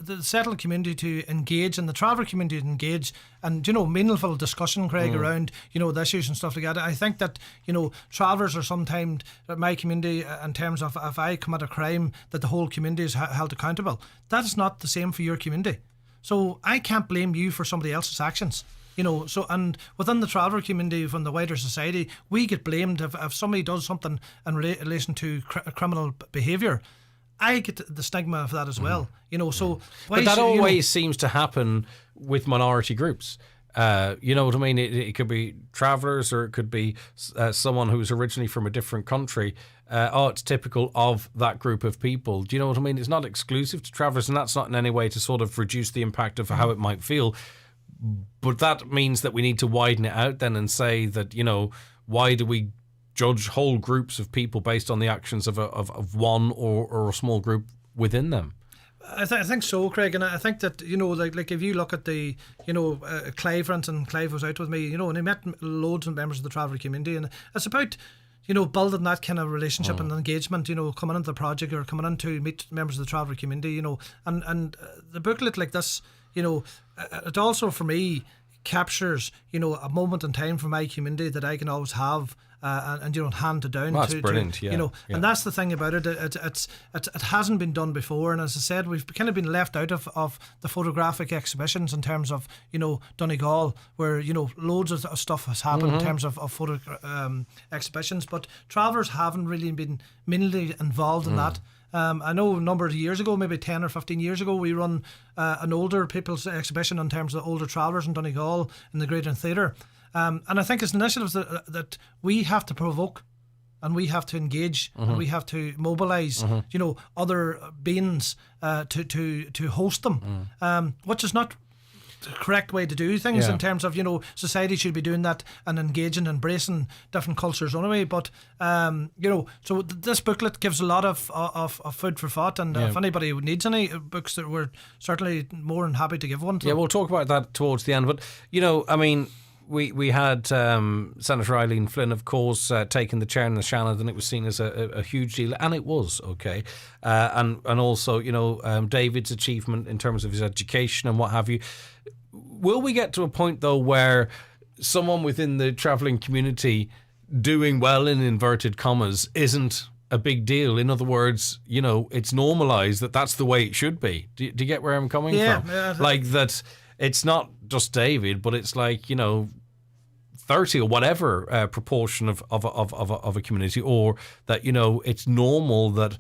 the settled community to engage and the traveller community to engage, and, you know, meaningful discussion, Craig, around, you know, the issues and stuff like that. I think that, you know, travellers are sometimes, my community, in terms of if I commit a crime, that the whole community is held accountable. That is not the same for your community. So I can't blame you for somebody else's actions. You know, so, and within the traveller community, from the wider society, we get blamed if somebody does something in relation to criminal behaviour. I get the stigma of that as well. You know, so but that always seems to happen with minority groups. You know what I mean? It could be travellers, or it could be someone who's originally from a different country. It's typical of that group of people. Do you know what I mean? It's not exclusive to travellers, and that's not in any way to sort of reduce the impact of how it might feel. But that means that we need to widen it out then and say that, you know, why do we judge whole groups of people based on the actions of one or a small group within them? I think so, Craig, and I think that, you know, like if you look at the, you know, Clive, for instance, Clive was out with me, you know, and he met loads of members of the traveller community, and it's about, you know, building that kind of relationship and engagement, you know, coming into the project or coming in to meet members of the traveller community, you know, and the booklet like this, you know, it also for me captures, you know, a moment in time for my community that I can always have. And you know, hand it down. That's brilliant. You know, and that's the thing about it. It hasn't been done before, and as I said, we've kind of been left out of the photographic exhibitions in terms of, you know, Donegal, where, you know, loads of stuff has happened in terms of photo exhibitions, but travellers haven't really been mainly involved in that. I know a number of years ago, maybe 10 or 15 years ago, we run an older people's exhibition in terms of older travellers in Donegal in the Great Theatre. And I think it's initiatives that we have to provoke, and we have to engage, and we have to mobilise, you know, other beings to host them, which is not the correct way to do things in terms of, you know, society should be doing that and engaging, embracing different cultures anyway. But you know, so this booklet gives a lot of food for thought, and if anybody needs any books, that we're certainly more than happy to give one to them. We'll talk about that towards the end. But, you know, I mean, we had Senator Eileen Flynn, of course, taking the chair in the Shannon, and it was seen as a huge deal, and it was, okay. And also, you know, David's achievement in terms of his education and what have you. Will we get to a point, though, where someone within the travelling community doing well, in inverted commas, isn't a big deal? In other words, you know, it's normalised that that's the way it should be. Do you get where I'm coming from? Yeah. Like that it's not just David, but it's like, you know, 30 or whatever proportion of a community, or that, you know, it's normal that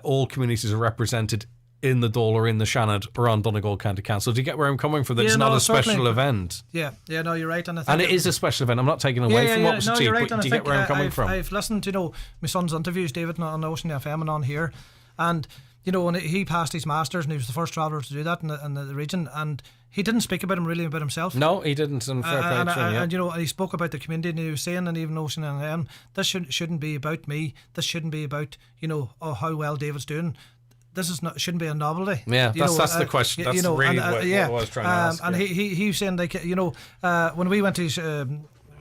all communities are represented in the Dáil or in the Shannon or on Donegal County Council. Do you get where I'm coming from? That it's not a special event. Yeah, no, you're right. And it is a special event. I'm not taking away from what was achieved, right, but do you get where I'm coming from? I've listened to, you know, my son's interviews, David, on Ocean FM and on here, and, you know, when he passed his Masters, and he was the first traveller to do that in the region, and he didn't speak about himself. No, he didn't. And fair play to him, and you know, he spoke about the community, and he was saying, and even Ocean FM, this shouldn't be about me. This shouldn't be about, you know, how well David's doing. This shouldn't be a novelty. Yeah, that's the question. That's, you know, really what I was trying to ask. And he was saying, like, you know, when we went to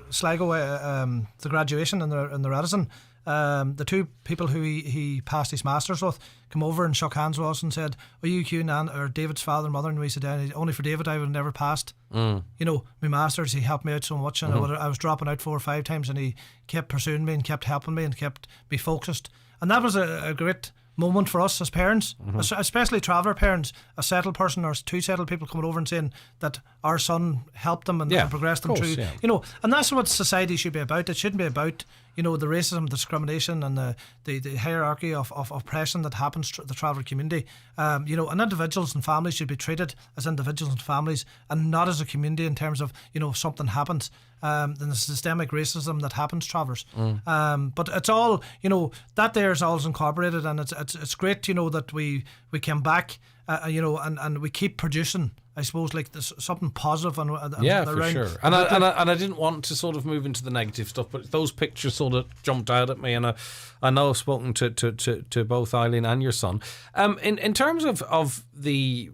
Sligo, the graduation in the Radisson, the two people who he passed his Masters with come over and shook hands with us and said, "Are you Hugh and or David's father and mother?" And we said, "Only for David I would have never passed." You know, my Masters, he helped me out so much, and I was dropping out 4 or 5 times, and he kept pursuing me and kept helping me and kept me focused. And that was a great moment for us as parents, especially traveller parents, a settled person or 2 settled people coming over and saying that our son helped them and progressed them through. Yeah. You know, and that's what society should be about. It shouldn't be about, you know, the racism, discrimination, and the hierarchy of oppression that happens to the traveller community. You know, and individuals and families should be treated as individuals and families, and not as a community in terms of, you know, if something happens. The systemic racism that happens to travellers. But it's all, you know, that there is all incorporated, and it's great, you know, that we came back, you know, and we keep producing, I suppose, like this, something positive and for sure. And I didn't want to sort of move into the negative stuff, but those pictures sort of jumped out at me, and I know I've spoken to both Eileen and your son. In terms of the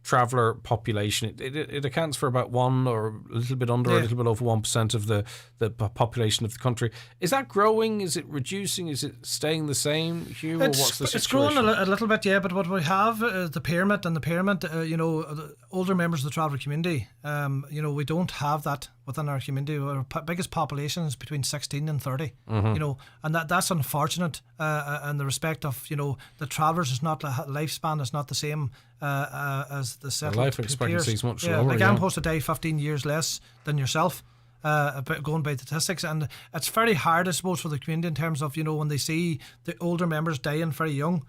traveller population, it accounts for about 1 or a little bit under, a little bit over 1% of the population of the country. Is that growing? Is it reducing? Is it staying the same, Hugh? Or what's the situation? It's growing a little bit, but what we have is the pyramid, and the pyramid, you know, the older members of the traveller community, you know, we don't have that within our community. Our biggest population is between 16 and 30, you know, and that's unfortunate in the respect of, you know, the travellers is not, lifespan is not the same as the settled life expectancy is much lower. Like I'm supposed to die 15 years less than yourself, going by statistics, and it's very hard, I suppose, for the community in terms of, you know, when they see the older members dying very young,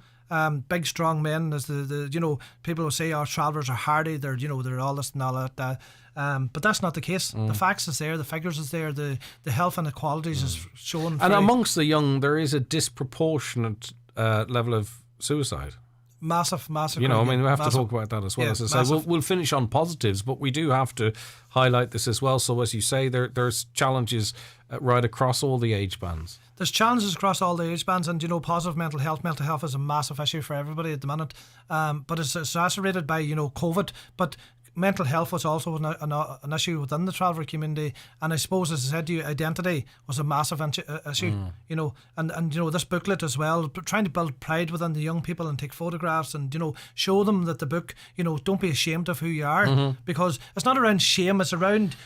big strong men, as the people will say our travellers are hardy, they're all this and all that. But that's not the case. The facts is there, the figures is there, the health inequalities is shown. And amongst the young, there is a disproportionate level of suicide. Massive. We have to talk about that as well. Yeah, as I say, we'll finish on positives, but we do have to highlight this as well. So, as you say, there's challenges right across all the age bands. There's challenges across all the age bands, and positive mental health is a massive issue for everybody at the minute. But it's exacerbated by COVID. But mental health was also an issue within the traveller community, and I suppose, as I said to you, identity was a massive issue. And this booklet as well, trying to build pride within the young people and take photographs and show them that the book, don't be ashamed of who you are, because it's not around shame, it's around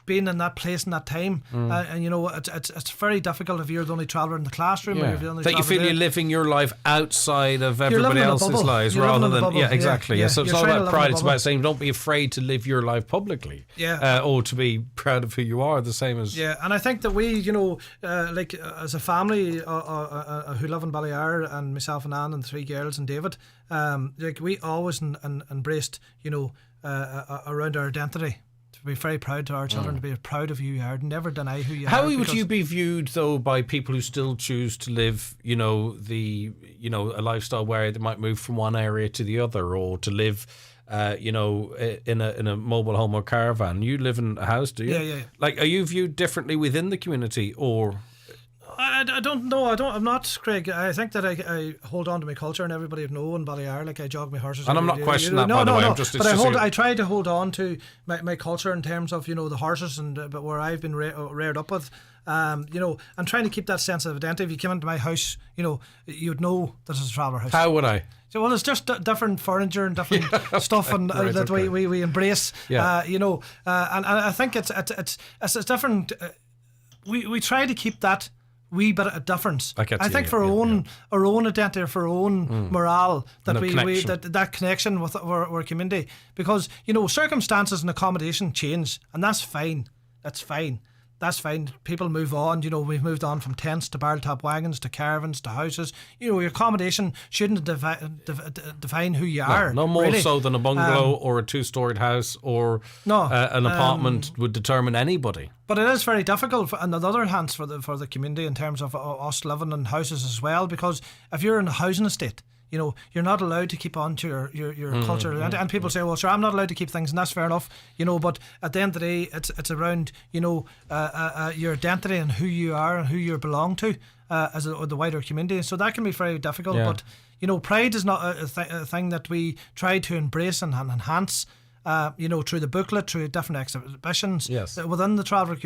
being in that place in that time. And it's very difficult if you're the only traveller in the classroom, or if you're the only that you feel you're living your life outside of everybody else's lives, rather than exactly. So it's not about pride. It's about saying don't be afraid to live your life publicly, or to be proud of who you are. The same as and I think that we, as a family who live in Ballyair, and myself and Anne and the 3 girls and David, we always embraced around our identity. To be very proud to our children, to be proud of who you are, never deny who you are. How would you be viewed though by people who still choose to live, a lifestyle where they might move from one area to the other, or to live, in a mobile home or caravan? You live in a house, do you? Yeah. Like, are you viewed differently within the community, or? I don't know. I'm not, Craig. I think that I hold on to my culture, and everybody would know in Ballyair, like I jog my horses. And I'm not questioning that, by the way. But I try to hold on to my culture in terms of the horses but where I've been reared up with. And trying to keep that sense of identity. If you came into my house, you'd know this is a traveller house. How would I? So, well, it's just different furniture and different stuff, and right, that we embrace. And I think it's different. We try to keep that wee bit of difference. I think for our own identity, for our own morale, that that connection with our community, because circumstances and accommodation change, and that's fine. That's fine. People move on. We've moved on from tents to barrel top wagons to caravans to houses. Your accommodation shouldn't define who you are. No more really. So than a bungalow or a 2-storied house or an apartment would determine anybody. But it is very difficult, on the other hand, for the community in terms of us living in houses as well, because if you're in a housing estate, you're not allowed to keep on to your culture. And people say, well, sure, I'm not allowed to keep things, and that's fair enough, but at the end of the day, it's around, your identity and who you are and who you belong to as the wider community. So that can be very difficult. Yeah. But, pride is not a thing that we try to embrace and enhance. Through the booklet, through different exhibitions within the Traveller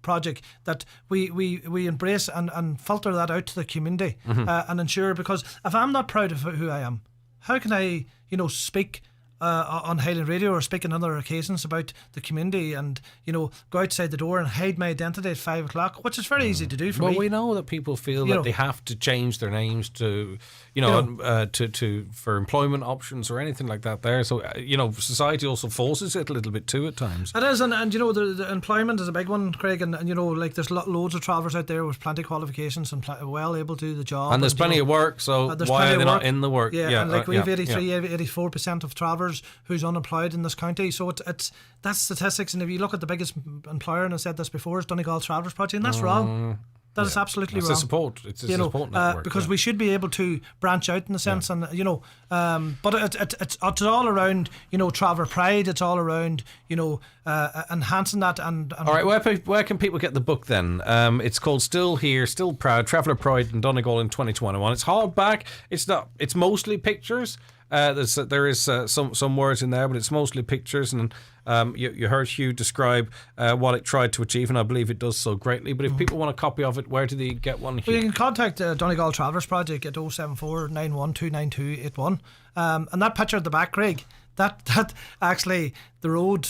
Project, that we embrace and filter that out to the community and ensure, because if I'm not proud of who I am, how can I, speak on Highland Radio or speak on other occasions about the community and, go outside the door and hide my identity at 5 o'clock, which is very easy to do for me. Well, we know that people feel that they have to change their names to, for employment options or anything like that there. So, society also forces it a little bit too at times. It is, and the employment is a big one, Craig, and there's loads of travellers out there with plenty of qualifications and well able to do the job. And there's plenty of work, so why are they not in the work? And we have 84% of travellers who's unemployed in this county, so that's statistics. And if you look at the biggest employer, and I said this before, is Donegal Travellers Project, and that's wrong. That is absolutely wrong. It's a support network, because we should be able to branch out in a sense, and but it's all around traveller pride. It's all around enhancing that. And all right, where can people get the book then? It's called Still Here, Still Proud: Traveller Pride in Donegal in 2021. It's hardback. It's mostly pictures. There is some words in there, but it's mostly pictures, and you heard Hugh describe what it tried to achieve, and I believe it does so greatly. But if people want a copy of it, where do they get one, Hugh? Well, you can contact Donegal Travellers Project at 074 9129281. And that picture at the back, Craig, that actually the road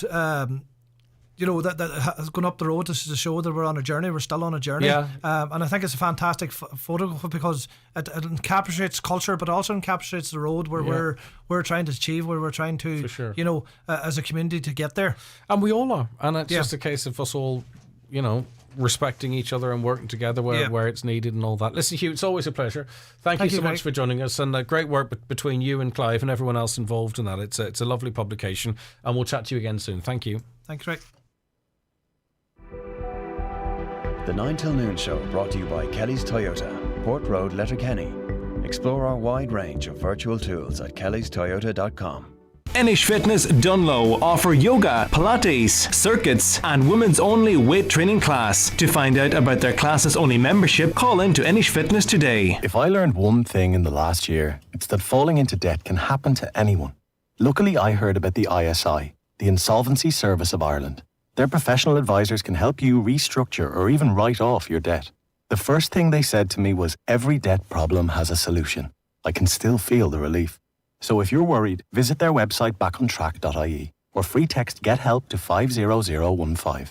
that has gone up the road to show that we're on a journey. We're still on a journey. Yeah. And I think it's a fantastic photograph, because it encapsulates culture, but also encapsulates the road where we're trying to achieve, where we're trying to, as a community, to get there. And we all are. And it's just a case of us all, respecting each other and working together where it's needed and all that. Listen, Hugh, it's always a pleasure. Thank you so much for joining us, and great work between you and Clive and everyone else involved in that. It's a lovely publication, and we'll chat to you again soon. Thank you. Thanks, Greg. The 9 till noon show brought to you by Kelly's Toyota, Port Road, Letterkenny. Explore our wide range of virtual tools at kellystoyota.com. Inish Fitness Dunlow offer yoga, Pilates, circuits and women's only weight training class. To find out about their classes only membership, call in to Inish Fitness today. If I learned one thing in the last year, it's that falling into debt can happen to anyone. Luckily, I heard about the ISI, the Insolvency Service of Ireland. Their professional advisors can help you restructure or even write off your debt. The first thing they said to me was, every debt problem has a solution. I can still feel the relief. So if you're worried, visit their website backontrack.ie or free text Get Help to 50015.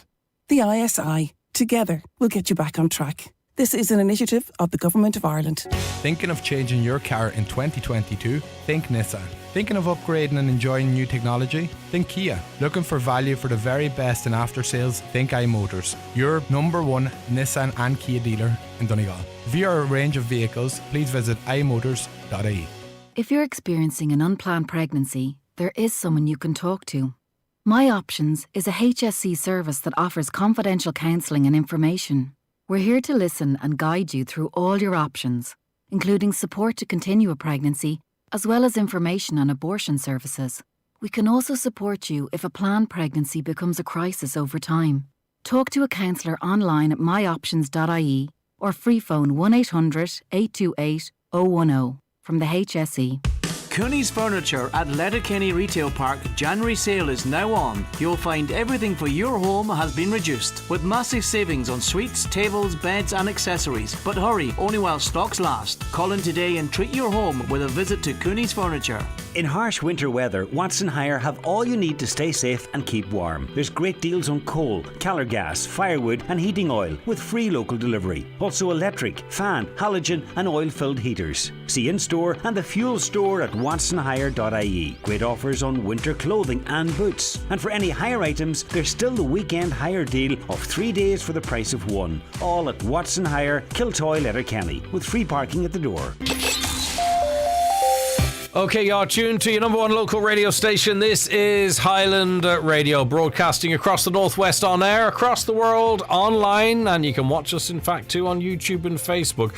The ISI. Together, we'll get you back on track. This is an initiative of the Government of Ireland. Thinking of changing your car in 2022? Think Nissan. Thinking of upgrading and enjoying new technology? Think Kia. Looking for value for the very best in after sales? Think iMotors. Your #1 Nissan and Kia dealer in Donegal. Via a range of vehicles, please visit imotors.ie. If you're experiencing an unplanned pregnancy, there is someone you can talk to. My Options is a HSC service that offers confidential counselling and information. We're here to listen and guide you through all your options, including support to continue a pregnancy, as well as information on abortion services. We can also support you if a planned pregnancy becomes a crisis over time. Talk to a counsellor online at myoptions.ie or free phone 1800 828 010 from the HSE. Cooney's Furniture at Letterkenny Retail Park January sale is now on. You'll find everything for your home has been reduced, with massive savings on suites, tables, beds and accessories. But hurry, only while stocks last. Call in today and treat your home with a visit to Cooney's Furniture. In harsh winter weather, Watson Hire have all you need to stay safe and keep warm. There's great deals on coal, Calor gas, firewood and heating oil with free local delivery. Also electric, fan, halogen and oil-filled heaters. See in-store and the fuel store at watsonhire.ie. Great offers on winter clothing and boots. And for any hire items, there's still the weekend hire deal of 3 days for the price of one. All at Watson Hire, Kiltoy, Letterkenny, with free parking at the door. Okay, you're tuned to your #1 local radio station. This is Highland Radio, broadcasting across the Northwest on air, across the world online, and you can watch us, in fact, too, on YouTube and Facebook.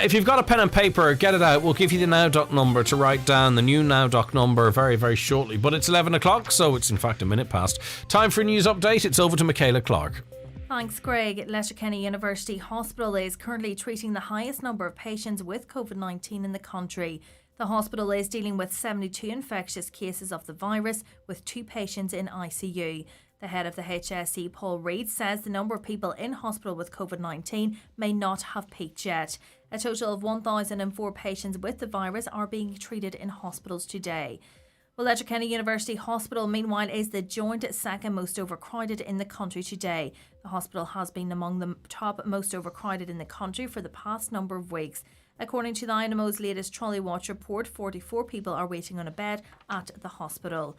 If you've got a pen and paper, get it out. We'll give you the NowDoc number to write down, the new NowDoc number, very, very shortly. But it's 11 o'clock, so it's, in fact, a minute past. Time for a news update. It's over to Michaela Clark. Thanks, Greg. Letterkenny University Hospital is currently treating the highest number of patients with COVID-19 in the country. The hospital is dealing with 72 infectious cases of the virus, with 2 patients in ICU. The head of the HSE, Paul Reid, says the number of people in hospital with COVID-19 may not have peaked yet. A total of 1,004 patients with the virus are being treated in hospitals today. Well, Letterkenny University Hospital, meanwhile, is the joint second most overcrowded in the country today. The hospital has been among the top most overcrowded in the country for the past number of weeks. According to the INMO's latest Trolley Watch report, 44 people are waiting on a bed at the hospital.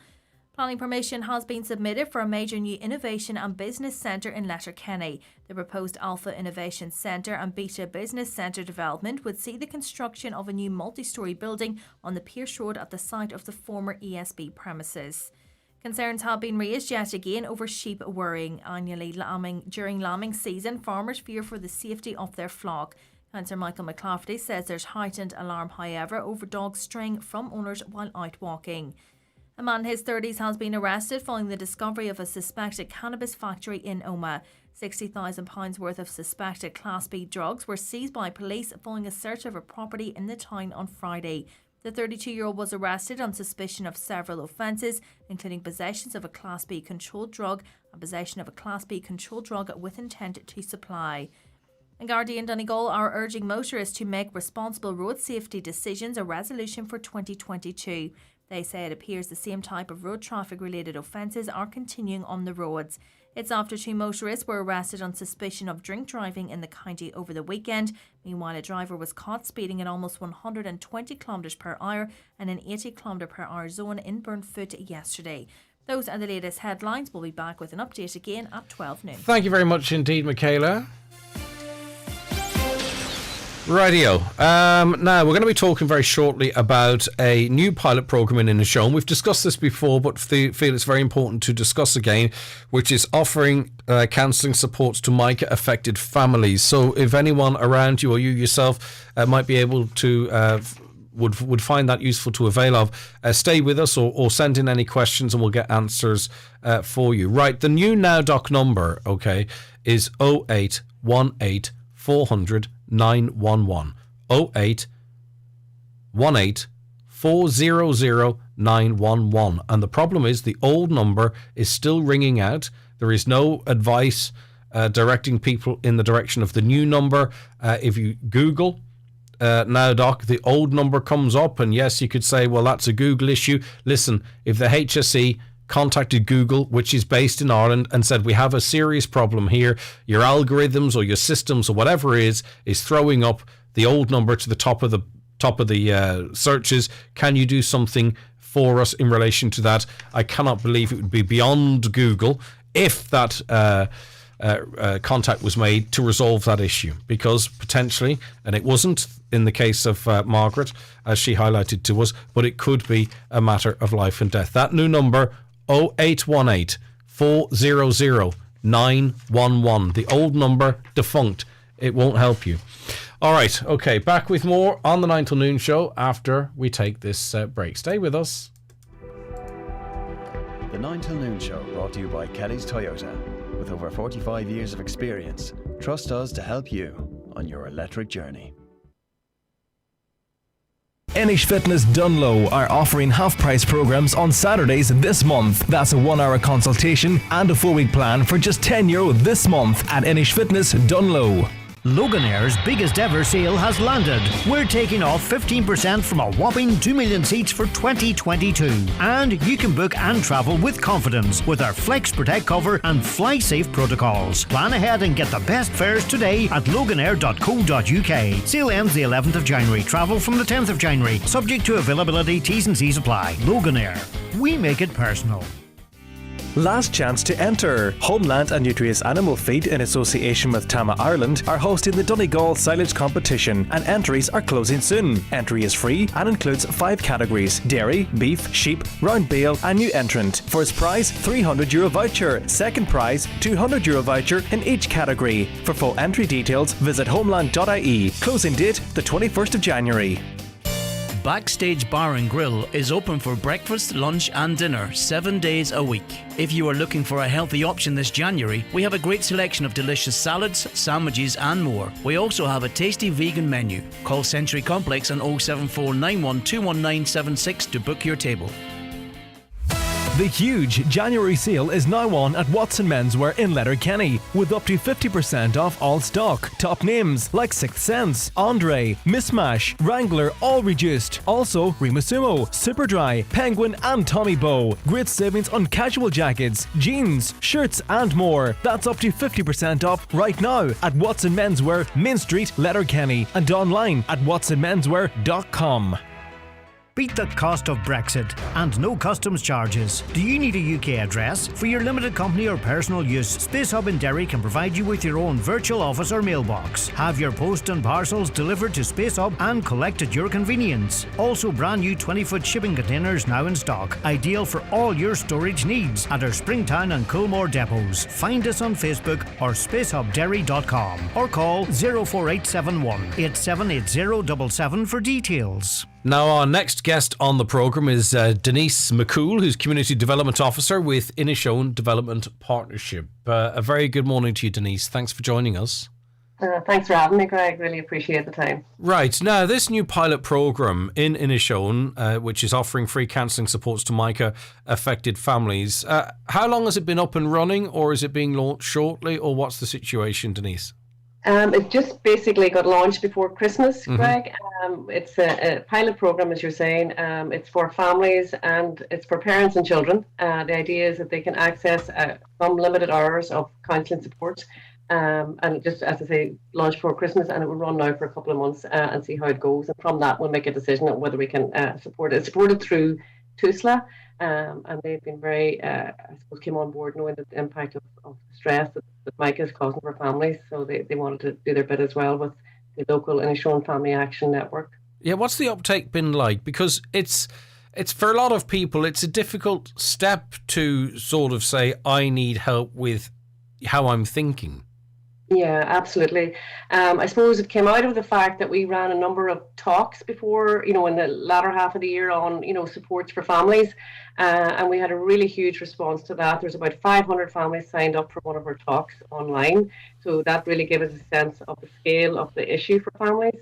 Planning permission has been submitted for a major new innovation and business centre in Letterkenny. The proposed Alpha Innovation Centre and Beta Business Centre development would see the construction of a new multi-storey building on the Pierce Road at the site of the former ESB premises. Concerns have been raised yet again over sheep worrying. Annually during lambing season, farmers fear for the safety of their flock. Councillor Michael McClafferty says there's heightened alarm, however, over dogs straying from owners while out walking. A man in his 30s has been arrested following the discovery of a suspected cannabis factory in Omagh. £60,000 worth of suspected Class B drugs were seized by police following a search of a property in the town on Friday. The 32-year-old was arrested on suspicion of several offences, including possession of a Class B controlled drug and possession of a Class B controlled drug with intent to supply. And Gardaí and Donegal are urging motorists to make responsible road safety decisions a resolution for 2022. They say it appears the same type of road traffic related offences are continuing on the roads. It's after 2 motorists were arrested on suspicion of drink driving in the county over the weekend. Meanwhile, a driver was caught speeding at almost 120 km per hour and an 80 km per hour zone in Burnfoot yesterday. Those are the latest headlines. We'll be back with an update again at 12 noon. Thank you very much indeed, Michaela. Rightio. Now, we're going to be talking very shortly about a new pilot programme in Inishowen. We've discussed this before, but feel it's very important to discuss again, which is offering counselling supports to mica-affected families. So if anyone around you or you yourself might be able to... Would find that useful to avail of, stay with us or send in any questions and we'll get answers for you. Right, the new Now Doc number, okay, is 0818 400 911. 0818 400 911. And the problem is the old number is still ringing out. There is no advice directing people in the direction of the new number. If you Google Now Doc, the old number comes up, and yes, you could say, well, that's a Google issue. Listen, if the HSE contacted Google, which is based in Ireland, and said we have a serious problem here, your algorithms or your systems or whatever is throwing up the old number to the top of the searches, can you do something for us in relation to that? I cannot believe it would be beyond Google if that contact was made to resolve that issue, because potentially, and it wasn't in the case of Margaret, as she highlighted to us, but it could be a matter of life and death. That new number, 0818 400 911. The old number, defunct. It won't help you. All right, okay, back with more on the 9 till noon show after we take this break. Stay with us. The 9 till noon show brought to you by Kelly's Toyota. With over 45 years of experience, trust us to help you on your electric journey. Inish Fitness Dunlow are offering half-price programs on Saturdays this month. That's a 1-hour consultation and a 4-week plan for just €10 this month at Inish Fitness Dunlow. Loganair's biggest ever sale has landed. We're taking off 15% from a whopping 2 million seats for 2022. And you can book and travel with confidence with our Flex Protect cover and Fly Safe protocols. Plan ahead and get the best fares today at loganair.co.uk. Sale ends the 11th of January. Travel from the 10th of January. Subject to availability, T's and C's apply. Loganair. We make it personal. Last chance to enter. Homeland and Nutrius Animal Feed, in association with Tama Ireland, are hosting the Donegal Silage Competition, and entries are closing soon. Entry is free and includes 5 categories: dairy, beef, sheep, round bale and new entrant. First prize, €300 voucher. Second prize, €200 voucher in each category. For full entry details, visit homeland.ie. Closing date, the 21st of January. Backstage Bar and Grill is open for breakfast, lunch and dinner 7 days a week. If you are looking for a healthy option this January, we have a great selection of delicious salads, sandwiches and more. We also have a tasty vegan menu. Call Century Complex on 07491 21976 to book your table. The huge January sale is now on at Watson Menswear in Letterkenny, with up to 50% off all stock. Top names like Sixth Sense, Andre, Mismatch, Wrangler, all reduced. Also Rimusumo, Superdry, Penguin and Tommy Bow. Great savings on casual jackets, jeans, shirts and more. That's up to 50% off right now at Watson Menswear, Main Street, Letterkenny, and online at watsonmenswear.com. Beat the cost of Brexit and no customs charges. Do you need a UK address? For your limited company or personal use, Space Hub in Derry can provide you with your own virtual office or mailbox. Have your post and parcels delivered to Space Hub and collect at your convenience. Also brand new 20-foot shipping containers now in stock. Ideal for all your storage needs at our Springtown and Coolmore depots. Find us on Facebook or spacehubderry.com or call 04871 878077 for details. Now, our next guest on the programme is Denise McCool, who's Community Development Officer with Inishowen Development Partnership. A very good morning to you, Denise. Thanks for joining us. Thanks for having me, Greg. Really appreciate the time. Right. Now, this new pilot programme in Inishowen, which is offering free counselling supports to mica-affected families, how long has it been up and running, or is it being launched shortly, or what's the situation, Denise? It just basically got launched before Christmas, Greg. It's a pilot program, as you're saying. It's for families and it's for parents and children. The idea is that they can access some limited hours of counselling support. And just, as I say, launched before Christmas, and it will run now for a couple of months and see how it goes. And from that, we'll make a decision on whether we can support it. It's supported through TUSLA, and they've been very, I suppose, came on board knowing that the impact of stress that Micah is causing for families. So they wanted to do their bit as well with the local Inishowen Family Action Network. Yeah, what's the uptake been like? Because it's for a lot of people, it's a difficult step to sort of say, I need help with how I'm thinking. Yeah, absolutely. I suppose it came out of the fact that we ran a number of talks before, in the latter half of the year on, supports for families. And we had a really huge response to that. There's about 500 families signed up for one of our talks online. So that really gave us a sense of the scale of the issue for families.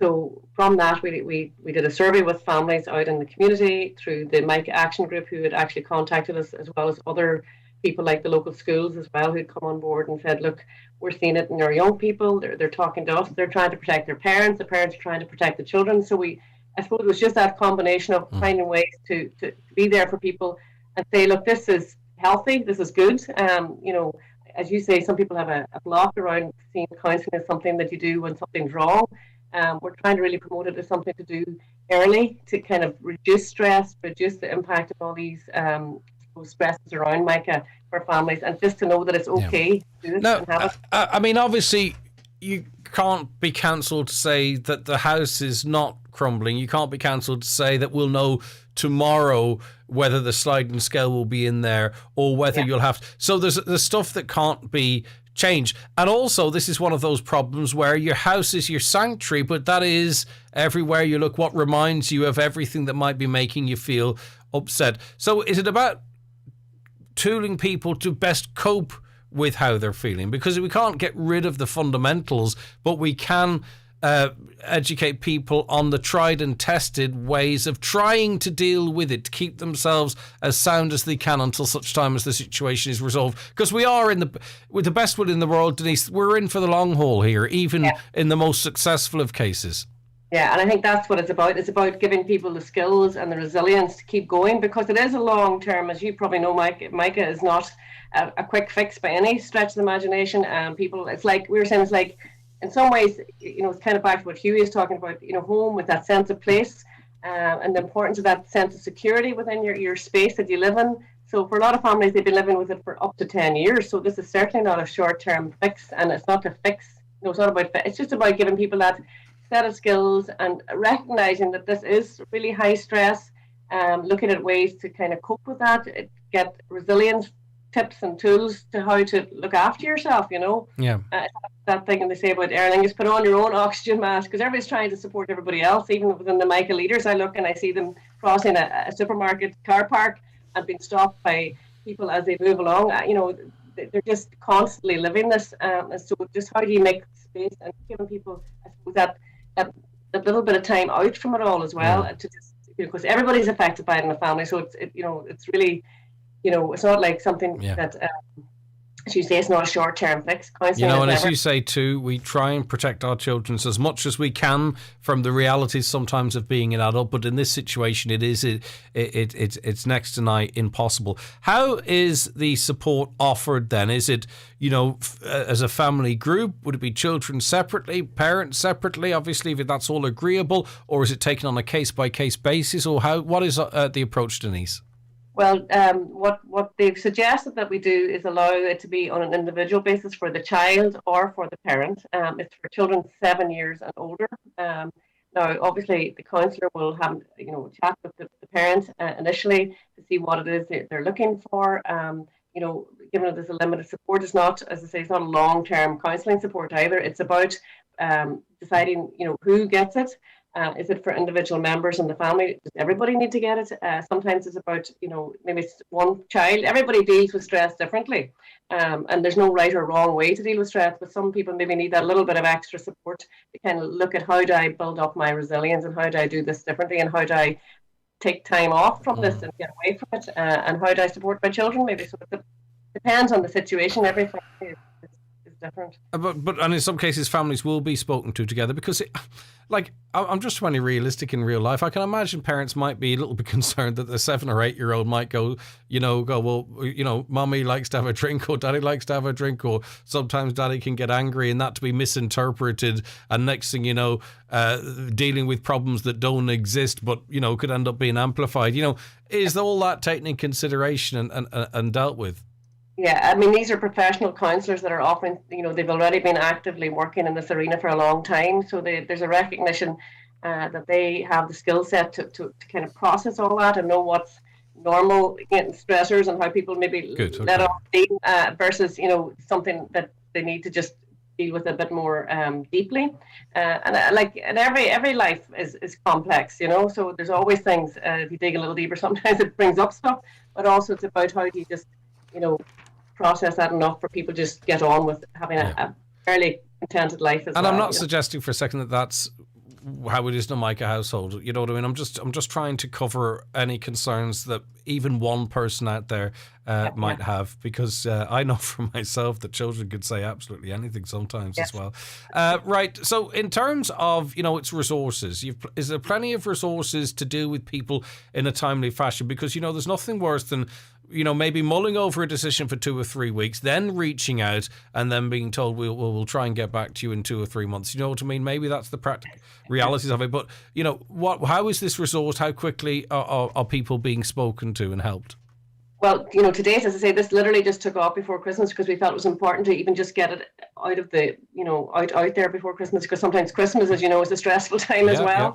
So from that, we did a survey with families out in the community through the Micah Action Group, who had actually contacted us, as well as other people like the local schools as well, who'd come on board and said, look, we're seeing it in our young people. They're talking to us. They're trying to protect their parents. The parents are trying to protect the children. So I suppose it was just that combination of finding ways to be there for people and say, look, this is healthy. This is good. As you say, some people have a block around seeing counselling as something that you do when something's wrong. We're trying to really promote it as something to do early to kind of reduce stress, reduce the impact of all these stresses around Micah for families, and just to know that it's okay to do this. Now, I mean, obviously, you can't be counselled to say that the house is not crumbling. You can't be counselled to say that we'll know tomorrow whether the sliding scale will be in there or whether you'll have to. So there's stuff that can't be changed. And also, this is one of those problems where your house is your sanctuary, but that is everywhere you look what reminds you of everything that might be making you feel upset. So is it about tooling people to best cope with how they're feeling? Because we can't get rid of the fundamentals, but we can educate people on the tried and tested ways of trying to deal with it, to keep themselves as sound as they can until such time as the situation is resolved. Because we are with the best will in the world, Denise, we're in for the long haul here, even in the most successful of cases. Yeah, and I think that's what it's about. It's about giving people the skills and the resilience to keep going, because it is a long term, as you probably know, Micah is not a quick fix by any stretch of the imagination. People, it's like we were saying, it's like, in some ways, it's kind of back to what Hughie is talking about, home with that sense of place and the importance of that sense of security within your space that you live in. So for a lot of families, they've been living with it for up to 10 years. So this is certainly not a short-term fix, and it's not a fix. It's not about, it's just about giving people that set of skills and recognizing that this is really high stress, looking at ways to kind of cope with that, get resilience tips and tools to how to look after yourself, Yeah. That thing they say about Erling is put on your own oxygen mask, because everybody's trying to support everybody else. Even within the Micah leaders, I look and I see them crossing a supermarket car park and being stopped by people as they move along. They're just constantly living this. And so just how do you make space and giving people, I suppose, that little bit of time out from it all as well, to just, because everybody's affected by it in the family. So it's really, it's not like something that, as you say, it's not a short-term fix. And as you say too, we try and protect our children as much as we can from the realities sometimes of being an adult. But in this situation, it's next to nigh impossible. How is the support offered then? Is it, as a family group? Would it be children separately, parents separately? Obviously, if that's all agreeable, or is it taken on a case-by-case basis, or what is the approach, Denise? Well, what they've suggested that we do is allow it to be on an individual basis for the child or for the parent. It's for children 7 years and older. Now, obviously, the counsellor will have chat with the parent initially to see what it is they're looking for. Given that there's a limited support, it's not, as I say, it's not a long-term counselling support either. It's about deciding, who gets it. Is it for individual members in the family? Does everybody need to get it? Sometimes it's about, maybe it's one child. Everybody deals with stress differently. And there's no right or wrong way to deal with stress, but some people maybe need that little bit of extra support to kind of look at how do I build up my resilience, and how do I do this differently, and how do I take time off from this and get away from it, and how do I support my children maybe. So it depends on the situation. Every family is different. But in some cases, families will be spoken to together, because like, I'm just trying to be realistic in real life. I can imagine parents might be a little bit concerned that the 7 or 8 year old might go, well, mommy likes to have a drink, or daddy likes to have a drink, or sometimes daddy can get angry, and that to be misinterpreted. And next thing you know, dealing with problems that don't exist, but, could end up being amplified. Is all that taken in consideration and dealt with? Yeah, I mean, these are professional counsellors that are offering, they've already been actively working in this arena for a long time. So there's a recognition that they have the skill set to kind of process all that and know what's normal stressors and how people maybe let off steam versus, something that they need to just deal with a bit more deeply. And every life is complex, so there's always things, if you dig a little deeper, sometimes it brings up stuff, but also it's about how do you just, process that enough for people just get on with having a fairly contented life as well. And I'm not suggesting for a second that that's how it is in a Micah household. You know what I mean? I'm just trying to cover any concerns that even one person out there might have, because I know for myself that children could say absolutely anything sometimes as well. Right. So in terms of, its resources, is there plenty of resources to deal with people in a timely fashion? Because, there's nothing worse than maybe mulling over a decision for 2 or 3 weeks, then reaching out and then being told we'll try and get back to you in 2 or 3 months. You know what I mean? Maybe that's the practical realities of it. But how is this resourced? How quickly are people being spoken to and helped? Well, today, as I say, this literally just took off before Christmas because we felt it was important to even just get it out of the out there before Christmas, because sometimes Christmas, as you know, is a stressful time as well.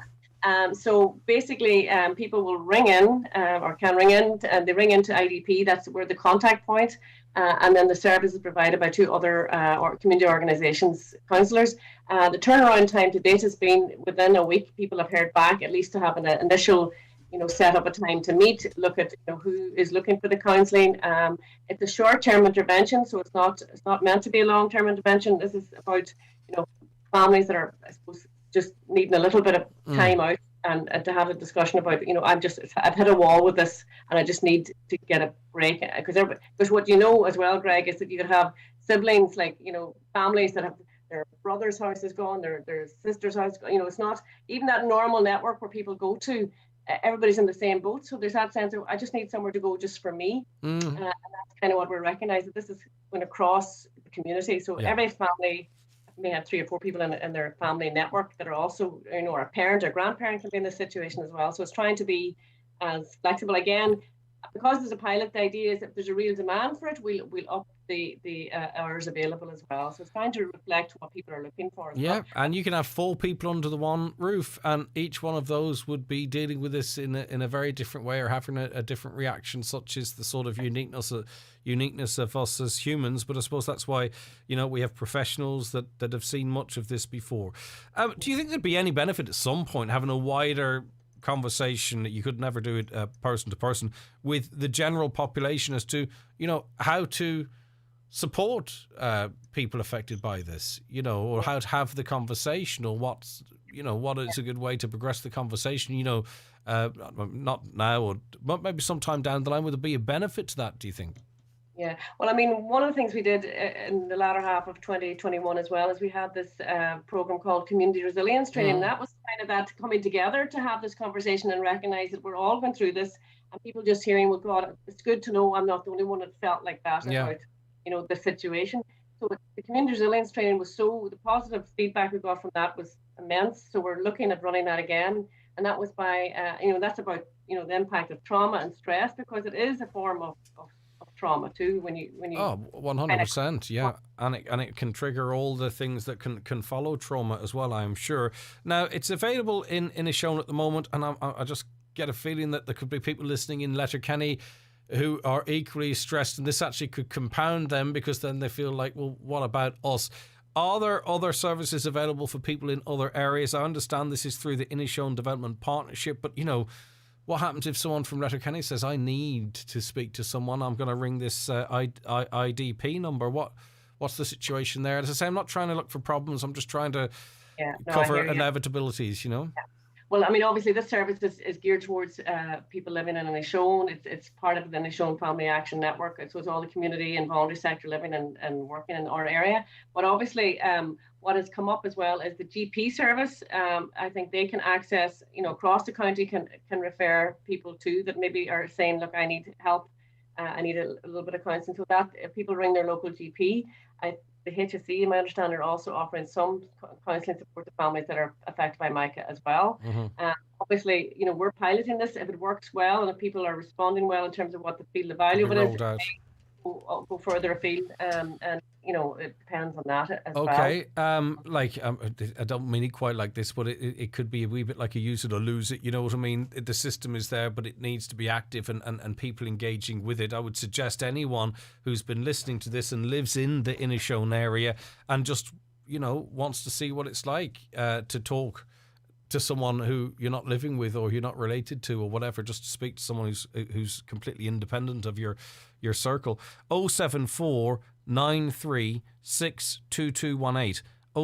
So basically, people will ring in or can ring in, and they ring into IDP. That's where the contact point, and then the service is provided by 2 other community organisations counsellors. The turnaround time to date has been within a week. People have heard back, at least to have an initial, set up a time to meet, look at who is looking for the counselling. It's a short-term intervention, so it's not meant to be a long-term intervention. This is about families that are, I suppose, just needing a little bit of time out and to have a discussion about, I've hit a wall with this and I just need to get a break. Because what as well, Greg, is that you could have siblings, like, families that have their brother's house is gone, their sister's house, it's not even that normal network where people go to. Everybody's in the same boat. So there's that sense of, I just need somewhere to go just for me. And that's kind of what we're recognizing. This is going across the community. So every family may have 3 or 4 people in their family network that are also, a parent or grandparent can be in this situation as well. So it's trying to be as flexible. Again, because there's a pilot, the idea is if there's a real demand for it, we'll up the hours available as well. So it's trying to reflect what people are looking for. And you can have 4 people under the one roof, and each one of those would be dealing with this in a very different way, or having a different reaction, such as the sort of uniqueness of us as humans. But I suppose that's why we have professionals that have seen much of this before. Do you think there'd be any benefit at some point having a wider conversation that you could never do it person to person with the general population as to how to support people affected by this, or how to have the conversation, or what is a good way to progress the conversation, not now, but maybe sometime down the line? Would there be a benefit to that, do you think? Yeah, well, I mean, one of the things we did in the latter half of 2021 as well is we had this program called Community Resilience Training. That was kind of that coming together to have this conversation and recognize that we're all going through this, and people just hearing, well, God, it's good to know I'm not the only one that felt like that about the situation. So the Community Resilience Training was the positive feedback we got from that was immense. So we're looking at running that again, and that was by that's about the impact of trauma and stress, because it is a form of trauma too when you 100%, and it can trigger all the things that can follow trauma as well, I'm sure. Now, it's available in a show at the moment, and I just get a feeling that there could be people listening in Letterkenny who are equally stressed, and this actually could compound them, because then they feel like, well, what about us? Are there other services available for people in other areas? I understand this is through the Inishowen Development Partnership, but what happens if someone from Letterkenny says, I need to speak to someone, I'm going to ring this IDP number? What's the situation there? As I say, I'm not trying to look for problems, I'm just trying to cover inevitabilities, Yeah. Well, I mean, obviously this service is geared towards people living in Inishowen. It's part of the Inishowen Family Action Network. So it's all the community and voluntary sector living and working in our area. But obviously what has come up as well is the GP service. I think they can access, across the county can refer people to that maybe are saying, look, I need help. I need a little bit of counselling. So that if people ring their local GP, the HSE, in my understanding, are also offering some counselling support to families that are affected by MICA as well. Obviously, we're piloting this. If it works well and if people are responding well in terms of what they feel the value of it is, go further afield. And it depends on that as well. Okay, I don't mean it quite like this, but it could be a wee bit like a use it or lose it. You know what I mean? The system is there, but it needs to be active and people engaging with it. I would suggest anyone who's been listening to this and lives in the Inishowen area and just, wants to see what it's like to talk to someone who you're not living with or you're not related to or whatever, just to speak to someone who's completely independent of your circle. 074 936 2218.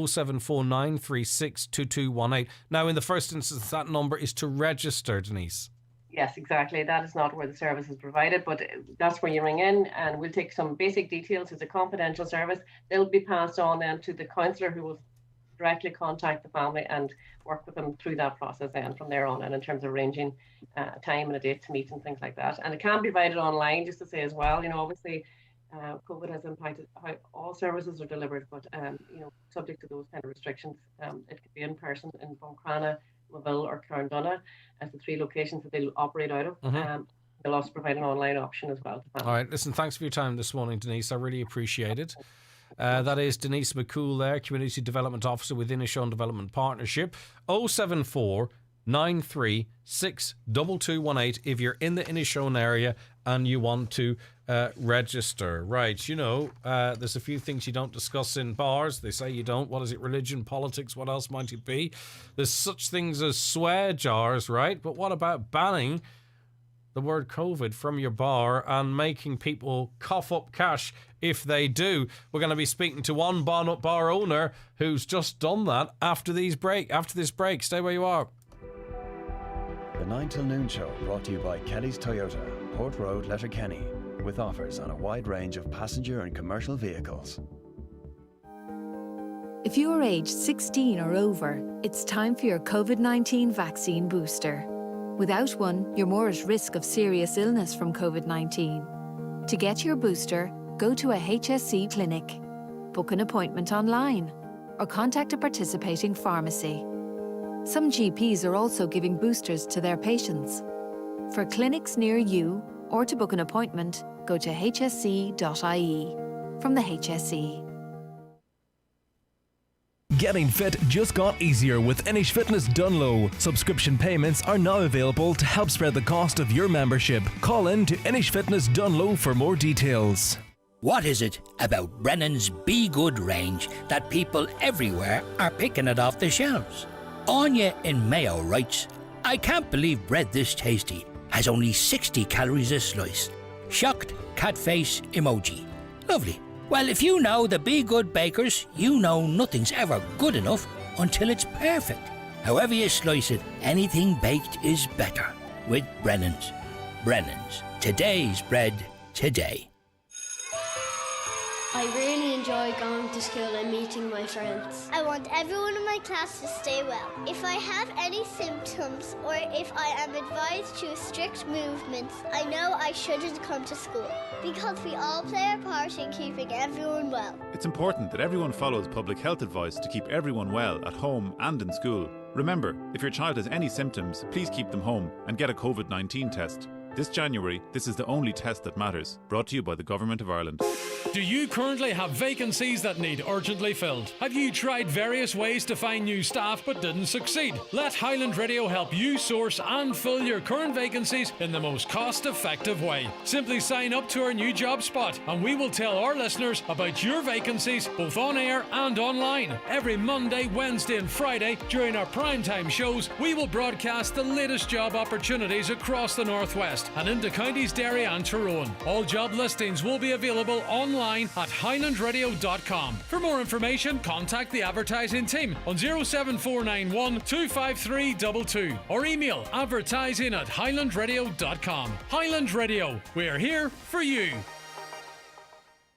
074 936 2218. Now, in the first instance, that number is to register, Denise. Yes, exactly. That is not where the service is provided, but that's where you ring in and we'll take some basic details. It's a confidential service. They'll be passed on then to the counsellor who will directly contact the family and work with them through that process then from there on, and in terms of arranging a time and a date to meet and things like that. And it can be provided online, just to say as well, obviously COVID has impacted how all services are delivered, but subject to those kind of restrictions, it could be in person in Buncrana, Moville or Carndonagh as the 3 locations that they'll operate out of. They'll also provide an online option as well to families. All right, listen, thanks for your time this morning, Denise. I really appreciate it. That is Denise McCool there, Community Development Officer with Inishowen Development Partnership. 074 936 2218 if you're in the Inishowen area and you want to register. Right, there's a few things you don't discuss in bars. They say you don't. What is it? Religion, politics, what else might it be? There's such things as swear jars, right? But what about banning the word COVID from your bar and making people cough up cash if they do? We're going to be speaking to one bar owner who's just done that after this break. Stay where you are. The 9 till noon show brought to you by Kelly's Toyota, Port Road, Letterkenny, with offers on a wide range of passenger and commercial vehicles. If you are aged 16 or over, it's time for your COVID-19 vaccine booster. Without one, you're more at risk of serious illness from COVID-19. To get your booster, go to a HSC clinic, book an appointment online, or contact a participating pharmacy. Some GPs are also giving boosters to their patients. For clinics near you, or to book an appointment, go to hsc.ie. From the HSE. Getting fit just got easier with Inish Fitness Dunlow. Subscription payments are now available to help spread the cost of your membership. Call in to Inish Fitness Dunlow for more details. What is it about Brennan's Be Good range that people everywhere are picking it off the shelves? Anya in Mayo writes, I can't believe bread this tasty has only 60 calories a slice. Shocked cat face emoji. Lovely. Well, if you know the Be Good bakers, you know nothing's ever good enough until it's perfect. However you slice it, anything baked is better with Brennan's. Brennan's. Today's bread today. I really enjoy going to school and meeting my friends. I want everyone in my class to stay well. If I have any symptoms or if I am advised to strict movements, I know I shouldn't come to school because we all play our part in keeping everyone well. It's important that everyone follows public health advice to keep everyone well at home and in school. Remember, if your child has any symptoms, please keep them home and get a COVID-19 test. This January, this is the only test that matters. Brought to you by the Government of Ireland. Do you currently have vacancies that need urgently filled? Have you tried various ways to find new staff but didn't succeed? Let Highland Radio help you source and fill your current vacancies in the most cost-effective way. Simply sign up to our new job spot and we will tell our listeners about your vacancies both on air and online. Every Monday, Wednesday and Friday during our primetime shows, we will broadcast the latest job opportunities across the Northwest. West and into counties Derry and Tyrone. All job listings will be available online at highlandradio.com. For more information, contact the advertising team on 07491 25322 or email advertising@highlandradio.com. Highland Radio, we're here for you.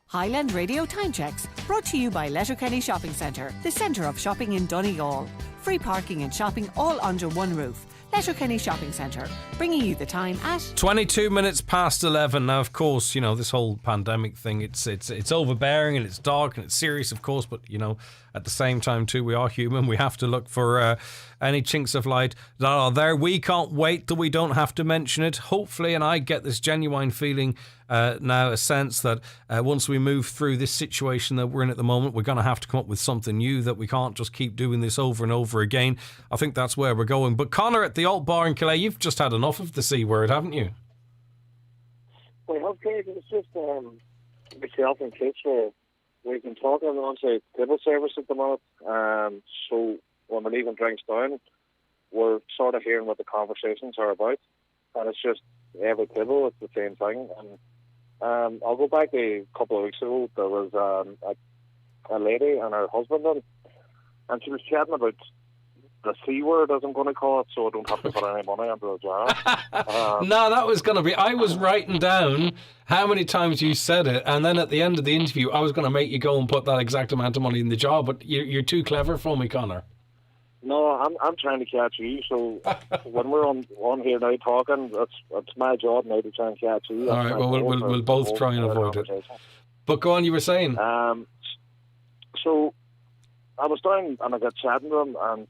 Highland Radio Time Checks, brought to you by Letterkenny Shopping Centre, the centre of shopping in Donegal. Free parking and shopping all under one roof. Letterkenny Shopping Centre, bringing you the time at 22 minutes past 11. Now, of course, you know, this whole pandemic thing, it's overbearing and it's dark and it's serious, of course, but, you know, at the same time, too, we are human. We have to look for any chinks of light that are there. We can't wait till we don't have to mention it. Hopefully, and I get this genuine feeling now, a sense that once we move through this situation that we're in at the moment, we're going to have to come up with something new, that we can't just keep doing this over and over again. I think that's where we're going. But Conor, at the Alt Bar in Calais, you've just had enough of the C word, haven't you? Well, okay, it's just myself and Chris, we've been talking on the table service at the moment. So when we're leaving drinks down, we're sort of hearing what the conversations are about. And it's just every table, it's the same thing. And I'll go back a couple of weeks ago. There was a lady and her husband in, and she was chatting about the C word, as I'm going to call it, so I don't have to put any money into the jar. No, that was going to be... I was writing down how many times you said it, and then at the end of the interview, I was going to make you go and put that exact amount of money in the jar, but you're too clever for me, Conor. No, I'm trying to catch you, so when we're on here now talking, it's my job now to try and catch you. All right, well, we'll both try and avoid it. But go on, you were saying? So I was down and I got chatting to him, and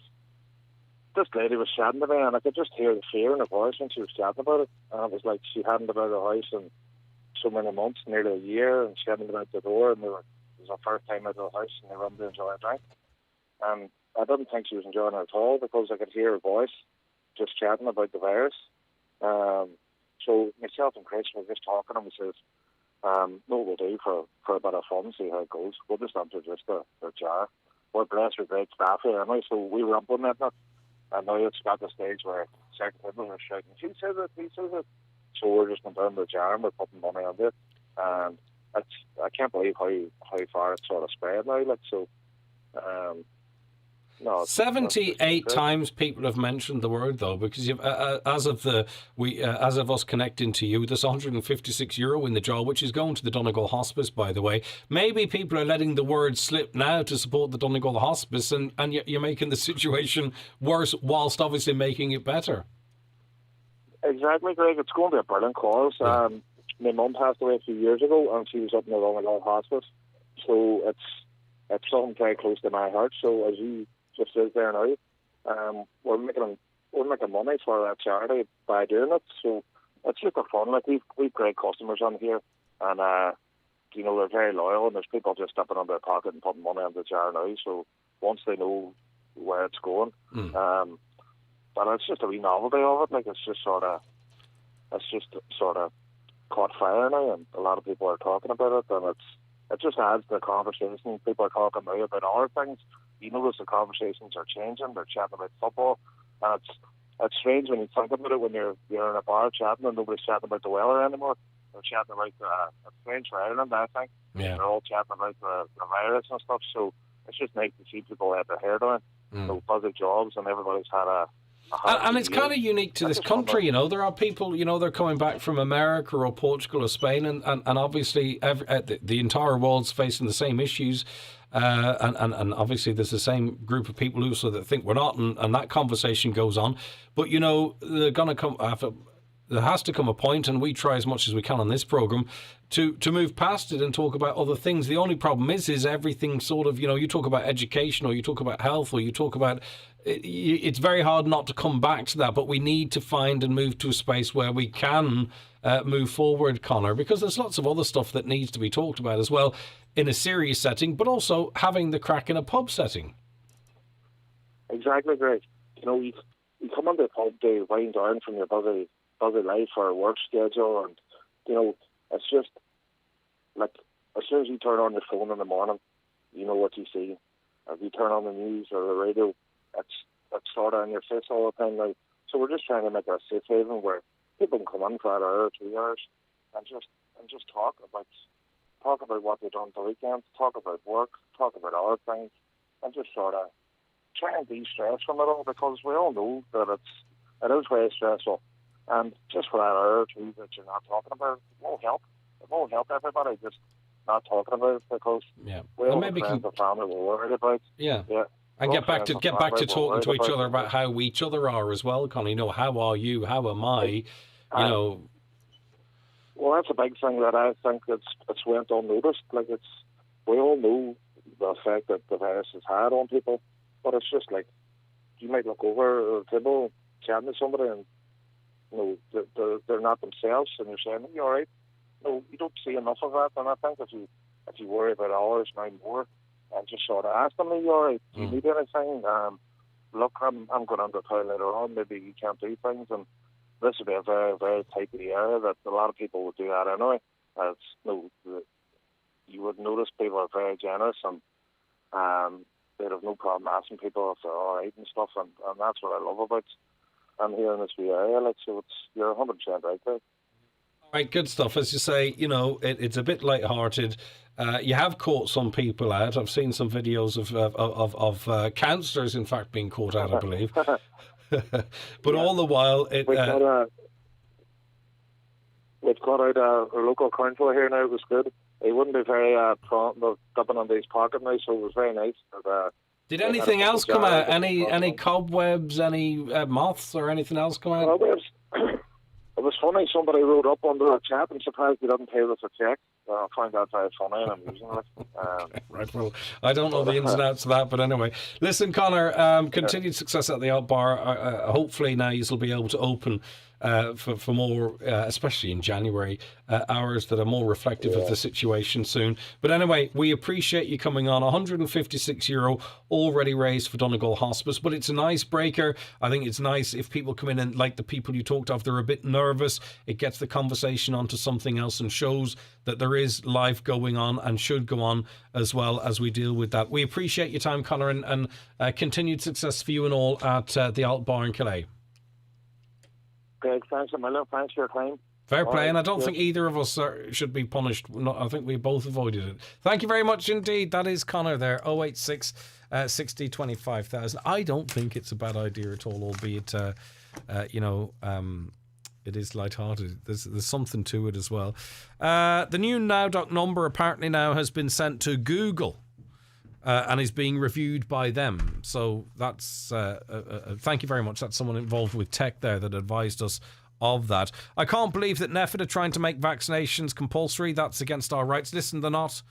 this lady was chatting to me, and I could just hear the fear in her voice when she was chatting about it. And it was like she hadn't been out of the house in so many months, nearly a year, and she hadn't been out the door, and it was her first time out of the house, and they wanted to enjoy a drink. And I didn't think she was enjoying it at all, because I could hear her voice just chatting about the virus. So myself and Chris were just talking, and we said, no, we'll do for a bit of fun, see how it goes. We'll just introduce the jar. We're blessed with great staff here anyway, so we were implementing it. And now it's got the stage where certain people are shouting, she says it, he says it. So we're just going down the jar and we're putting money on it. And I can't believe how far it's sort of spread now. Like, so, no, 78 times people have mentioned the word, though, because you've, as of us connecting to you, there's €156 in the jar, which is going to the Donegal Hospice, by the way. Maybe people are letting the word slip now to support the Donegal Hospice, and you're making the situation worse whilst obviously making it better. Exactly, Greg. It's going to be a brilliant cause. Yeah. My mum passed away a few years ago, and she was up in the Donegal Hospice, so it's something very close to my heart. So as you just says there now, we're making money for that charity by doing it. So it's super fun. Like we've great customers on here, and you know, they're very loyal, and there's people just stepping on their pocket and putting money on the jar now. So once they know where it's going, but it's just a wee novelty of it. Like it's just sort of caught fire now, and a lot of people are talking about it, and it just adds to the conversation. People are talking now about other things. You notice the conversations are changing. They're chatting about football, and it's strange when you think about it. When you're in a bar chatting and nobody's chatting about the weather anymore. They're chatting about it's strange for Ireland, I think. Yeah. They're all chatting about the virus and stuff. So it's just nice to see people have their hair down, busy jobs, and everybody's had a and it's kind of unique to this country, you know. There are people, you know, they're coming back from America or Portugal or Spain, and obviously the entire world's facing the same issues, and obviously there's the same group of people also that think we're not, and that conversation goes on. But, you know, they're going to come after. There has to come a point, and we try as much as we can on this programme to move past it and talk about other things. The only problem is everything sort of, you know, you talk about education or you talk about health or you talk about... It's very hard not to come back to that, but we need to find and move to a space where we can move forward, Conor, because there's lots of other stuff that needs to be talked about as well in a serious setting, but also having the crack in a pub setting. Exactly, Greg. You know, you come into a pub to wind down from your busy life or work schedule, and you know, it's just like as soon as you turn on your phone in the morning, you know what you see. If you turn on the news or the radio, it's sort of in your face all the time now. So we're just trying to make it a safe haven where people can come in for an hour or 2 hours and just talk about what they've done the weekend, talk about work, talk about other things, and just sort of try and de-stress from it all, because we all know that it is very stressful. And just for that hour or two that you're not talking about it won't help. It won't help everybody just not talking about it, because we all have friends and family we're worried about. Yeah. And get back to talking to each other about how each other are as well, Connie. How are you? How am I? Well, that's a big thing that I think it's went unnoticed. Like, we all know the effect that the virus has had on people, but it's just like you might look over a table chatting to somebody and they're not themselves, and you're saying, "Are you all right?" No, you don't see enough of that. And I think if you worry about others now more, and just sort of ask them, "Are you all right? Do you need anything? Look, I'm going on the toilet later on. Maybe you can't do things." And this would be a very, very tightly area that a lot of people would do that anyway. You would notice people are very generous, and they'd have no problem asking people if they're all right and stuff. And that's what I love about I'm here in this wee area. Like, so you're 100% right there. Right, good stuff. As you say, it's a bit light-hearted. You have caught some people out. I've seen some videos of councillors, in fact, being caught out, I believe. But all the while, we've got out a local councillor here now. It was good. He wouldn't be very prompt of dumping on his pocket now, so it was very nice. Did anything else come out? Any cobwebs, any moths, or anything else come out? It was funny. Somebody wrote up under the chat and surprised he didn't pay us a check. I find that very funny and amusing. Right, well, I don't know the ins and outs of that, but anyway. Listen, Connor, continued success at the Alt Bar. Hopefully now you'll be able to open for more, especially in January, hours that are more reflective of the situation soon. But anyway, we appreciate you coming on. €156 already raised for Donegal Hospice, but it's an icebreaker. I think it's nice if people come in and, like the people you talked of, they're a bit nervous. It gets the conversation onto something else and shows that there is life going on and should go on as well as we deal with that. We appreciate your time, Connor, and continued success for you and all at the Alt Bar in Calais. Greg, thanks a million. Thanks for your time. Fair play, and I don't think either of us should be punished. I think we both avoided it. Thank you very much indeed. That is Connor there, 086 60 25,000. I don't think it's a bad idea at all, albeit, it is lighthearted. There's something to it as well. The new NowDoc number apparently now has been sent to Google. And is being reviewed by them. So that's thank you very much. That's someone involved with tech there that advised us of that. I can't believe that NPHET are trying to make vaccinations compulsory. That's against our rights. Listen, they're not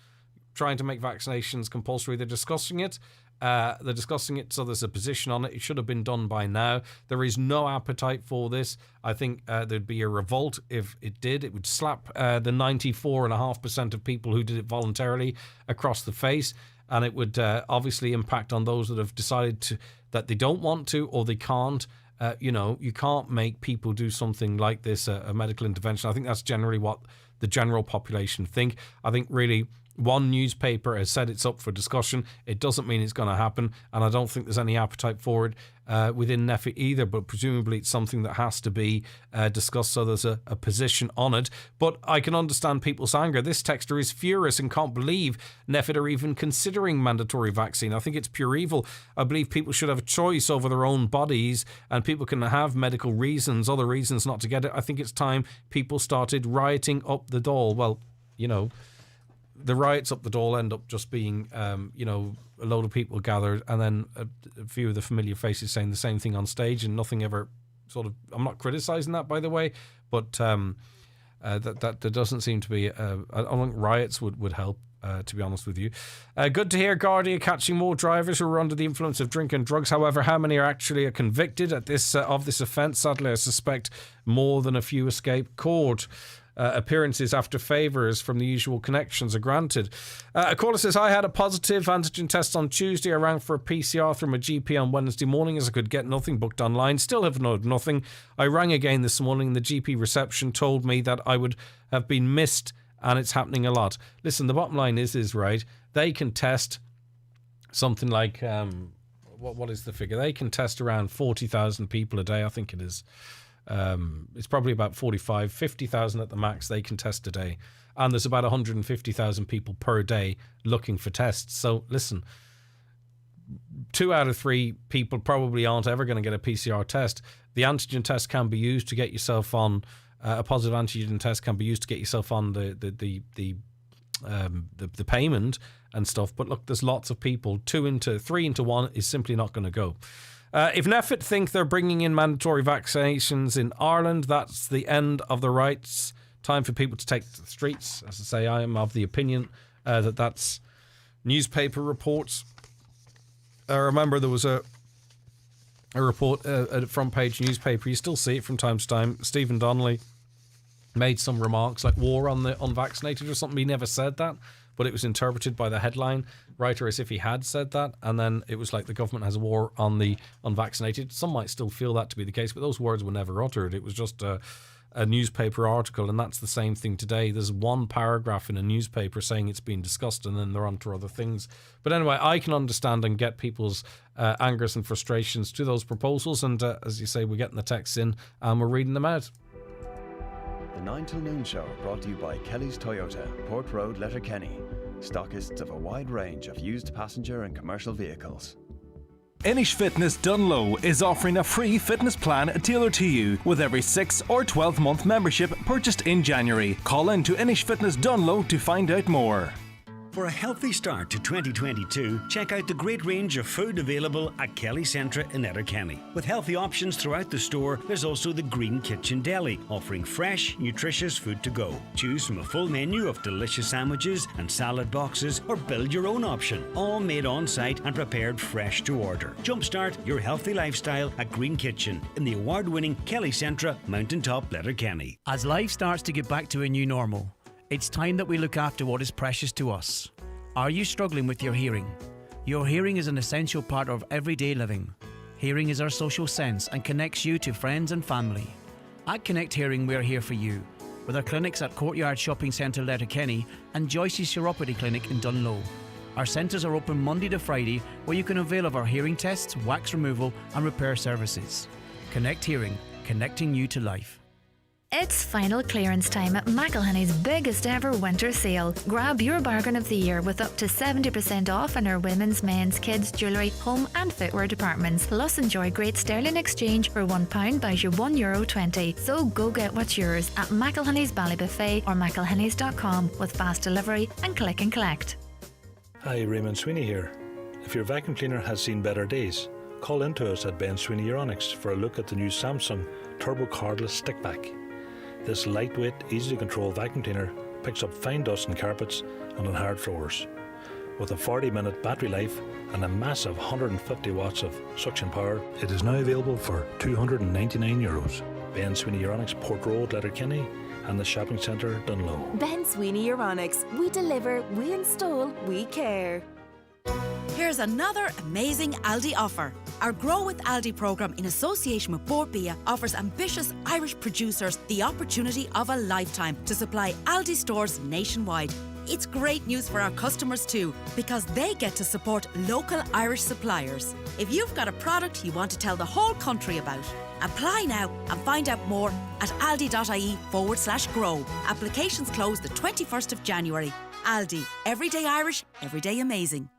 trying to make vaccinations compulsory. They're discussing it. So there's a position on it. It should have been done by now. There is no appetite for this. I think there'd be a revolt if it did. It would slap the 94.5% of people who did it voluntarily across the face. And it would obviously impact on those that have decided that they don't want to or they can't. You can't make people do something like this, a medical intervention. I think that's generally what the general population think. I think really one newspaper has said it's up for discussion. It doesn't mean it's going to happen. And I don't think there's any appetite for it within NPHET either. But presumably it's something that has to be discussed. So there's a position on it. But I can understand people's anger. This texter is furious and can't believe NPHET are even considering mandatory vaccine. I think it's pure evil. I believe people should have a choice over their own bodies and people can have medical reasons, other reasons not to get it. I think it's time people started rioting up the Dáil. Well, the riots up the Dáil end up just being, a load of people gathered and then a few of the familiar faces saying the same thing on stage and nothing ever I'm not criticising that, by the way, but that there doesn't seem to be, I don't think riots would help, to be honest with you. Good to hear Gardaí catching more drivers who are under the influence of drink and drugs. However, how many are actually convicted at this of this offence? Sadly, I suspect more than a few escape court. Appearances after favours from the usual connections are granted. A caller says, I had a positive antigen test on Tuesday. I rang for a PCR from a GP on Wednesday morning as I could get nothing booked online. Still have heard nothing. I rang again this morning and the GP reception told me that I would have been missed and it's happening a lot. Listen, the bottom line is right. They can test something like, what is the figure? They can test around 40,000 people a day, I think it is. It's probably about 45, 50,000 at the max they can test a day. And there's about 150,000 people per day looking for tests. So listen, 2 out of 3 people probably aren't ever going to get a PCR test. The antigen test can be used to get yourself on, a positive antigen test can be used to get yourself on the payment and stuff. But look, there's lots of people. 3 into 1 is simply not going to go. If NPHET think they're bringing in mandatory vaccinations in Ireland, that's the end of the rights. Time for people to take to the streets. As I say, I am of the opinion that's newspaper reports. I remember there was a report, a front page newspaper. You still see it from time to time. Stephen Donnelly made some remarks like war on the unvaccinated or something. He never said that, but it was interpreted by the headline writer as if he had said that. And then it was like the government has a war on the unvaccinated. Some might still feel that to be the case, but those words were never uttered. It was just a newspaper article, and that's the same thing today. There's one paragraph in a newspaper saying it's been discussed, and then they're on to other things. But anyway, I can understand and get people's angers and frustrations to those proposals, and as you say, we're getting the texts in and we're reading them out. The 9 till noon show brought to you by Kelly's Toyota, Port Road, Letterkenny. Stockists of a wide range of used passenger and commercial vehicles. Inish Fitness Dunlow is offering a free fitness plan tailored to you with every 6 or 12 month membership purchased in January. Call in to Inish Fitness Dunlow to find out more. For a healthy start to 2022, check out the great range of food available at Kelly Centre in Letterkenny. With healthy options throughout the store, there's also the Green Kitchen Deli, offering fresh, nutritious food to go. Choose from a full menu of delicious sandwiches and salad boxes, or build your own option, all made on site and prepared fresh to order. Jumpstart your healthy lifestyle at Green Kitchen in the award-winning Kelly Centre, Mountaintop, Letterkenny. As life starts to get back to a new normal, it's time that we look after what is precious to us. Are you struggling with your hearing? Your hearing is an essential part of everyday living. Hearing is our social sense and connects you to friends and family. At Connect Hearing, we are here for you, with our clinics at Courtyard Shopping Centre, Letterkenny, and Joyce's Chiropody Clinic in Dunlow. Our centres are open Monday to Friday, where you can avail of our hearing tests, wax removal and repair services. Connect Hearing, connecting you to life. It's final clearance time at McElhenney's biggest ever winter sale. Grab your bargain of the year with up to 70% off in our women's, men's, kids, jewellery, home and footwear departments. Plus enjoy great sterling exchange for £1 buys you €1.20. So go get what's yours at McElhenney's Ballybuffet or mcelhenneys.com with fast delivery and click and collect. Hi, Raymond Sweeney here. If your vacuum cleaner has seen better days, call in to us at Ben Sweeney Euronics for a look at the new Samsung Turbo Cordless Stickvac. This lightweight, easy to control vacuum cleaner picks up fine dust in carpets and on hard floors. With a 40-minute battery life and a massive 150 watts of suction power, it is now available for €299. Ben Sweeney Euronics, Port Road, Letterkenny, and the shopping centre, Dunlow. Ben Sweeney Euronics. We deliver, we install, we care. Here's another amazing Aldi offer. Our Grow with Aldi programme in association with Bordbia offers ambitious Irish producers the opportunity of a lifetime to supply Aldi stores nationwide. It's great news for our customers too, because they get to support local Irish suppliers. If you've got a product you want to tell the whole country about, apply now and find out more at aldi.ie/grow. Applications close the 21st of January. Aldi, everyday Irish, everyday amazing.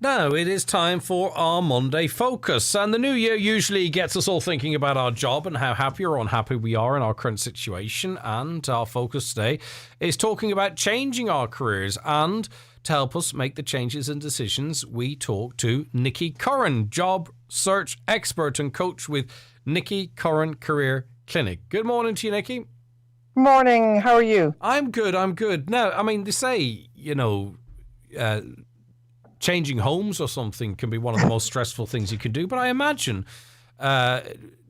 Now it is time for our Monday Focus, and the new year usually gets us all thinking about our job and how happy or unhappy we are in our current situation, and our focus today is talking about changing our careers. And to help us make the changes and decisions, we talk to Nikki Curran, job search expert and coach with Nikki Curran Career Clinic. Good morning to you, Nikki. Morning, how are you? I'm good. Now, I mean, they say, changing homes or something can be one of the most stressful things you can do. But I imagine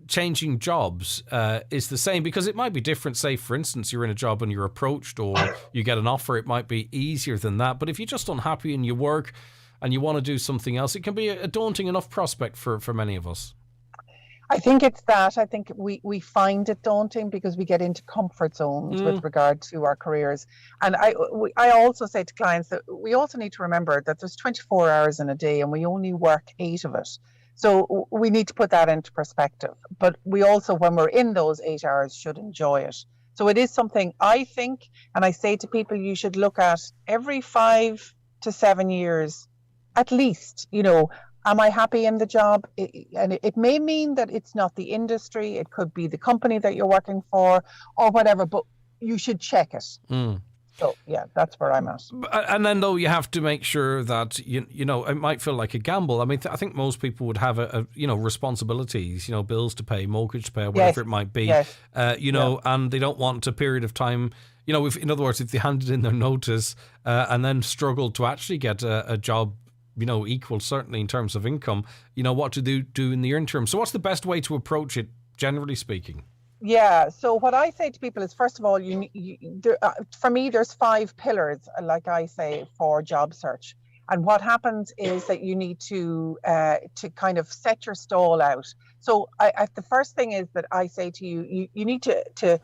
changing jobs is the same, because it might be different. Say, for instance, you're in a job and you're approached or you get an offer. It might be easier than that. But if you're just unhappy in your work and you want to do something else, it can be a daunting enough prospect for many of us. I think it's that. I think we find it daunting because we get into comfort zones with regard to our careers. And I also say to clients that we also need to remember that there's 24 hours in a day and we only work 8 of it. So we need to put that into perspective. But we also, when we're in those 8 hours, should enjoy it. So it is something I think, and I say to people, you should look at every 5 to 7 years, at least, am I happy in the job? And it may mean that it's not the industry, it could be the company that you're working for or whatever, but you should check it. So yeah, that's where I'm at. And then though, you have to make sure that you know it might feel like a gamble. I mean, I think most people would have a responsibilities, bills to pay, mortgage to pay, or whatever it might be. And they don't want a period of time. In other words, if they handed in their notice and then struggled to actually get a job, equal certainly in terms of income, what to do in the interim. So what's the best way to approach it, generally speaking? Yeah. So what I say to people is, first of all, for me, there's 5 pillars, like I say, for job search. And what happens is that you need to kind of set your stall out. So the first thing is that I say to you, you need to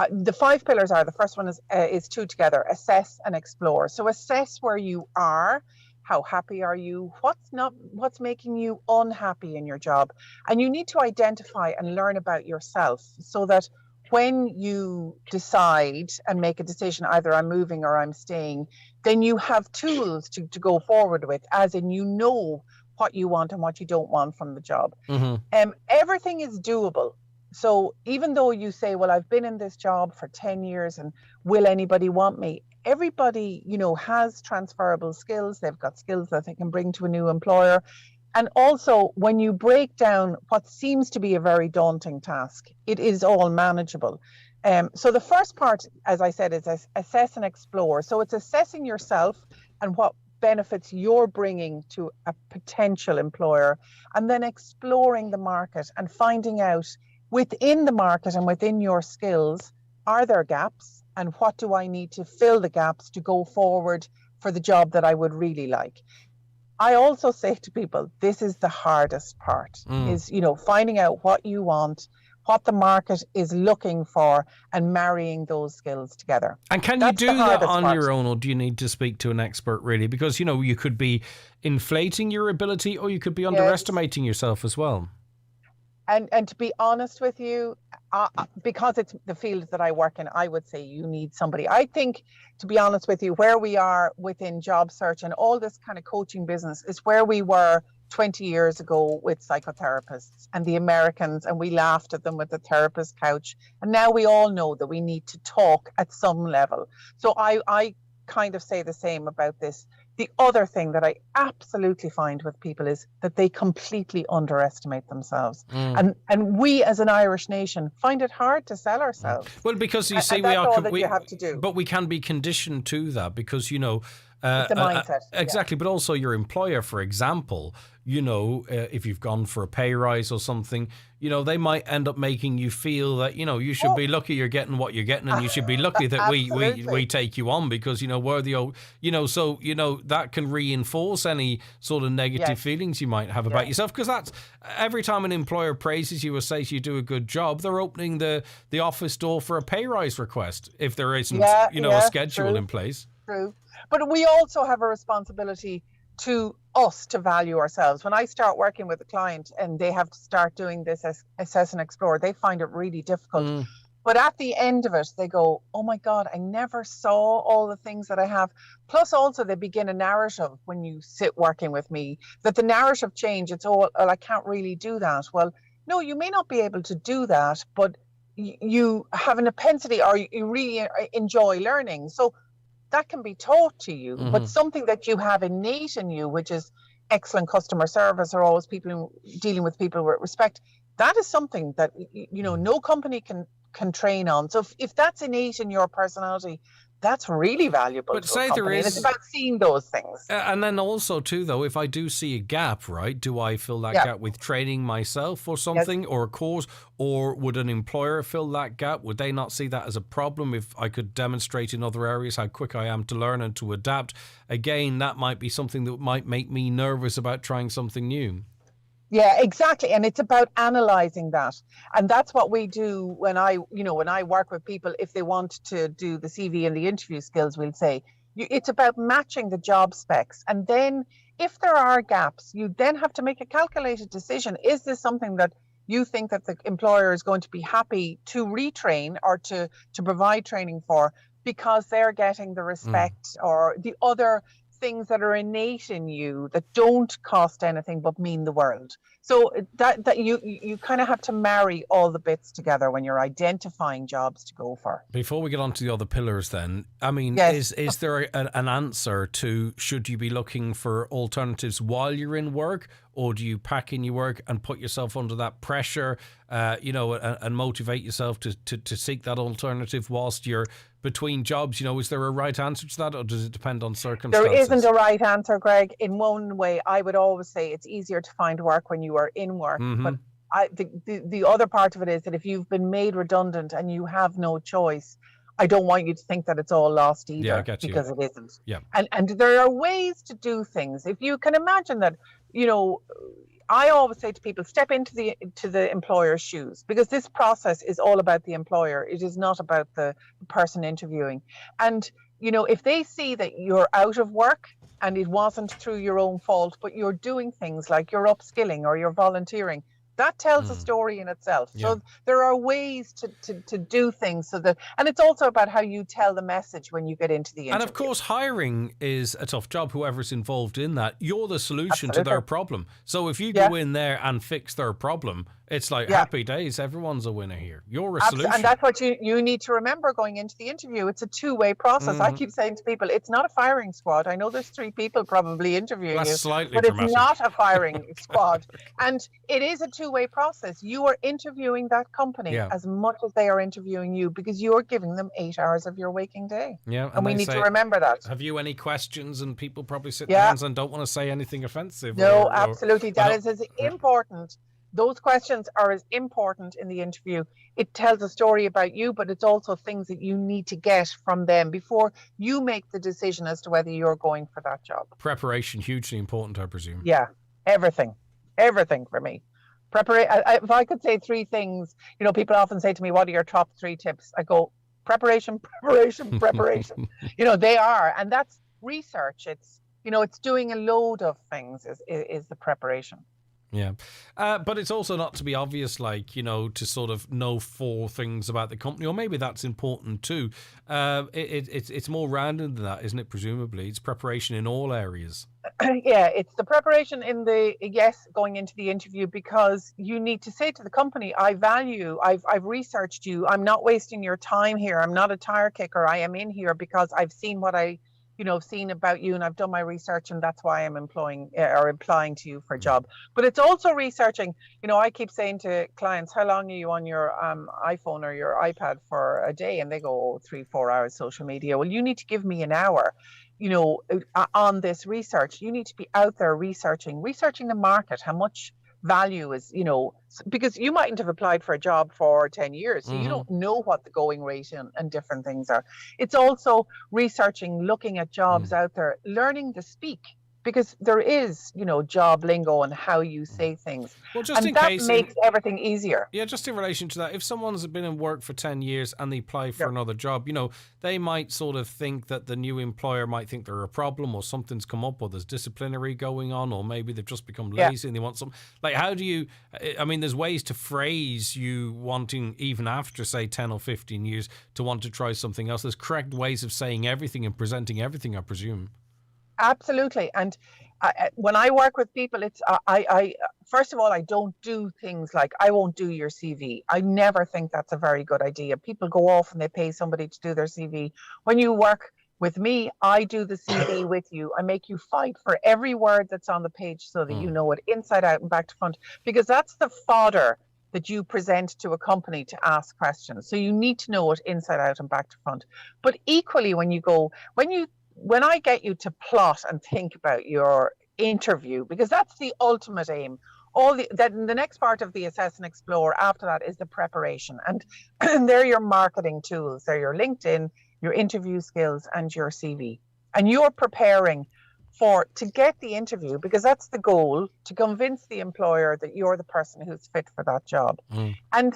the 5 pillars are, the first one is 2 together: assess and explore. So assess where you are. How happy are you? What's making you unhappy in your job? And you need to identify and learn about yourself so that when you decide and make a decision, either I'm moving or I'm staying, then you have tools to go forward with, as in what you want and what you don't want from the job. Everything is doable. So even though you say, well, I've been in this job for 10 years and will anybody want me? Everybody, has transferable skills. They've got skills that they can bring to a new employer. And also, when you break down what seems to be a very daunting task, it is all manageable. So the first part, as I said, is assess and explore. So it's assessing yourself and what benefits you're bringing to a potential employer, and then exploring the market and finding out within the market and within your skills, are there gaps? And what do I need to fill the gaps to go forward for the job that I would really like? I also say to people, this is the hardest part, is, finding out what you want, what the market is looking for, and marrying those skills together. And can you do that on your own, or do you need to speak to an expert, really? Because, you could be inflating your ability, or you could be underestimating yourself as well. And to be honest with you, because it's the field that I work in, I would say you need somebody. I think, to be honest with you, where we are within job search and all this kind of coaching business is where we were 20 years ago with psychotherapists and the Americans, and we laughed at them with the therapist couch. And now we all know that we need to talk at some level. So I kind of say the same about this. The other thing that I absolutely find with people is that they completely underestimate themselves. And we as an Irish nation find it hard to sell ourselves. Well, because you see, you have to do. But we can be conditioned to that because, it's a mindset. Exactly. But also your employer, for example, if you've gone for a pay rise or something, they might end up making you feel that, you should be lucky you're getting what you're getting, and you should be lucky that we take you on because, we're the, so, that can reinforce any sort of negative feelings you might have about yourself. Because that's every time an employer praises you or says you do a good job, they're opening the office door for a pay rise request if there isn't, a schedule in place. True. But we also have a responsibility to us to value ourselves. When I start working with a client and they have to start doing this assess and explore, they find it really difficult. But at the end of it, they go, oh my God, I never saw all the things that I have. Plus also they begin a narrative when you sit working with me, that the narrative change, it's all, oh, I can't really do that. Well, no, you may not be able to do that, but you have an propensity, or you really enjoy learning. So that can be taught to you, but something that you have innate in you, which is excellent customer service, or always dealing with people with respect, that is something that, no company can train on. So if that's innate in your personality, that's really valuable. But say there is, it's about seeing those things. And then also too, though, if I do see a gap, right, do I fill that gap with training myself or something, or a course, or would an employer fill that gap? Would they not see that as a problem if I could demonstrate in other areas how quick I am to learn and to adapt? Again, that might be something that might make me nervous about trying something new. Yeah, exactly. And it's about analysing that. And that's what we do when I work with people. If they want to do the CV and the interview skills, we'll say, it's about matching the job specs. And then if there are gaps, you then have to make a calculated decision. Is this something that you think that the employer is going to be happy to retrain or to provide training for, because they're getting the respect or the other things that are innate in you that don't cost anything but mean the world? So that you kind of have to marry all the bits together when you're identifying jobs to go for. Before we get on to the other pillars then, I mean, Yes. is there an answer to, should you be looking for alternatives while you're in work, or do you pack in your work and put yourself under that pressure, and motivate yourself to seek that alternative whilst you're between jobs? Is there a right answer to that, or does it depend on circumstances? There isn't a right answer, Greg. In one way, I would always say it's easier to find work when you are in work. But the other part of it is that if you've been made redundant and you have no choice, I don't want you to think that it's all lost either. Yeah, I get you. Because it isn't. Yeah. And there are ways to do things. If you can imagine that, I always say to people, step into the employer's shoes, because this process is all about the employer. It is not about the person interviewing. And, if they see that you're out of work and it wasn't through your own fault, but you're doing things like you're upskilling or you're volunteering, that tells a story in itself. Yeah. So there are ways to do things so that, and it's also about how you tell the message when you get into the interview. And of course, hiring is a tough job, whoever's involved in that. You're the solution to their problem. So if you go in there and fix their problem, it's like happy days. Everyone's a winner here. You're a solution. And that's what you need to remember going into the interview. It's a two-way process. I keep saying to people, it's not a firing squad. I know there's 3 people probably interviewing you, slightly but dramatic. It's not a firing squad. And it is a two-way process. You are interviewing that company as much as they are interviewing you, because you're giving them 8 hours of your waking day. Yeah, and we need to remember that. Have you any questions? And people probably sit their hands and don't want to say anything offensive. No, absolutely. That is as important. Those questions are as important in the interview. It tells a story about you, but it's also things that you need to get from them before you make the decision as to whether you're going for that job. Preparation, hugely important, I presume. Yeah, everything for me. If I could say 3 things, people often say to me, what are your top 3 tips? I go, preparation. They are, and that's research. It's, it's doing a load of things is the preparation. Yeah. But it's also not to be obvious, to sort of know 4 things about the company, or maybe that's important too. It's more rounded than that, isn't it? Presumably, it's preparation in all areas. Yeah, it's the preparation in going into the interview, because you need to say to the company, I've researched you. I'm not wasting your time here. I'm not a tire kicker. I am in here because I've seen what seen about you, and I've done my research, and that's why I'm applying to you for a job. But it's also researching. I keep saying to clients, how long are you on your iPhone or your iPad for a day? And they go, 3-4 hours social media. Well, you need to give me an hour, on this research. You need to be out there researching the market, how much value is, because you mightn't have applied for a job for 10 years, so you don't know what the going rate and different things are. It's also researching, looking at jobs out there, learning to speak, because there is, job lingo and how you say things. Well, just and in that case makes everything easier. Yeah, just in relation to that, if someone's been in work for 10 years and they apply for another job, they might sort of think that the new employer might think they're a problem, or something's come up, or there's disciplinary going on, or maybe they've just become lazy and they want some. How do you, there's ways to phrase you wanting, even after, say, 10 or 15 years, to want to try something else. There's correct ways of saying everything and presenting everything, I presume. Absolutely. And when I work with people, it's I first of all, I don't do things like, I won't do your CV. I never think that's a very good idea. People go off and they pay somebody to do their CV. When you work with me, I do the CV with you. I make you fight for every word that's on the page so that you know it inside out and back to front, because that's the fodder that you present to a company to ask questions. So you need to know it inside out and back to front. But equally, when I get you to plot and think about your interview, because that's the ultimate aim, the next part of the assess and explore after that is the preparation. And they're your marketing tools. They're your LinkedIn, your interview skills, and your CV. And you're preparing to get the interview, because that's the goal, to convince the employer that you're the person who's fit for that job. And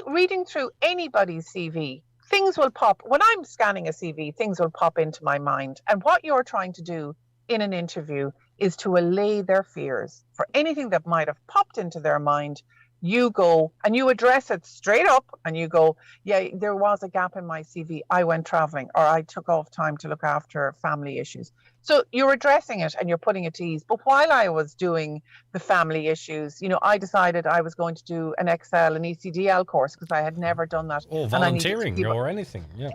reading through anybody's CV, things will pop. When I'm scanning a CV, things will pop into my mind. And what you're trying to do in an interview is to allay their fears. For anything that might have popped into their mind, you go and you address it straight up and you go, yeah, there was a gap in my CV. I went traveling, or I took off time to look after family issues. So you're addressing it and you're putting it to ease. But while I was doing the family issues, I decided I was going to do an Excel and ECDL course because I had never done that. Or volunteering or anything. Yeah.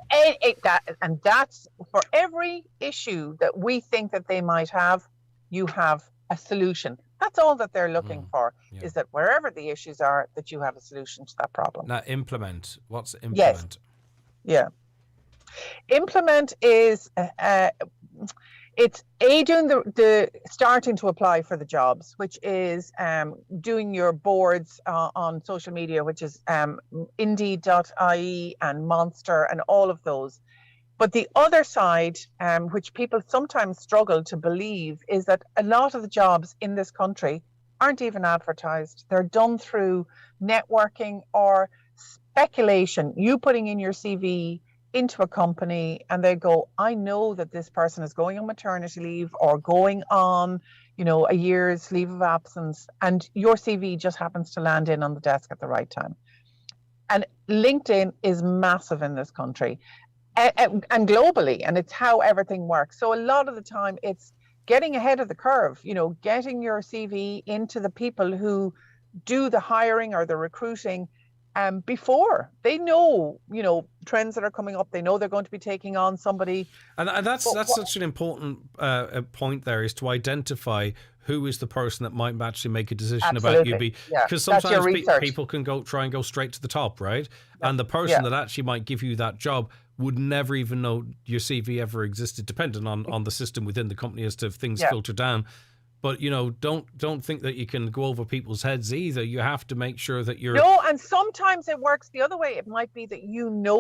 And that's for every issue that we think that they might have, you have a solution. That's all that they're looking for, is that wherever the issues are, that you have a solution to that problem. Now, implement. What's implement? Yes. Yeah. Implement is it's doing the starting to apply for the jobs, which is doing your boards on social media, which is Indeed.ie and Monster and all of those. But the other side, which people sometimes struggle to believe, is that a lot of the jobs in this country aren't even advertised. They're done through networking or speculation. You putting in your CV into a company and they go, I know that this person is going on maternity leave or going on, a year's leave of absence, and your CV just happens to land in on the desk at the right time. And LinkedIn is massive in this country. And globally, and it's how everything works. So a lot of the time it's getting ahead of the curve, getting your CV into the people who do the hiring or the recruiting before they know, trends that are coming up. They know they're going to be taking on somebody. And that's such an important point there, is to identify who is the person that might actually make a decision about you. Because sometimes people can try and go straight to the top, right? Yeah. And the person that actually might give you that job would never even know your CV ever existed, depending on the system within the company as to if things filter down. But, don't think that you can go over people's heads either. You have to make sure that you're... No, and sometimes it works the other way. It might be that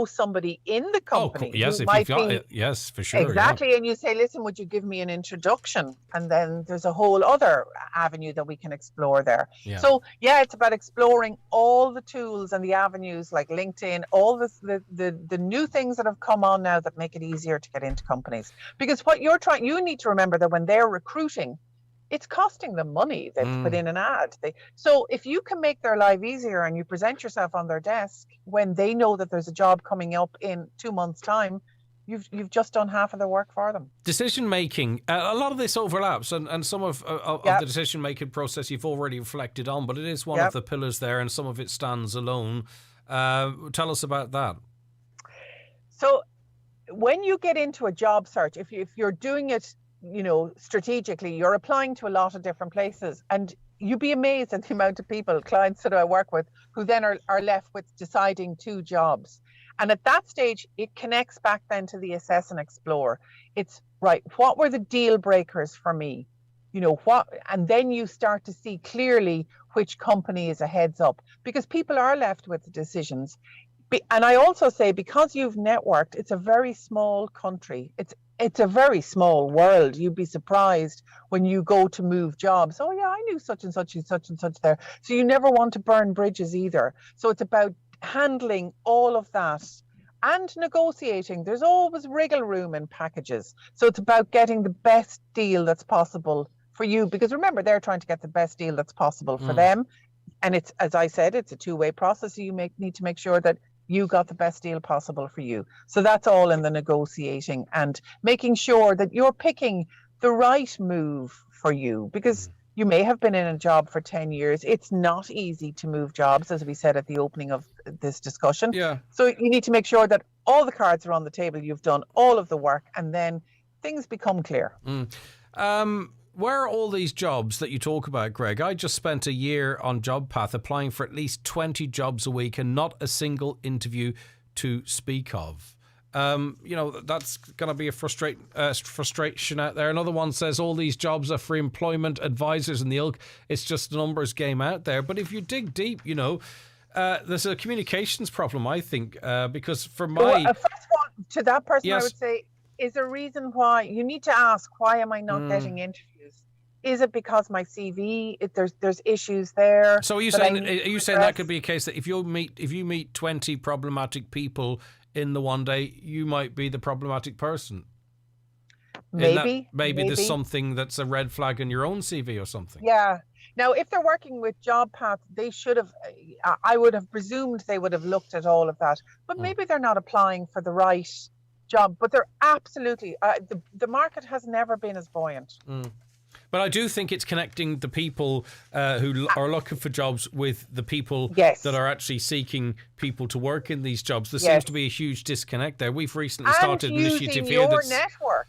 somebody in the company. Oh, yes, if you've got it. Yes, for sure. Exactly. Yeah. And you say, listen, would you give me an introduction? And then there's a whole other avenue that we can explore there. Yeah. So, it's about exploring all the tools and the avenues like LinkedIn, all the new things that have come on now that make it easier to get into companies. Because what you need to remember that when they're recruiting, it's costing them money. They've put in an ad. So if you can make their life easier and you present yourself on their desk when they know that there's a job coming up in 2 months' time, you've just done half of the work for them. Decision making. A lot of this overlaps, and some of the decision making process you've already reflected on, but it is one of the pillars there, and some of it stands alone. Tell us about that. So when you get into a job search, if you're doing it strategically, you're applying to a lot of different places, and you'd be amazed at the amount of clients that I work with, who then are left with deciding 2 jobs. And at that stage, it connects back then to the assess and explore. It's right. What were the deal breakers for me? And then you start to see clearly which company is a heads up, because people are left with the decisions. And I also say, because you've networked, it's a very small country. It's a very small world. You'd be surprised when you go to move jobs. Oh yeah, I knew such and such and such and such there. So you never want to burn bridges either. So it's about handling all of that and negotiating. There's always wriggle room in packages. So it's about getting the best deal that's possible for you, because remember, they're trying to get the best deal that's possible for them. And it's, as I said, it's a two-way process. So you need to make sure that you got the best deal possible for you. So that's all in the negotiating and making sure that you're picking the right move for you, because you may have been in a job for 10 years. It's not easy to move jobs, as we said at the opening of this discussion. Yeah. So you need to make sure that all the cards are on the table. You've done all of the work, and then things become clear. Where are all these jobs that you talk about, Greg? I just spent a year on JobPath applying for at least 20 jobs a week and not a single interview to speak of. That's going to be a frustration out there. Another one says all these jobs are for employment advisors and the ilk. It's just a numbers game out there. But if you dig deep, there's a communications problem, I think, because for my... First of all, to that person, yes. I would say, is there a reason why you need to ask, why am I not getting interviews? Is it because my CV, there's issues there? So are you saying that could be a case that if you meet 20 problematic people in the one day, you might be the problematic person? Maybe there's something that's a red flag in your own CV or something. Yeah. Now, if they're working with Job Path, they should have, I would have presumed they would have looked at all of that. But maybe they're not applying for the right job. But they're absolutely, the market has never been as buoyant. But I do think it's connecting the people who are looking for jobs with the people that are actually seeking people to work in these jobs. There seems to be a huge disconnect there. We've recently started an initiative here that's network.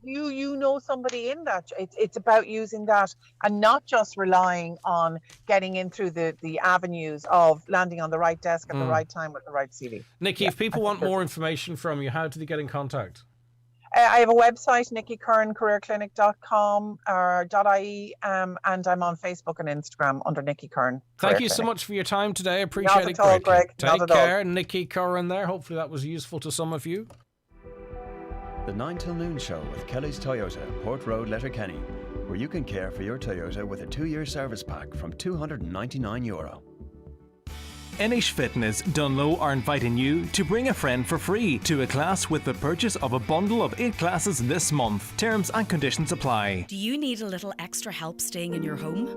You know somebody in that. It's about using that and not just relying on getting in through the avenues of landing on the right desk at the right time with the right CV. Nikki, if people want more information from you, how do they get in contact? I have a website, nikkicurrancareerclinic.com or .ie, and I'm on Facebook and Instagram under Nikki Curran. Thank you so much for your time today. I appreciate it. Not at all, Greg. Take care. Nikki Curran there. Hopefully that was useful to some of you. The 9 till noon show with Kelly's Toyota, Port Road, Letterkenny, where you can care for your Toyota with a 2-year service pack from €299. Inish Fitness Dunlow are inviting you to bring a friend for free to a class with the purchase of a bundle of 8 classes this month. Terms and conditions apply. Do you need a little extra help staying in your home?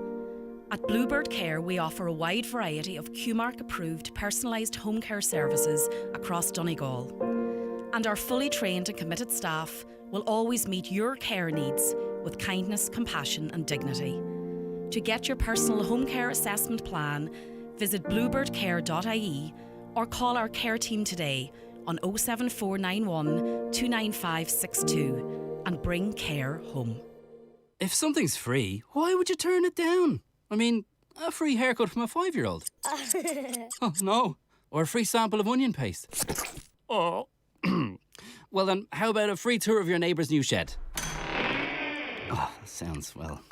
At Bluebird Care, we offer a wide variety of QMark approved personalised home care services across Donegal. And our fully trained and committed staff will always meet your care needs with kindness, compassion and dignity. To get your personal home care assessment plan, visit bluebirdcare.ie or call our care team today on 07491 29562 and bring care home. If something's free, why would you turn it down? I mean, a free haircut from a 5-year-old. Oh, no. Or a free sample of onion paste. Oh. Well then, how about a free tour of your neighbour's new shed? Oh, sounds, well...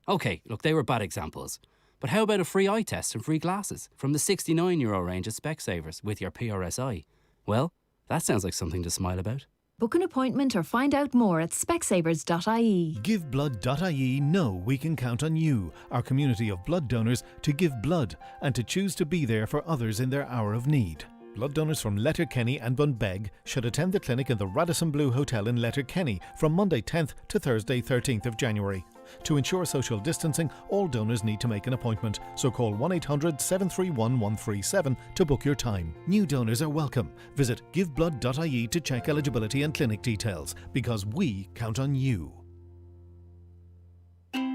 OK, look, they were bad examples. But how about a free eye test and free glasses from the €69 range at Specsavers with your PRSI? Well, that sounds like something to smile about. Book an appointment or find out more at specsavers.ie. GiveBlood.ie know we can count on you, our community of blood donors, to give blood and to choose to be there for others in their hour of need. Blood donors from Letterkenny and Bunbeg should attend the clinic in the Radisson Blue Hotel in Letterkenny from Monday 10th to Thursday 13th of January. To ensure social distancing, all donors need to make an appointment, so call 1-800-731-137 to book your time. New donors are welcome. Visit giveblood.ie to check eligibility and clinic details, because we count on you.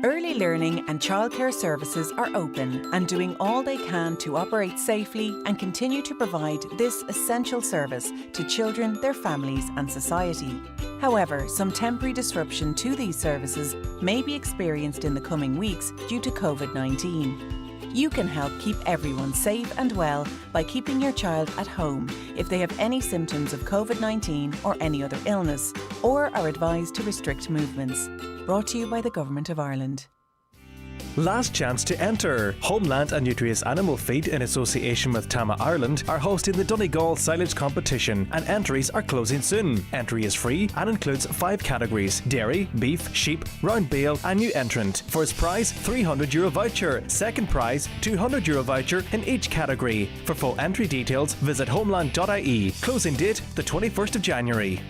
Early learning and childcare services are open and doing all they can to operate safely and continue to provide this essential service to children, their families and society. However, some temporary disruption to these services may be experienced in the coming weeks due to COVID-19. You can help keep everyone safe and well by keeping your child at home if they have any symptoms of COVID-19 or any other illness, or are advised to restrict movements. Brought to you by the Government of Ireland. Last chance to enter. Homeland and Nutrius Animal Feed, in association with Tama Ireland, are hosting the Donegal Silage Competition, and entries are closing soon. Entry is free and includes 5 categories: dairy, beef, sheep, round bale and new entrant. First prize, €300 voucher. Second prize, €200 voucher in each category. For full entry details, visit homeland.ie. Closing date, the 21st of January.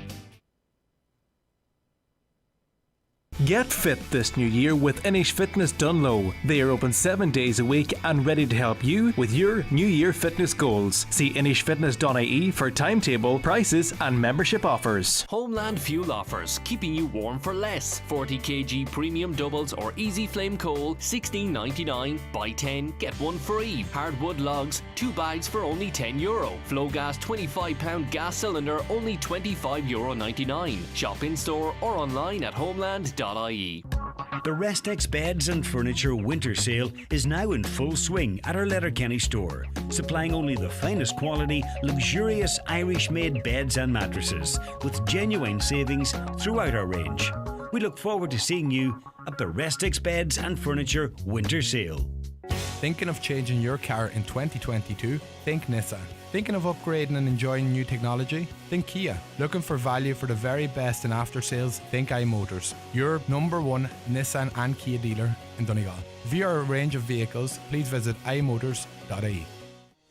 Get fit this new year with Inish Fitness Dunlow. They are open 7 days a week and ready to help you with your New Year fitness goals. See inishfitness.ie for timetable, prices and membership offers. Homeland Fuel offers, keeping you warm for less. 40 kg premium doubles or easy flame coal, $16.99. Buy 10, get 1 free. Hardwood logs, 2 bags for only €10. Flow gas £25 gas cylinder, only €25.99. Shop in store or online at homeland.ie. The Restex Beds and Furniture Winter Sale is now in full swing at our Letterkenny store, supplying only the finest quality, luxurious Irish-made beds and mattresses, with genuine savings throughout our range. We look forward to seeing you at the Restex Beds and Furniture Winter Sale. Thinking of changing your car in 2022? Think Nissan. Thinking of upgrading and enjoying new technology? Think Kia. Looking for value for the very best in after sales? Think iMotors, your #1 Nissan and Kia dealer in Donegal. Via our range of vehicles, please visit imotors.ie.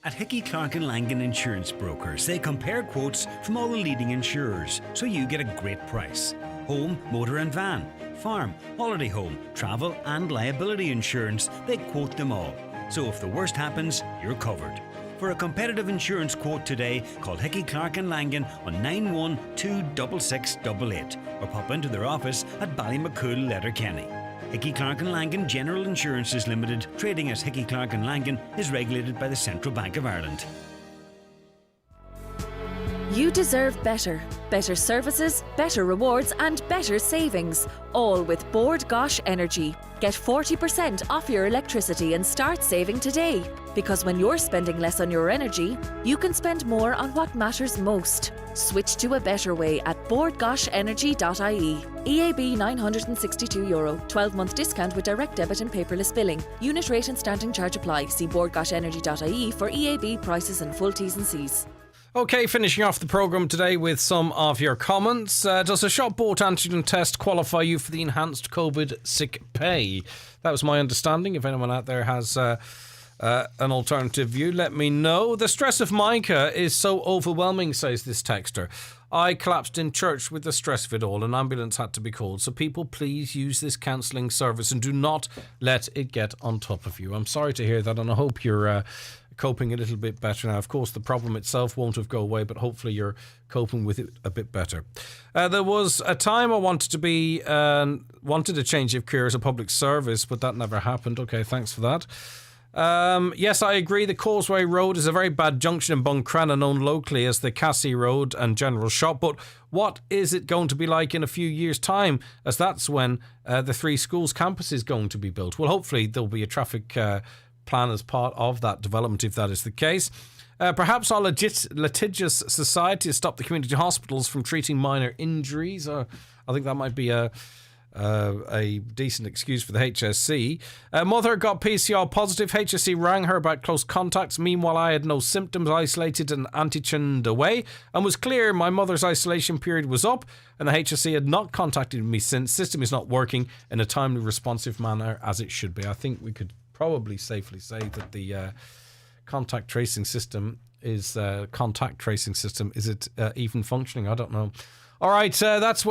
At Hickey, Clark and Langan Insurance Brokers, they compare quotes from all the leading insurers, so you get a great price. Home, motor and van, farm, holiday home, travel and liability insurance, they quote them all. So if the worst happens, you're covered. For a competitive insurance quote today, call Hickey, Clark and Langan on 9126688 or pop into their office at Ballymacool, Letterkenny. Hickey, Clark and Langan General Insurances Limited, trading as Hickey, Clark and Langan, is regulated by the Central Bank of Ireland. You deserve better. Better services, better rewards and better savings. All with Bord Gosh Energy. Get 40% off your electricity and start saving today. Because when you're spending less on your energy, you can spend more on what matters most. Switch to a better way at boardgoshenergy.ie. EAB €962. 12-month discount with direct debit and paperless billing. Unit rate and standing charge apply. See boardgoshenergy.ie for EAB prices and full T's and C's. Okay, finishing off the programme today with some of your comments. Does a shop bought antigen test qualify you for the enhanced COVID sick pay? That was my understanding. If anyone out there has an alternative view, let me know. The stress of Micah is so overwhelming, says this texter. I collapsed in church with the stress of it all. An ambulance had to be called. So people, please use this counselling service and do not let it get on top of you. I'm sorry to hear that, and I hope you're coping a little bit better now. Of course, the problem itself won't have gone away, but hopefully you're coping with it a bit better. There was a time I wanted a change of career as a public service, but that never happened. Okay, thanks for that. Yes, I agree. The Causeway Road is a very bad junction in Buncrana, known locally as the Cassie Road and General Shop. But what is it going to be like in a few years' time, as that's when the three schools campus is going to be built? Well, hopefully there'll be a traffic plan as part of that development, if that is the case. Perhaps our litigious society has stopped the community hospitals from treating minor injuries. I think that might be a decent excuse for the HSC. Mother got PCR positive. HSC rang her about close contacts. Meanwhile, I had no symptoms, isolated and antigened away, and was clear my mother's isolation period was up, and the HSC had not contacted me since. System is not working in a timely, responsive manner as it should be. I think we could probably safely say that the contact tracing system is even functioning? I don't know. All right, that's